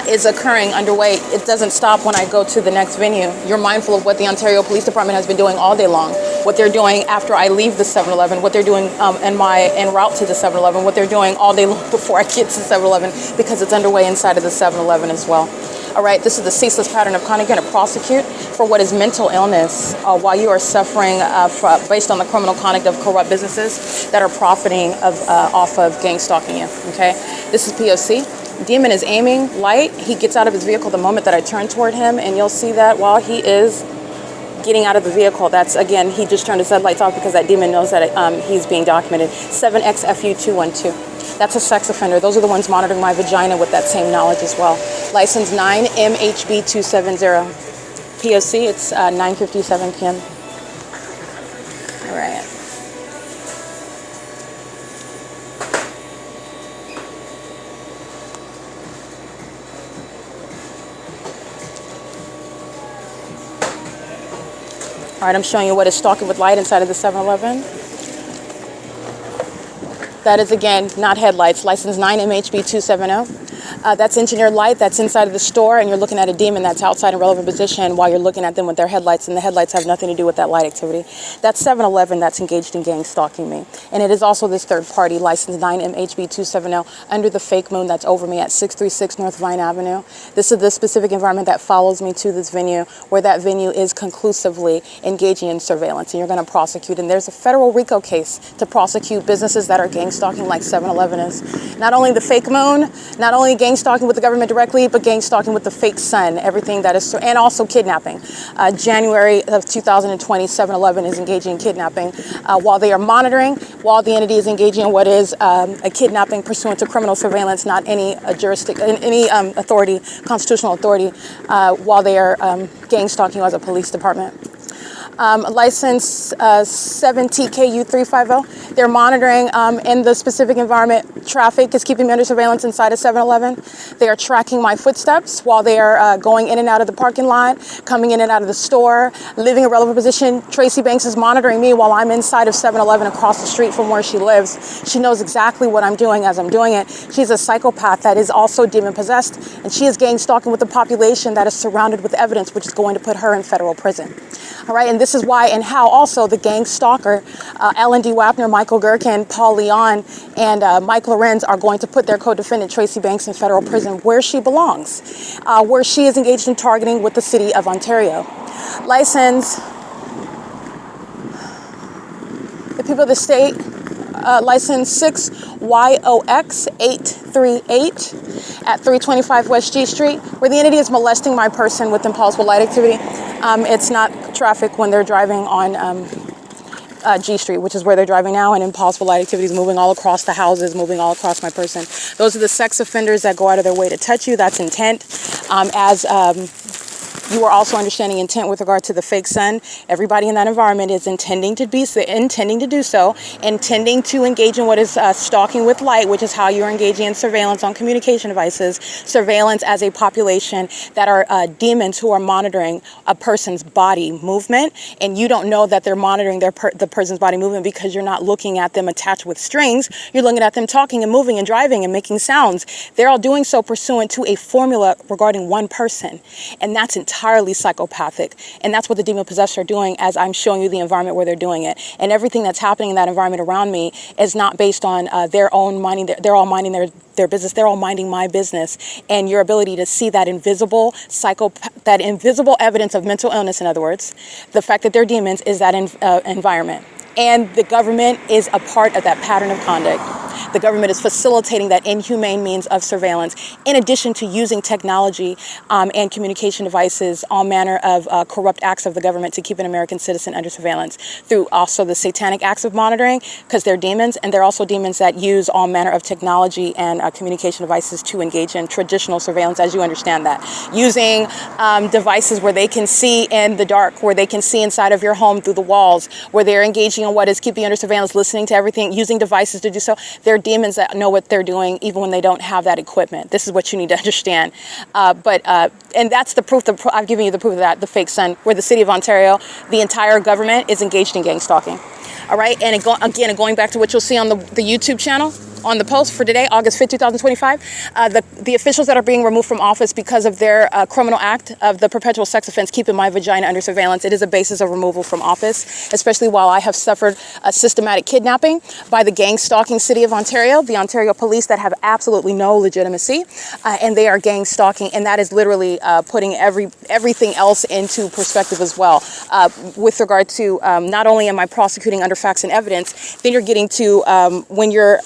is occurring underway. It doesn't stop when I go to the next venue. You're mindful of what the Ontario Police Department has been doing all day long, what they're doing after I leave the 7-Eleven, what they're doing en route to the 7-Eleven, what they're doing all day long before I get to 7-Eleven, because it's underway inside of the 7-Eleven as well. All right, this is the ceaseless pattern of conduct. You're going to prosecute for what is mental illness while you are suffering based on the criminal conduct of corrupt businesses that are profiting off of gang stalking you. Okay, this is P.O.C. Demon is aiming light. He gets out of his vehicle the moment that I turn toward him, and you'll see that while he is getting out of the vehicle, that's, again, he just turned his headlights off because that demon knows that he's being documented. 7XFU212. That's a sex offender. Those are the ones monitoring my vagina with that same knowledge as well. License 9MHB270. P.O.C. It's 9:57 p.m. All right. All right, I'm showing you what is stalking with light inside of the 7-Eleven. That is, again, not headlights. License 9MHB270. That's engineered light. That's inside of the store, and you're looking at a demon that's outside in relevant position while you're looking at them with their headlights, and the headlights have nothing to do with that light activity. That's 7-Eleven that's engaged in gang stalking me. And it is also this third party, license 9MHB270, under the fake moon that's over me at 636 North Vine Avenue. This is the specific environment that follows me to this venue, where that venue is conclusively engaging in surveillance, and you're going to prosecute. And there's a federal RICO case to prosecute businesses that are gang stalking like 7-Eleven is. Not only the fake moon, not only gang stalking with the government directly, but gang stalking with the fake sun, everything that is, and also kidnapping. January of 2020, 7-Eleven is engaging in kidnapping while they are monitoring, while the entity is engaging in what is a kidnapping pursuant to criminal surveillance, not any authority, constitutional authority, while they are gang stalking as a police department. license 7TKU350. They're monitoring in the specific environment. Traffic is keeping me under surveillance inside of 7-Eleven. They are tracking my footsteps while they are going in and out of the parking lot, coming in and out of the store, living a relevant position. Tracy Banks is monitoring me while I'm inside of 7-Eleven across the street from where she lives. She knows exactly what I'm doing as I'm doing it. She's a psychopath that is also demon possessed, and she is gang stalking with a population that is surrounded with evidence, which is going to put her in federal prison. All right, and this is why and how also the gang stalker, L&D WAPNER, Michael Gerken, Paul Leon, and Mike LORENZ are going to put their co-defendant Tracy Banks in federal prison where she belongs, where she is engaged in targeting with the city of Ontario. License, the people of the state, license 6YOX838 at 325 West G Street, where the entity is molesting my person with impulsive light activity. It's not traffic when they're driving on G Street, which is where they're driving now, and impulsive light activities moving all across the houses, moving all across my person. Those are the sex offenders that go out of their way to touch you. That's intent. You are also understanding intent with regard to the fake son. Everybody in that environment is intending to do so, intending to engage in what is stalking with light, which is how you're engaging in surveillance on communication devices, surveillance as a population that are demons who are monitoring a person's body movement, and you don't know that they're monitoring the person's body movement because you're not looking at them attached with strings. You're looking at them talking and moving and driving and making sounds. They're all doing so pursuant to a formula regarding one person, and that's entirely psychopathic, and that's what the demon possessed are doing as I'm showing you the environment where they're doing it. And everything that's happening in that environment around me is not based on their own minding. They're all minding their business. They're all minding my business. And your ability to see that invisible evidence of mental illness, in other words, the fact that they're demons, is that environment. And the government is a part of that pattern of conduct. The government is facilitating that inhumane means of surveillance, in addition to using technology and communication devices, all manner of corrupt acts of the government to keep an American citizen under surveillance, through also the satanic acts of monitoring, because they're demons, and they're also demons that use all manner of technology and communication devices to engage in traditional surveillance, as you understand that. Using devices where they can see in the dark, where they can see inside of your home through the walls, where they're engaging in what is keeping you under surveillance, listening to everything, using devices to do so. They're demons that know what they're doing even when they don't have that equipment. This is what you need to understand. And that's the proof. I've given you the proof of that, the fake son, where the city of Ontario, the entire government is engaged in gang stalking. All right, and going back to what you'll see on the YouTube channel, on the post for today, August 5th, 2025, the officials that are being removed from office because of their criminal act of the perpetual sex offense, keeping my vagina under surveillance, it is a basis of removal from office, especially while I have suffered a systematic kidnapping by the gang stalking city of Ontario, the Ontario police that have absolutely no legitimacy, and they are gang stalking, and that is literally putting everything else into perspective as well. With regard to not only am I prosecuting under facts and evidence, then you're getting to when you're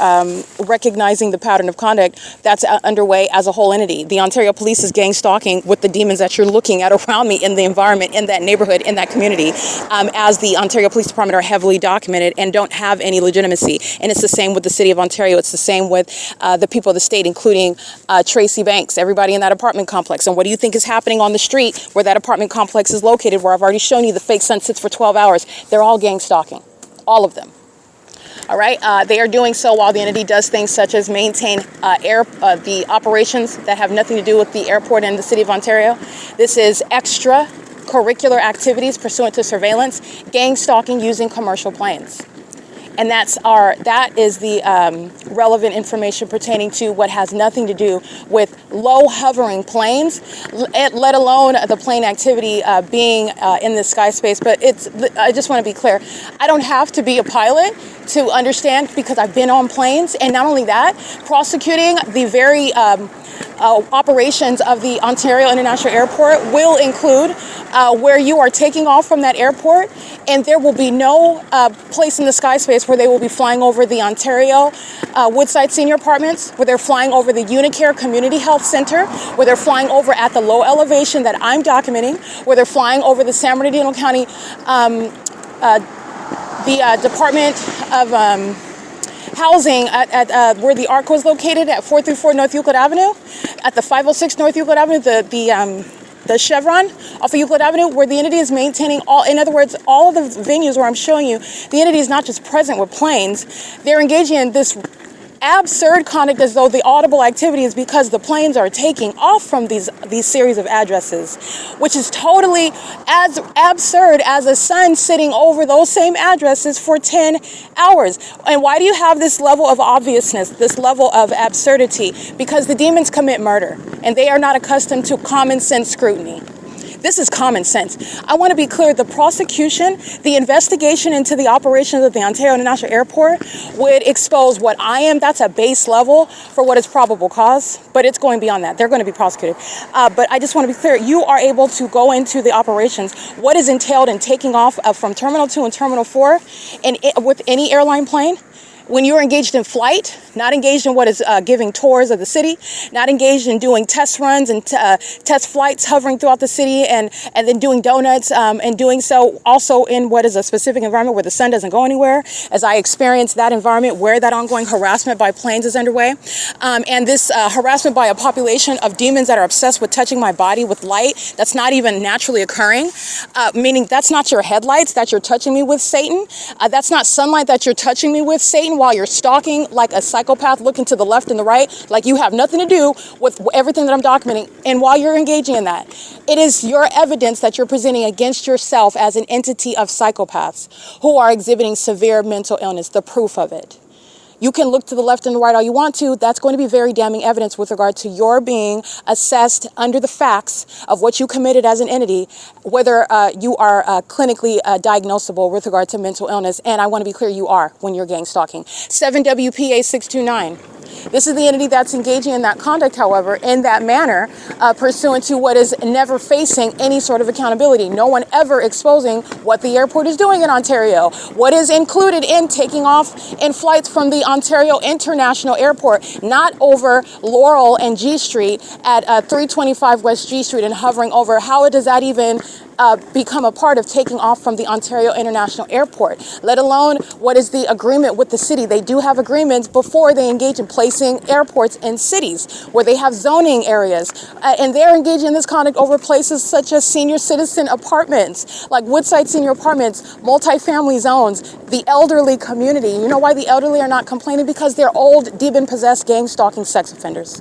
recognizing the pattern of conduct that's underway as a whole entity. The Ontario police is gang stalking with the demons that you're looking at around me in the environment, in that neighborhood, in that community, as the Ontario Police Department are heavily documented and don't have any legitimacy. And it's the same with the city of Ontario. It's the same with the people of the state, including Tracy Banks, everybody in that apartment complex. And what do you think is happening on the street where that apartment complex is located, where I've already shown you the fake sun sits for 12 hours? They're all gang stalking, all of them. All right, they are doing so while the entity does things such as maintain the operations that have nothing to do with the airport in the city of Ontario. This is extra curricular activities pursuant to surveillance, gang stalking using commercial planes. And that is the relevant information pertaining to what has nothing to do with low hovering planes, let alone the plane activity being in the sky space. But I just want to be clear. I don't have to be a pilot to understand, because I've been on planes. And not only that, prosecuting the very operations of the Ontario International Airport will include where you are taking off from that airport, and there will be no place in the sky space where they will be flying over the Ontario Woodside Senior Apartments, where they're flying over the UNICARE Community Health Center, where they're flying over at the low elevation that I'm documenting, where they're flying over the San Bernardino County, the Department of Housing at where the ARCO is located at 434 North Euclid Avenue, at the 506 North Euclid Avenue, the the Chevron off of Euclid Avenue, where the entity is maintaining in other words, all of the venues where I'm showing you, the entity is not just present with planes, they're engaging in this absurd conduct as though the audible activity is because the planes are taking off from these series of addresses, which is totally as absurd as a sun sitting over those same addresses for 10 hours. And why do you have this level of obviousness, this level of absurdity? Because the demons commit murder, and they are not accustomed to common sense scrutiny. This is common sense. I want to be clear, the prosecution, the investigation into the operations of the Ontario International Airport would expose what I am. That's a base level for what is probable cause, but it's going beyond that. They're going to be prosecuted. But I just want to be clear, you are able to go into the operations, what is entailed in taking off from Terminal 2 and Terminal 4 and with any airline plane. When you're engaged in flight, not engaged in what is giving tours of the city, not engaged in doing test runs and test flights hovering throughout the city and then doing donuts and doing so also in what is a specific environment where the sun doesn't go anywhere, as I experienced that environment where that ongoing harassment by planes is underway. And this harassment by a population of demons that are obsessed with touching my body with light that's not even naturally occurring, meaning that's not your headlights that you're touching me with, Satan. That's not sunlight that you're touching me with, Satan, while you're stalking like a psychopath looking to the left and the right, like you have nothing to do with everything that I'm documenting. And while you're engaging in that, it is your evidence that you're presenting against yourself as an entity of psychopaths who are exhibiting severe mental illness, the proof of it. You can look to the left and the right all you want to. That's going to be very damning evidence with regard to your being assessed under the facts of what you committed as an entity, whether you are clinically diagnosable with regard to mental illness. And I want to be clear, you are when you're gang stalking. 7WPA 629. This is the entity that's engaging in that conduct, however, in that manner, pursuant to what is never facing any sort of accountability. No one ever exposing what the airport is doing in Ontario, what is included in taking off in flights from the Ontario International Airport, not over Laurel and G Street at 325 West G Street and hovering over. How does that even become a part of taking off from the Ontario International Airport, let alone what is the agreement with the city? They do have agreements before they engage in placing airports in cities where they have zoning areas, and they're engaging in this conduct over places such as senior citizen apartments, like Woodside Senior Apartments, multifamily zones, the elderly community. You know why the elderly are not complaining? Because they're old, demon-possessed, gang-stalking sex offenders.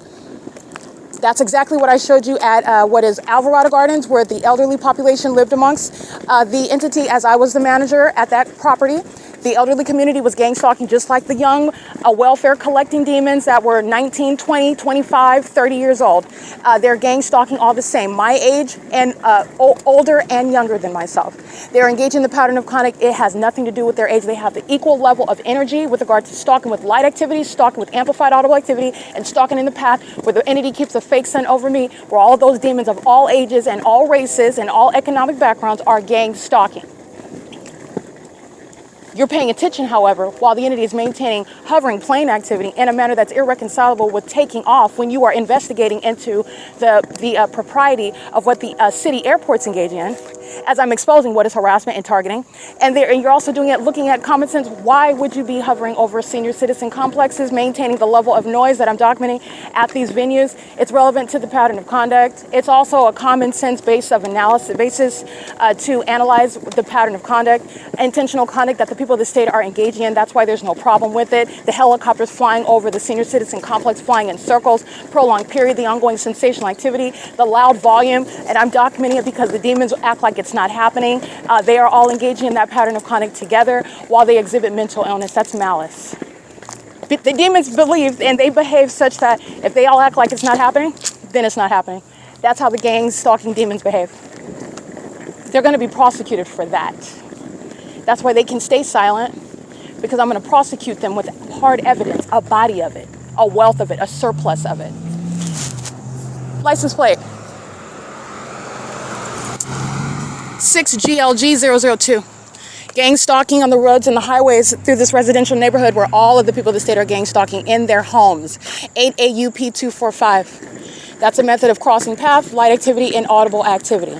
That's exactly what I showed you at what is Alvarado Gardens, where the elderly population lived amongst the entity as I was the manager at that property. The elderly community was gang stalking just like the young welfare collecting demons that were 19, 20, 25, 30 years old. They're gang stalking all the same, my age and older and younger than myself. They're engaging in the pattern of conduct. It has nothing to do with their age. They have the equal level of energy with regard to stalking with light activity, stalking with amplified audible activity, and stalking in the path where the entity keeps a fake sun over me, where all of those demons of all ages and all races and all economic backgrounds are gang stalking. You're paying attention, however, while the entity is maintaining hovering plane activity in a manner that's irreconcilable with taking off when you are investigating into the propriety of what the city airport's engaging in, as I'm exposing what is harassment and targeting. And you're also doing it looking at common sense. Why would you be hovering over senior citizen complexes, maintaining the level of noise that I'm documenting at these venues? It's relevant to the pattern of conduct. It's also a common sense basis to analyze the pattern of conduct, intentional conduct that the people of the state are engaging in. That's why there's no problem with it. The helicopters flying over the senior citizen complex, flying in circles, prolonged period, the ongoing sensational activity, the loud volume, and I'm documenting it because the demons act like it's not happening. They are all engaging in that pattern of conduct together while they exhibit mental illness. That's malice. The demons believe and they behave such that if they all act like it's not happening, then it's not happening. That's how the gang stalking demons behave. They're going to be prosecuted for that. That's why they can stay silent, because I'm going to prosecute them with hard evidence, a body of it, a wealth of it, a surplus of it. License plate 6GLG002. Gang stalking on the roads and the highways through this residential neighborhood where all of the people of the state are gang stalking in their homes. 8AUP245. That's a method of crossing path, light activity, and audible activity.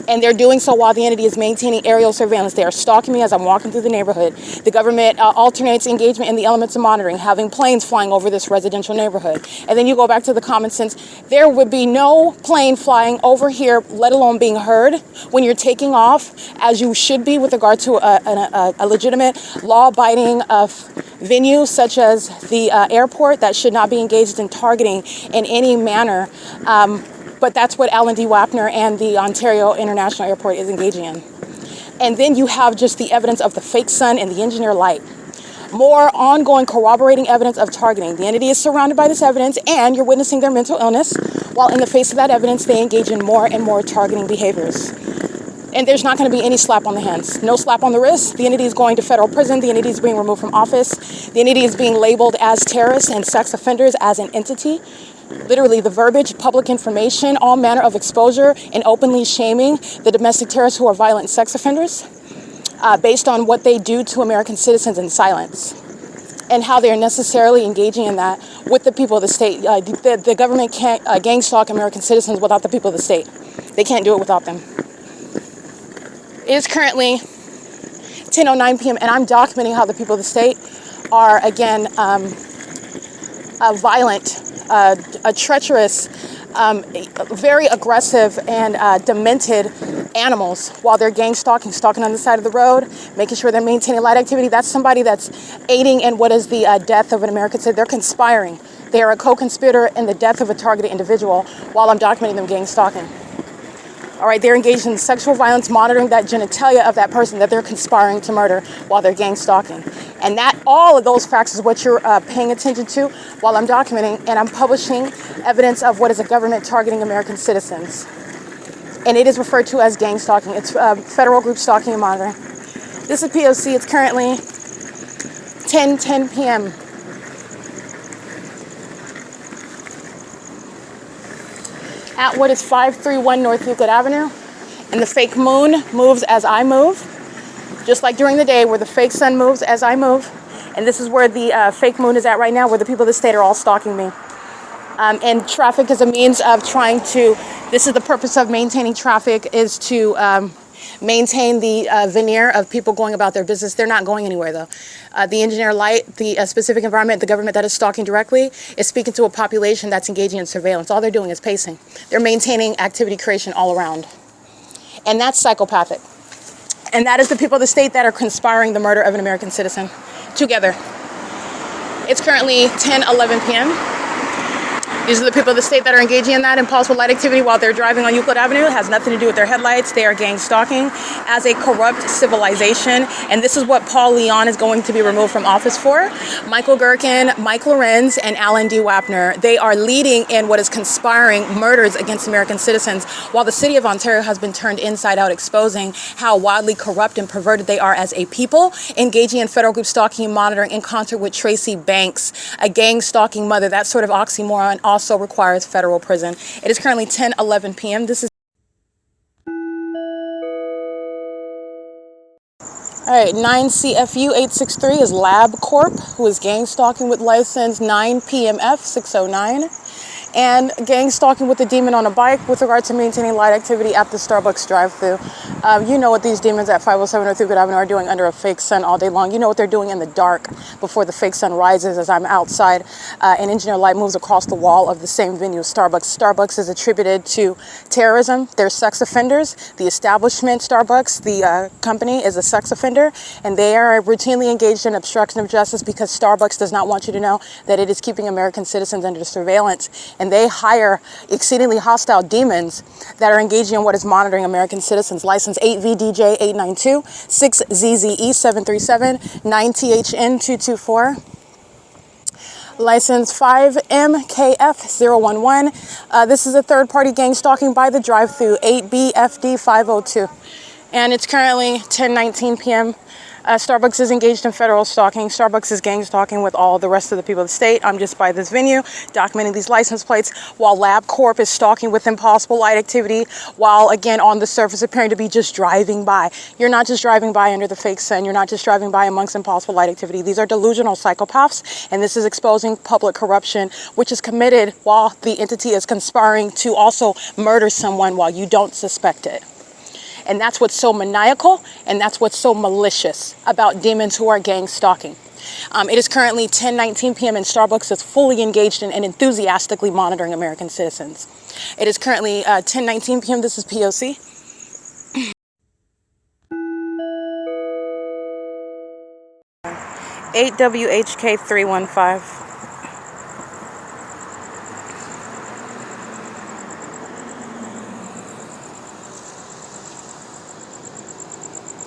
And they're doing so while the entity is maintaining aerial surveillance. They are stalking me as I'm walking through the neighborhood. The government alternates engagement in the elements of monitoring, having planes flying over this residential neighborhood. And then you go back to the common sense. There would be no plane flying over here, let alone being heard, when you're taking off, as you should be with regard to a legitimate, law-abiding venue such as the airport that should not be engaged in targeting in any manner. But that's what L&D WAPNER and the Ontario International Airport is engaging in. And then you have just the evidence of the fake sun and the engineer light. More ongoing corroborating evidence of targeting. The entity is surrounded by this evidence and you're witnessing their mental illness, while in the face of that evidence, they engage in more and more targeting behaviors. And there's not going to be any slap on the hands. No slap on the wrist. The entity is going to federal prison. The entity is being removed from office. The entity is being labeled as terrorists and sex offenders as an entity. Literally, the verbiage, public information, all manner of exposure, and openly shaming the domestic terrorists who are violent sex offenders based on what they do to American citizens in silence and how they are necessarily engaging in that with the people of the state. The government can't gang stalk American citizens without the people of the state. They can't do it without them. It is currently 10:09 p.m. and I'm documenting how the people of the state are, again, violent, treacherous, very aggressive and demented animals while they're gang stalking on the side of the road, making sure they're maintaining light activity. That's somebody that's aiding in what is the death of an American citizen. They're conspiring. They are a co-conspirator in the death of a targeted individual while I'm documenting them gang stalking. All right, they're engaged in sexual violence, monitoring that genitalia of that person that they're conspiring to murder while they're gang stalking. And that, all of those facts is what you're paying attention to while I'm documenting, and I'm publishing evidence of what is a government targeting American citizens. And it is referred to as gang stalking. It's federal group stalking and monitoring. This is P.O.C. It's currently 10:10 p.m. at what is 531 North Euclid Avenue. And the fake moon moves as I move, just like during the day where the fake sun moves as I move. And this is where the fake moon is at right now, where the people of the state are all stalking me. And traffic is a means of trying to, this is the purpose of maintaining traffic, is to maintain the veneer of people going about their business. They're not going anywhere, though. The engineer light, the specific environment, the government that is stalking directly is speaking to a population that's engaging in surveillance. All they're doing is pacing. They're maintaining activity creation all around. And that's psychopathic. And that is the people of the state that are conspiring the murder of an American citizen together. It's currently 10:11 p.m. These are the people of the state that are engaging in that impossible light activity while they're driving on Euclid Avenue. It has nothing to do with their headlights. They are gang stalking as a corrupt civilization. And this is what Paul Leon is going to be removed from office for. Michael GERKEN, Mike LORENZ, and L&D WAPNER. They are leading in what is conspiring murders against American citizens, while the city of Ontario has been turned inside out, exposing how wildly corrupt and perverted they are as a people, engaging in federal group stalking and monitoring in concert with Tracy Banks, a gang stalking mother. That sort of oxymoron also requires federal prison. It is currently 10:11 p.m. This is all right. 9 CFU 863 is Lab Corp, who is gang stalking with license 9 PMF 609. And gang stalking with the demon on a bike with regard to maintaining light activity at the Starbucks drive-thru. You know what these demons at 507 North Euclid Avenue are doing under a fake sun all day long. You know what they're doing in the dark before the fake sun rises as I'm outside. And engineer light moves across the wall of the same venue, Starbucks. Starbucks is attributed to terrorism. They're sex offenders. The establishment, Starbucks, the company, is a sex offender. And they are routinely engaged in obstruction of justice because Starbucks does not want you to know that it is keeping American citizens under surveillance. And they hire exceedingly hostile demons that are engaging in what is monitoring American citizens. License 8VDJ 892, 6ZZE 737, 9THN 224. License 5MKF 011. This is a third-party gang stalking by the drive-thru, 8BFD 502. And it's currently 10:19 p.m. Starbucks is engaged in federal stalking. Starbucks is gang stalking with all the rest of the people of the state. I'm just by this venue documenting these license plates while Lab Corp is stalking with impossible light activity while, again, on the surface appearing to be just driving by. You're not just driving by under the fake sun. You're not just driving by amongst impossible light activity. These are delusional psychopaths, and this is exposing public corruption, which is committed while the entity is conspiring to also murder someone while you don't suspect it. And that's what's so maniacal, and that's what's so malicious about demons who are gang stalking. It is currently 10:19 p.m. and Starbucks is fully engaged in and enthusiastically monitoring American citizens. It is currently 10:19 p.m. This is P.O.C. 8WHK 315.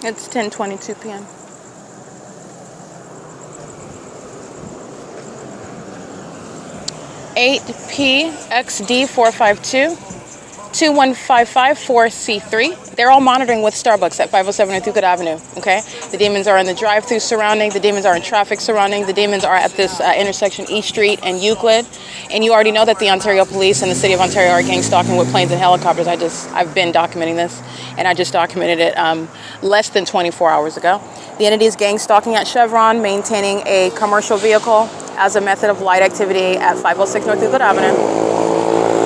It's 10:22 p.m. 8PXD452-21554C3. They're all monitoring with Starbucks at 507 North Euclid Avenue, okay? The demons are in the drive-thru surrounding, the demons are in traffic surrounding, the demons are at this intersection E Street and Euclid. And you already know that the Ontario Police and the City of Ontario are gang stalking with planes and helicopters. I've been documenting this, and I just documented it less than 24 hours ago. The entity is gang stalking at Chevron, maintaining a commercial vehicle as a method of light activity at 506 North Euclid Avenue.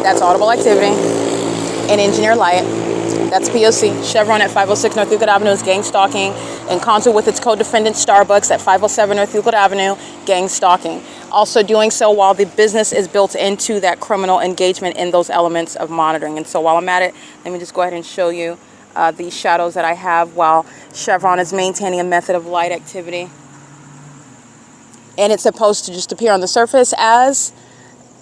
That's audible activity and engineer light. That's P.O.C. Chevron at 506 North Euclid Avenue is gang stalking in concert with its co-defendant Starbucks at 507 North Euclid Avenue, gang stalking. Also doing so while the business is built into that criminal engagement in those elements of monitoring. And so while I'm at it, let me just go ahead and show you these shadows that I have while Chevron is maintaining a method of light activity. And it's supposed to just appear on the surface as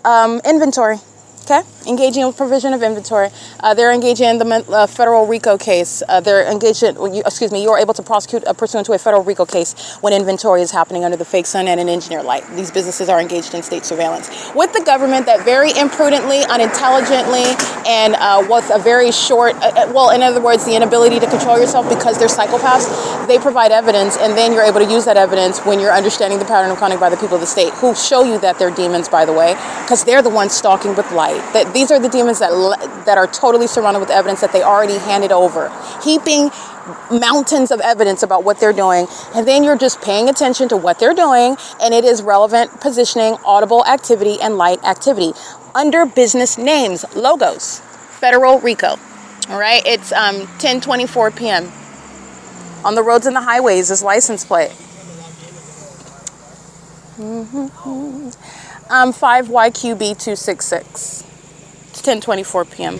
inventory. Okay, engaging in provision of inventory. They're engaging in the federal RICO case. They're engaged in, you are able to prosecute pursuant to a federal RICO case when inventory is happening under the fake sun and an engineer light. These businesses are engaged in state surveillance with the government that very imprudently, unintelligently, and with a very short, in other words, the inability to control yourself because they're psychopaths. They provide evidence, and then you're able to use that evidence when you're understanding the pattern of conduct by the people of the state, who show you that they're demons, by the way, because they're the ones stalking with light. That these are the demons that are totally surrounded with evidence that they already handed over, heaping mountains of evidence about what they're doing, and then you're just paying attention to what they're doing, and it is relevant positioning, audible activity, and light activity under business names, logos, federal RICO. All right, it's 10:24 p.m. on the roads and the highways is license plate. 5YQB266. It's 10:24 p.m.